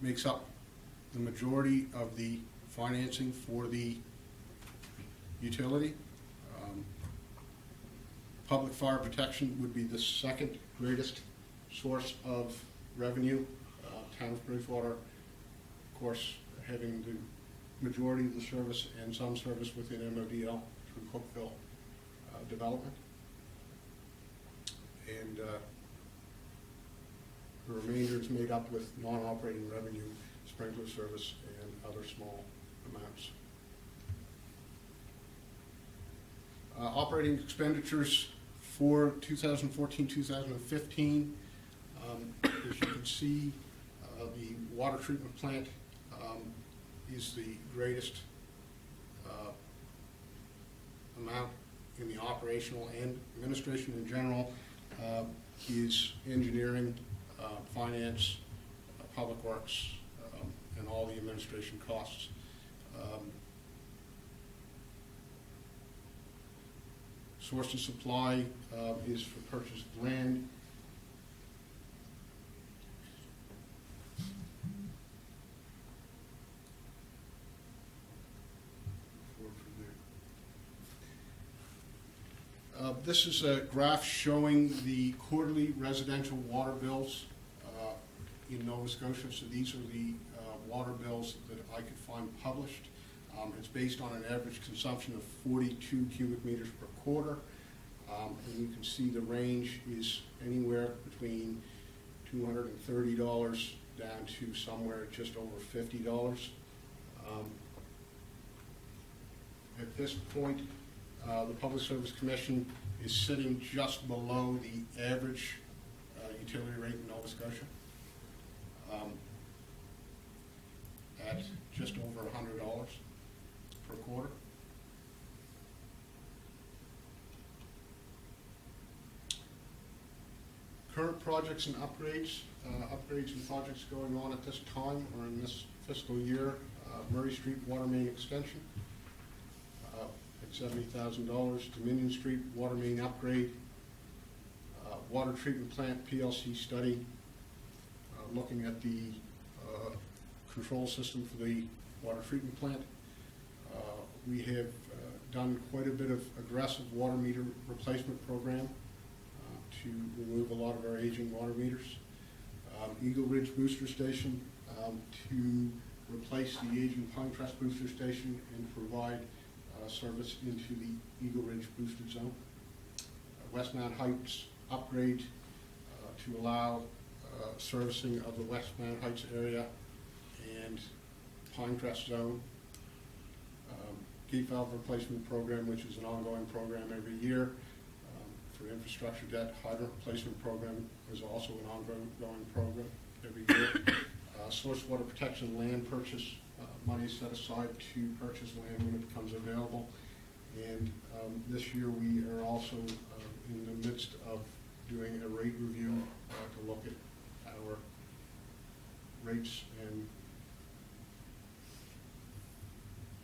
Speaker 17: makes up the majority of the financing for the utility. Public fire protection would be the second greatest source of revenue. Town of Bridgewater, of course, having the majority of the service and some service within MODL through Cookville development. And 2/3 made up with non-operating revenue, sprinkler service, and other small amounts. Operating expenditures for 2014-2015, as you can see, the water treatment plant is the greatest amount in the operational and administration in general. Is engineering, finance, public works, and all the administration costs. Source of supply is for purchased land. This is a graph showing the quarterly residential water bills in Nova Scotia. So these are the water bills that I could find published. It's based on an average consumption of 42 cubic meters per quarter. And you can see the range is anywhere between $230 down to somewhere just over $50. At this point, the Public Service Commission is sitting just below the average utility rate in Nova Scotia at just over $100 per quarter. Current projects and upgrades and projects going on at this time or in this fiscal year. Murray Street Water Main Extension at $70,000. Dominion Street Water Main Upgrade. Water Treatment Plant PLC study looking at the control system for the water treatment plant. We have done quite a bit of aggressive water meter replacement program to remove a lot of our aging water meters. Eagle Ridge Booster Station to replace the aging Pinecrest Booster Station and provide service into the Eagle Ridge boosted zone. Westmount Heights upgrade to allow servicing of the Westmount Heights area and Pinecrest zone. Gate valve replacement program, which is an ongoing program every year. For infrastructure debt, hydrant replacement program is also an ongoing program every year. Source water protection land purchase, money is set aside to purchase land when it becomes available. And this year we are also in the midst of doing a rate review to look at our rates and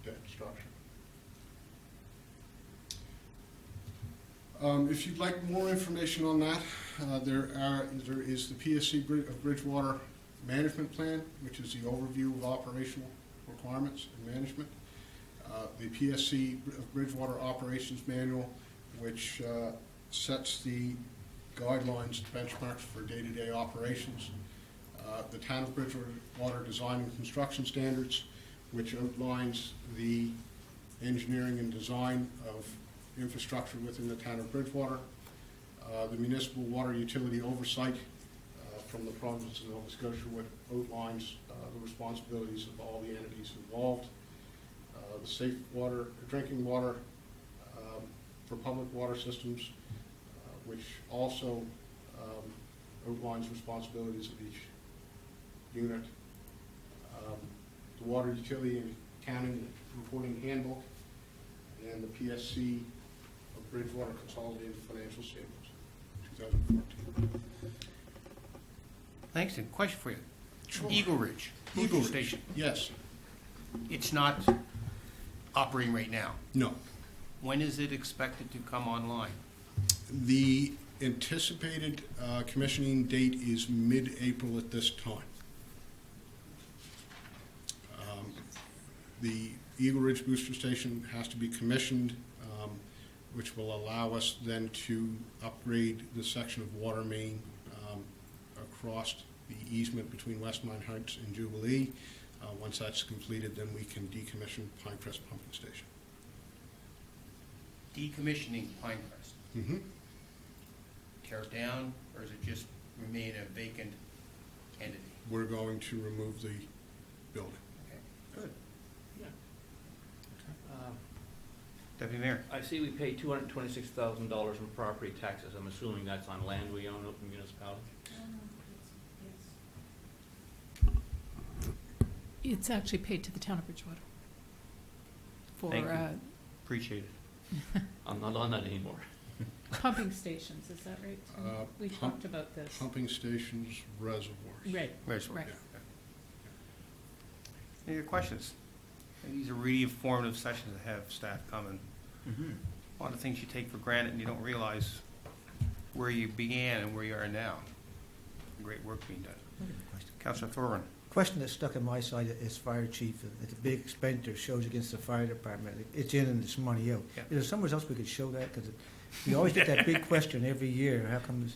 Speaker 17: debt structure. If you'd like more information on that, there is the PSC of Bridgewater Management Plan, which is the overview of operational requirements and management. The PSC of Bridgewater Operations Manual, which sets the guidelines, benchmarks for day-to-day operations. The Town of Bridgewater Design and Construction Standards, which outlines the engineering and design of infrastructure within the Town of Bridgewater. The Municipal Water Utility Oversight from the province of Nova Scotia, which outlines the responsibilities of all the entities involved. The safe water, drinking water for public water systems, which also outlines responsibilities of each unit. The Water Utility and Accounting Reporting Handbook, and the PSC of Bridgewater Consolidated Financial Statements, 2014.
Speaker 1: Thanks, and question for you.
Speaker 17: Sure.
Speaker 1: Eagle Ridge
Speaker 17: Eagle Ridge.
Speaker 1: Station.
Speaker 17: Yes.
Speaker 1: It's not operating right now.
Speaker 17: No.
Speaker 1: When is it expected to come online?
Speaker 17: The anticipated commissioning date is mid-April at this time. The Eagle Ridge Booster Station has to be commissioned, which will allow us then to upgrade the section of water main across the easement between Westmount Heights and Jubilee. Once that's completed, then we can decommission Pinecrest Pumping Station.
Speaker 1: Decommissioning Pinecrest.
Speaker 17: Mm-hmm.
Speaker 1: Tear it down, or is it just remain a vacant and
Speaker 17: we're going to remove the building.
Speaker 1: Good. Deputy Mayor.
Speaker 2: I see we pay $226,000 in property taxes. I'm assuming that's on land we own open municipality?
Speaker 16: It's actually paid to the town of Bridgewater. For
Speaker 1: Thank you. Appreciate it.
Speaker 2: I'm not on that anymore.
Speaker 16: pumping stations, is that right? We talked about this.
Speaker 17: Pumping stations, reservoirs.
Speaker 16: Right,
Speaker 1: Right.
Speaker 16: right.
Speaker 1: Any other questions? These are really informative sessions that have staff come and a lot of things you take for granted and you don't realize where you began and where you are now. Great work being done. Councilor Thorburn.
Speaker 11: Question that stuck in my side is fire chief, that the big expenditure shows against the fire department. It's in and it's money out.
Speaker 1: Yeah.
Speaker 11: Is there somewhere else we could show that? Because we always get that big question every year, how come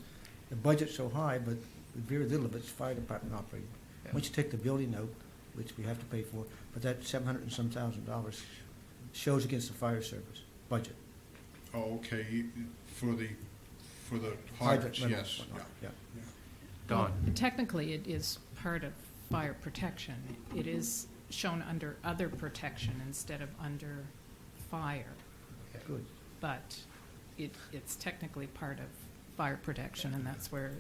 Speaker 11: the budget's so high, but very little of it's fire department operating?
Speaker 1: Yeah.
Speaker 11: Once you take the building out, which we have to pay for, but that $700 and some thousand shows against the fire service budget.
Speaker 17: Oh, okay, for the
Speaker 11: Hydrant
Speaker 17: hydrants,
Speaker 11: rentals,
Speaker 17: yes,
Speaker 11: whatnot,
Speaker 17: yeah.
Speaker 11: yeah.
Speaker 1: Don.
Speaker 16: Technically, it is part of fire protection. It is shown under other protection instead of under fire.
Speaker 11: Good.
Speaker 16: But it's technically part of fire protection, and that's where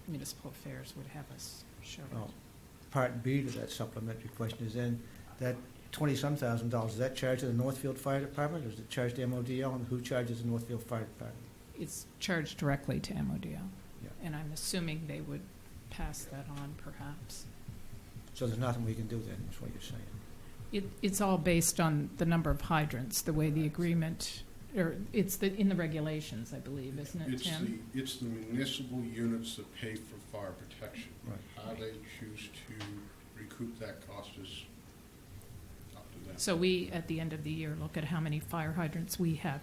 Speaker 16: municipal affairs would have us show it.
Speaker 11: Well, Part B to that supplementary question is then that $20-some thousand, is that charged to the Northfield Fire Department, or is it charged to MODL, and who charges the Northfield Fire Department?
Speaker 16: It's charged directly to MODL,
Speaker 11: Yeah.
Speaker 16: and I'm assuming they would pass that on perhaps.
Speaker 11: So there's nothing we can do then, is what you're saying?
Speaker 16: It's all based on the number of hydrants, the way the agreement, or it's in the regulations, I believe, isn't it, Tim?
Speaker 17: It's the municipal units that pay for fire protection.
Speaker 11: Right.
Speaker 17: How they choose to recoup that cost is up to them.
Speaker 16: So we, at the end of the year, look at how many fire hydrants we have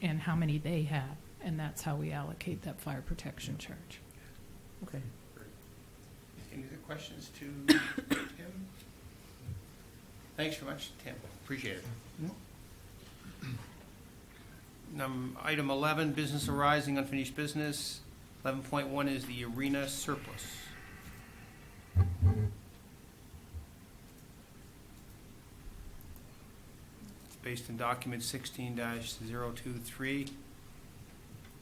Speaker 16: and how many they have, and that's how we allocate that fire protection charge.
Speaker 11: Okay.
Speaker 1: Any other questions to Tim? Thanks very much, Tim. Appreciate it. Item 11, business arising, unfinished business. 11.1 is the arena surplus. It's based in document 16-023.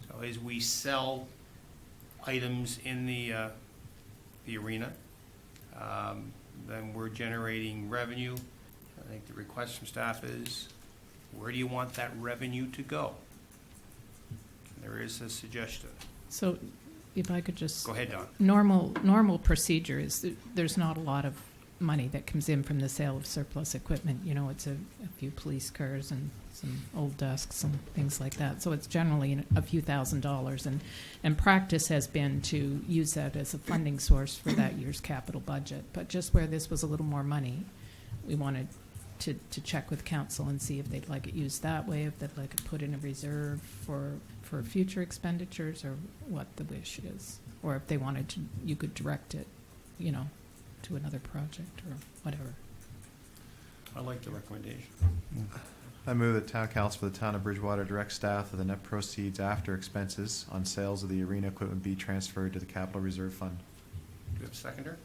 Speaker 1: So as we sell items in the arena, then we're generating revenue. I think the request from staff is, where do you want that revenue to go? And there is a suggestion.
Speaker 16: So if I could just.
Speaker 1: Go ahead, Don.
Speaker 16: Normal procedure is that there's not a lot of money that comes in from the sale of surplus equipment. You know, it's a few police cars and some old desks and things like that. So it's generally a few $1,000s. And practice has been to use that as a funding source for that year's capital budget. But just where this was a little more money, we wanted to check with council and see if they'd like it used that way, if they'd like it put in a reserve for future expenditures, or what the wish is. Or if they wanted to, you could direct it, you know, to another project or whatever.
Speaker 1: I like the recommendation.
Speaker 8: I move that town council for the town of Bridgewater direct staff of the net proceeds after expenses on sales of the arena equipment be transferred to the capital reserve fund.
Speaker 1: Do we have a seconder?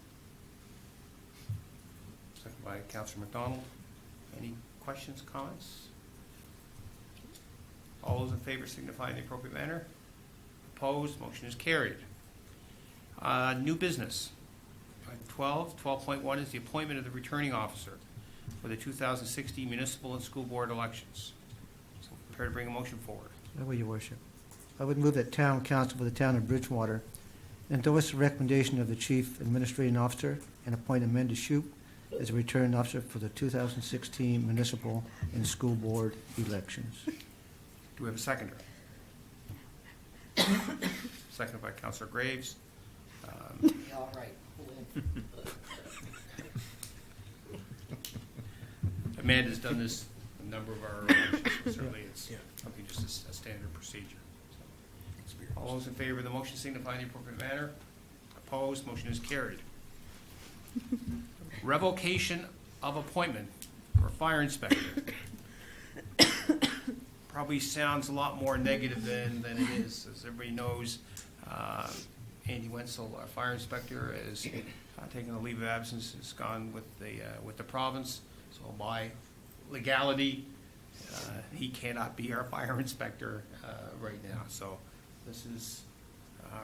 Speaker 1: Second by Councilor McDonald. Any questions, comments? All those in favor signify in the appropriate manner. Opposed, motion is carried. New business. Item 12.1 is the appointment of the returning officer for the 2016 municipal and school board elections. So prepare to bring a motion forward.
Speaker 11: That way, Your Worship. I would move that town council for the town of Bridgewater endorse the recommendation of the chief administrating officer and appoint Amanda Shoup as a returning officer for the 2016 municipal and school board elections.
Speaker 1: Do we have a seconder? Seconded by Councilor Graves.
Speaker 7: All right.
Speaker 1: Amanda's done this a number of our elections, so certainly it's something just a standard procedure. All those in favor of the motion signify in the appropriate manner. Opposed, motion is carried. Revocation of appointment for fire inspector. Probably sounds a lot more negative than it is. As everybody knows, Andy Wenzel, our fire inspector, is taking a leave of absence, has gone with the province. So by legality, he cannot be our fire inspector right now. So this is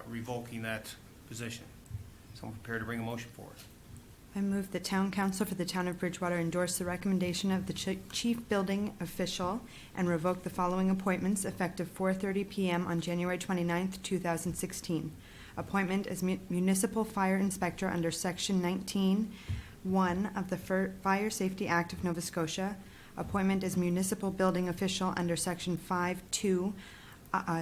Speaker 1: revoking that position. Someone prepared to bring a motion forward.
Speaker 12: I move the Town Council for the Town of Bridgewater endorse the recommendation of the Chief Building Official and revoke the following appointments effective 4:30 p.m. on January 29th, 2016. Appointment as Municipal Fire Inspector under Section 19(1) of the Fire Safety Act of Nova Scotia. Appointment as Municipal Building Official under Section 5(2),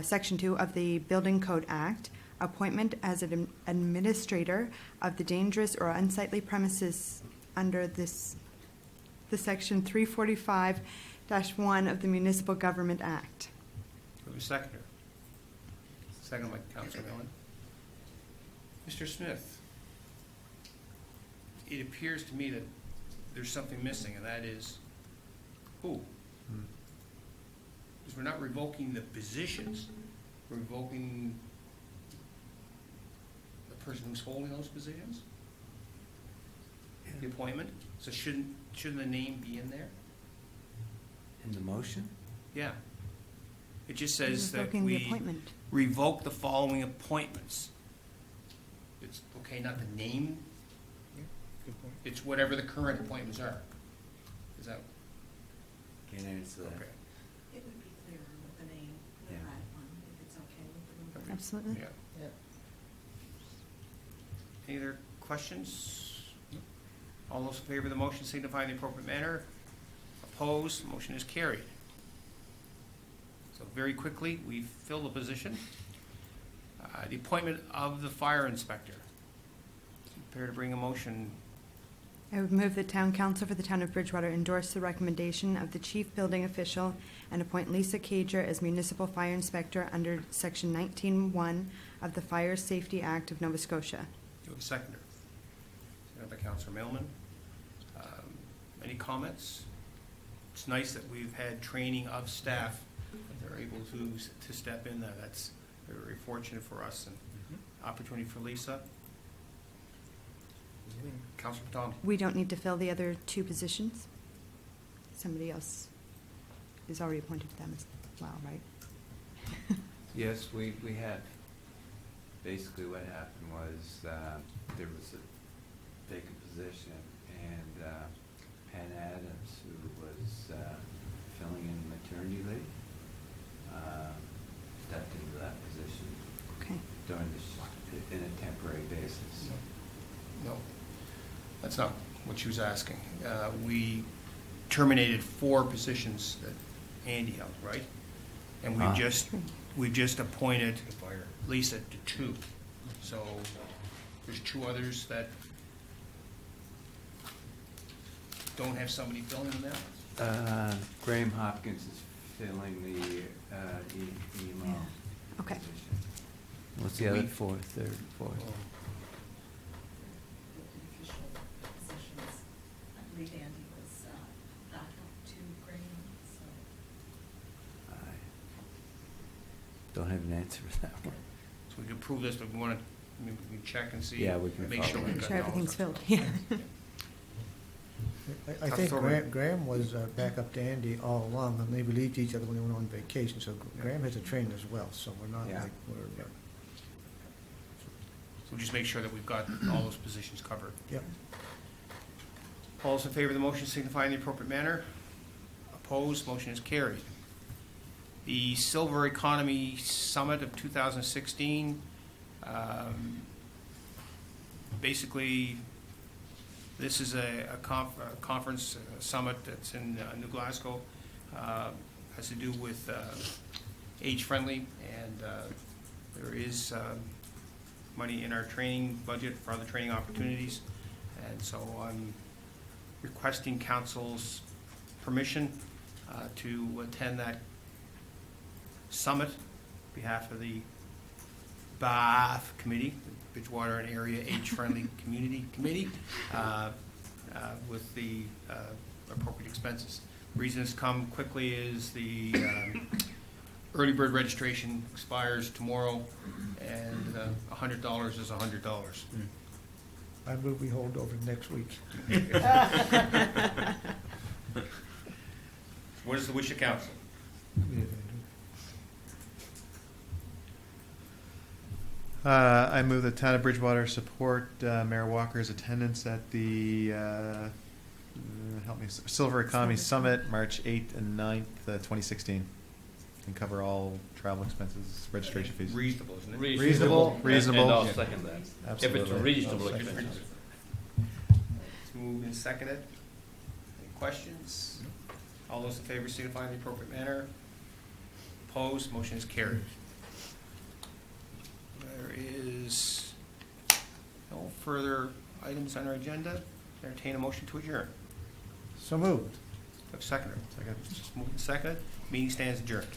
Speaker 12: Section 2 of the Building Code Act. Appointment as an administrator of the dangerous or unsightly premises under the Section 345-1 of the Municipal Government Act.
Speaker 1: Move a seconder. Second by Councilor Millen. Mr. Smith, it appears to me that there's something missing, and that is who? Because we're not revoking the positions, we're revoking the person who's holding those positions, the appointment. So shouldn't the name be in there?
Speaker 15: In the motion?
Speaker 1: Yeah. It just says that
Speaker 12: Revoking the
Speaker 1: we
Speaker 12: appointment.
Speaker 1: revoke the following appointments. It's okay, not the name,
Speaker 6: Good point.
Speaker 1: it's whatever the current appointments are. Is that,
Speaker 15: Can't answer that.
Speaker 1: okay?
Speaker 7: It would be clearer with the name,
Speaker 15: Yeah.
Speaker 7: that one, if it's okay with the movement.
Speaker 12: Absolutely.
Speaker 1: Yeah.
Speaker 7: Yeah.
Speaker 1: Any other questions? All those in favor of the motion signify in the appropriate manner. Opposed, motion is carried. So very quickly, we fill the position. The appointment of the fire inspector. Prepare to bring a motion.
Speaker 12: I would move the Town Council for the Town of Bridgewater endorse the recommendation of the Chief Building Official and appoint Lisa Cager as Municipal Fire Inspector under Section 19(1) of the Fire Safety Act of Nova Scotia.
Speaker 1: Do a seconder. Seconded by Councilor Mailman. Any comments? It's nice that we've had training of staff, that they're able to step in there. That's very fortunate for us and opportunity for Lisa. Councilor Paton.
Speaker 12: We don't need to fill the other two positions? Somebody else is already appointed to them as well, right?
Speaker 15: Yes, we have. Basically what happened was there was a vacant position and Penn Adams, who was filling in maternity leave, stepped into that position
Speaker 12: Okay.
Speaker 15: during in a temporary basis.
Speaker 1: No, that's not what she was asking. We terminated 4 positions that Andy held, right? And we've just appointed Lisa to 2. So there's 2 others that don't have somebody filling them now?
Speaker 15: Graham Hopkins is filling the emo
Speaker 12: Okay.
Speaker 15: position. What's the other third, fourth?
Speaker 7: Official positions. I believe Andy was backup to Graham, so.
Speaker 15: I don't have an answer for that one.
Speaker 1: So we can approve this, but we want to, we can check and see.
Speaker 15: Yeah, we can
Speaker 1: Make sure
Speaker 15: follow.
Speaker 1: we've
Speaker 12: Make
Speaker 1: got
Speaker 12: sure
Speaker 1: all of
Speaker 12: everything's
Speaker 1: them.
Speaker 12: filled, yeah.
Speaker 11: I think Graham was back up to Andy all along, and they relieved each other when they went on vacation, so Graham has a trainer as well, so we're not
Speaker 15: Yeah.
Speaker 11: like, we're,
Speaker 1: So we'll just make sure that we've got all those positions covered.
Speaker 11: yep.
Speaker 1: All those in favor of the motion signify in the appropriate manner. Opposed, motion is carried. The Silver Economy Summit of 2016, basically, this is a conference, summit that's in New Glasgow, has to do with age-friendly, and there is money in our training budget for other training opportunities, and so I'm requesting council's permission to attend that summit on behalf of the BAF Committee, Bridgewater and Area Age-Friendly Community Committee, with the appropriate expenses. The reason it's come quickly is the early bird registration expires tomorrow, and $100 is $100.
Speaker 11: I move we hold over next week.
Speaker 1: What is the wish of council?
Speaker 8: I move the town of Bridgewater support Mayor Walker's attendance at the Silver Economy Summit, March 8th and 9th, 2016, and cover all travel expenses, registration fees.
Speaker 1: Reasonable, isn't it?
Speaker 8: Reasonable.
Speaker 2: And I'll second that.
Speaker 8: Absolutely.
Speaker 2: If it's reasonable
Speaker 8: I'll second
Speaker 2: expense.
Speaker 1: It's moved and seconded. Any questions? All those in favor signify in the appropriate manner. Opposed, motion is carried. There is no further items on our agenda. Entertain a motion to adjourn.
Speaker 11: So moved.
Speaker 1: Second. Moved and seconded. Meeting stands adjourned.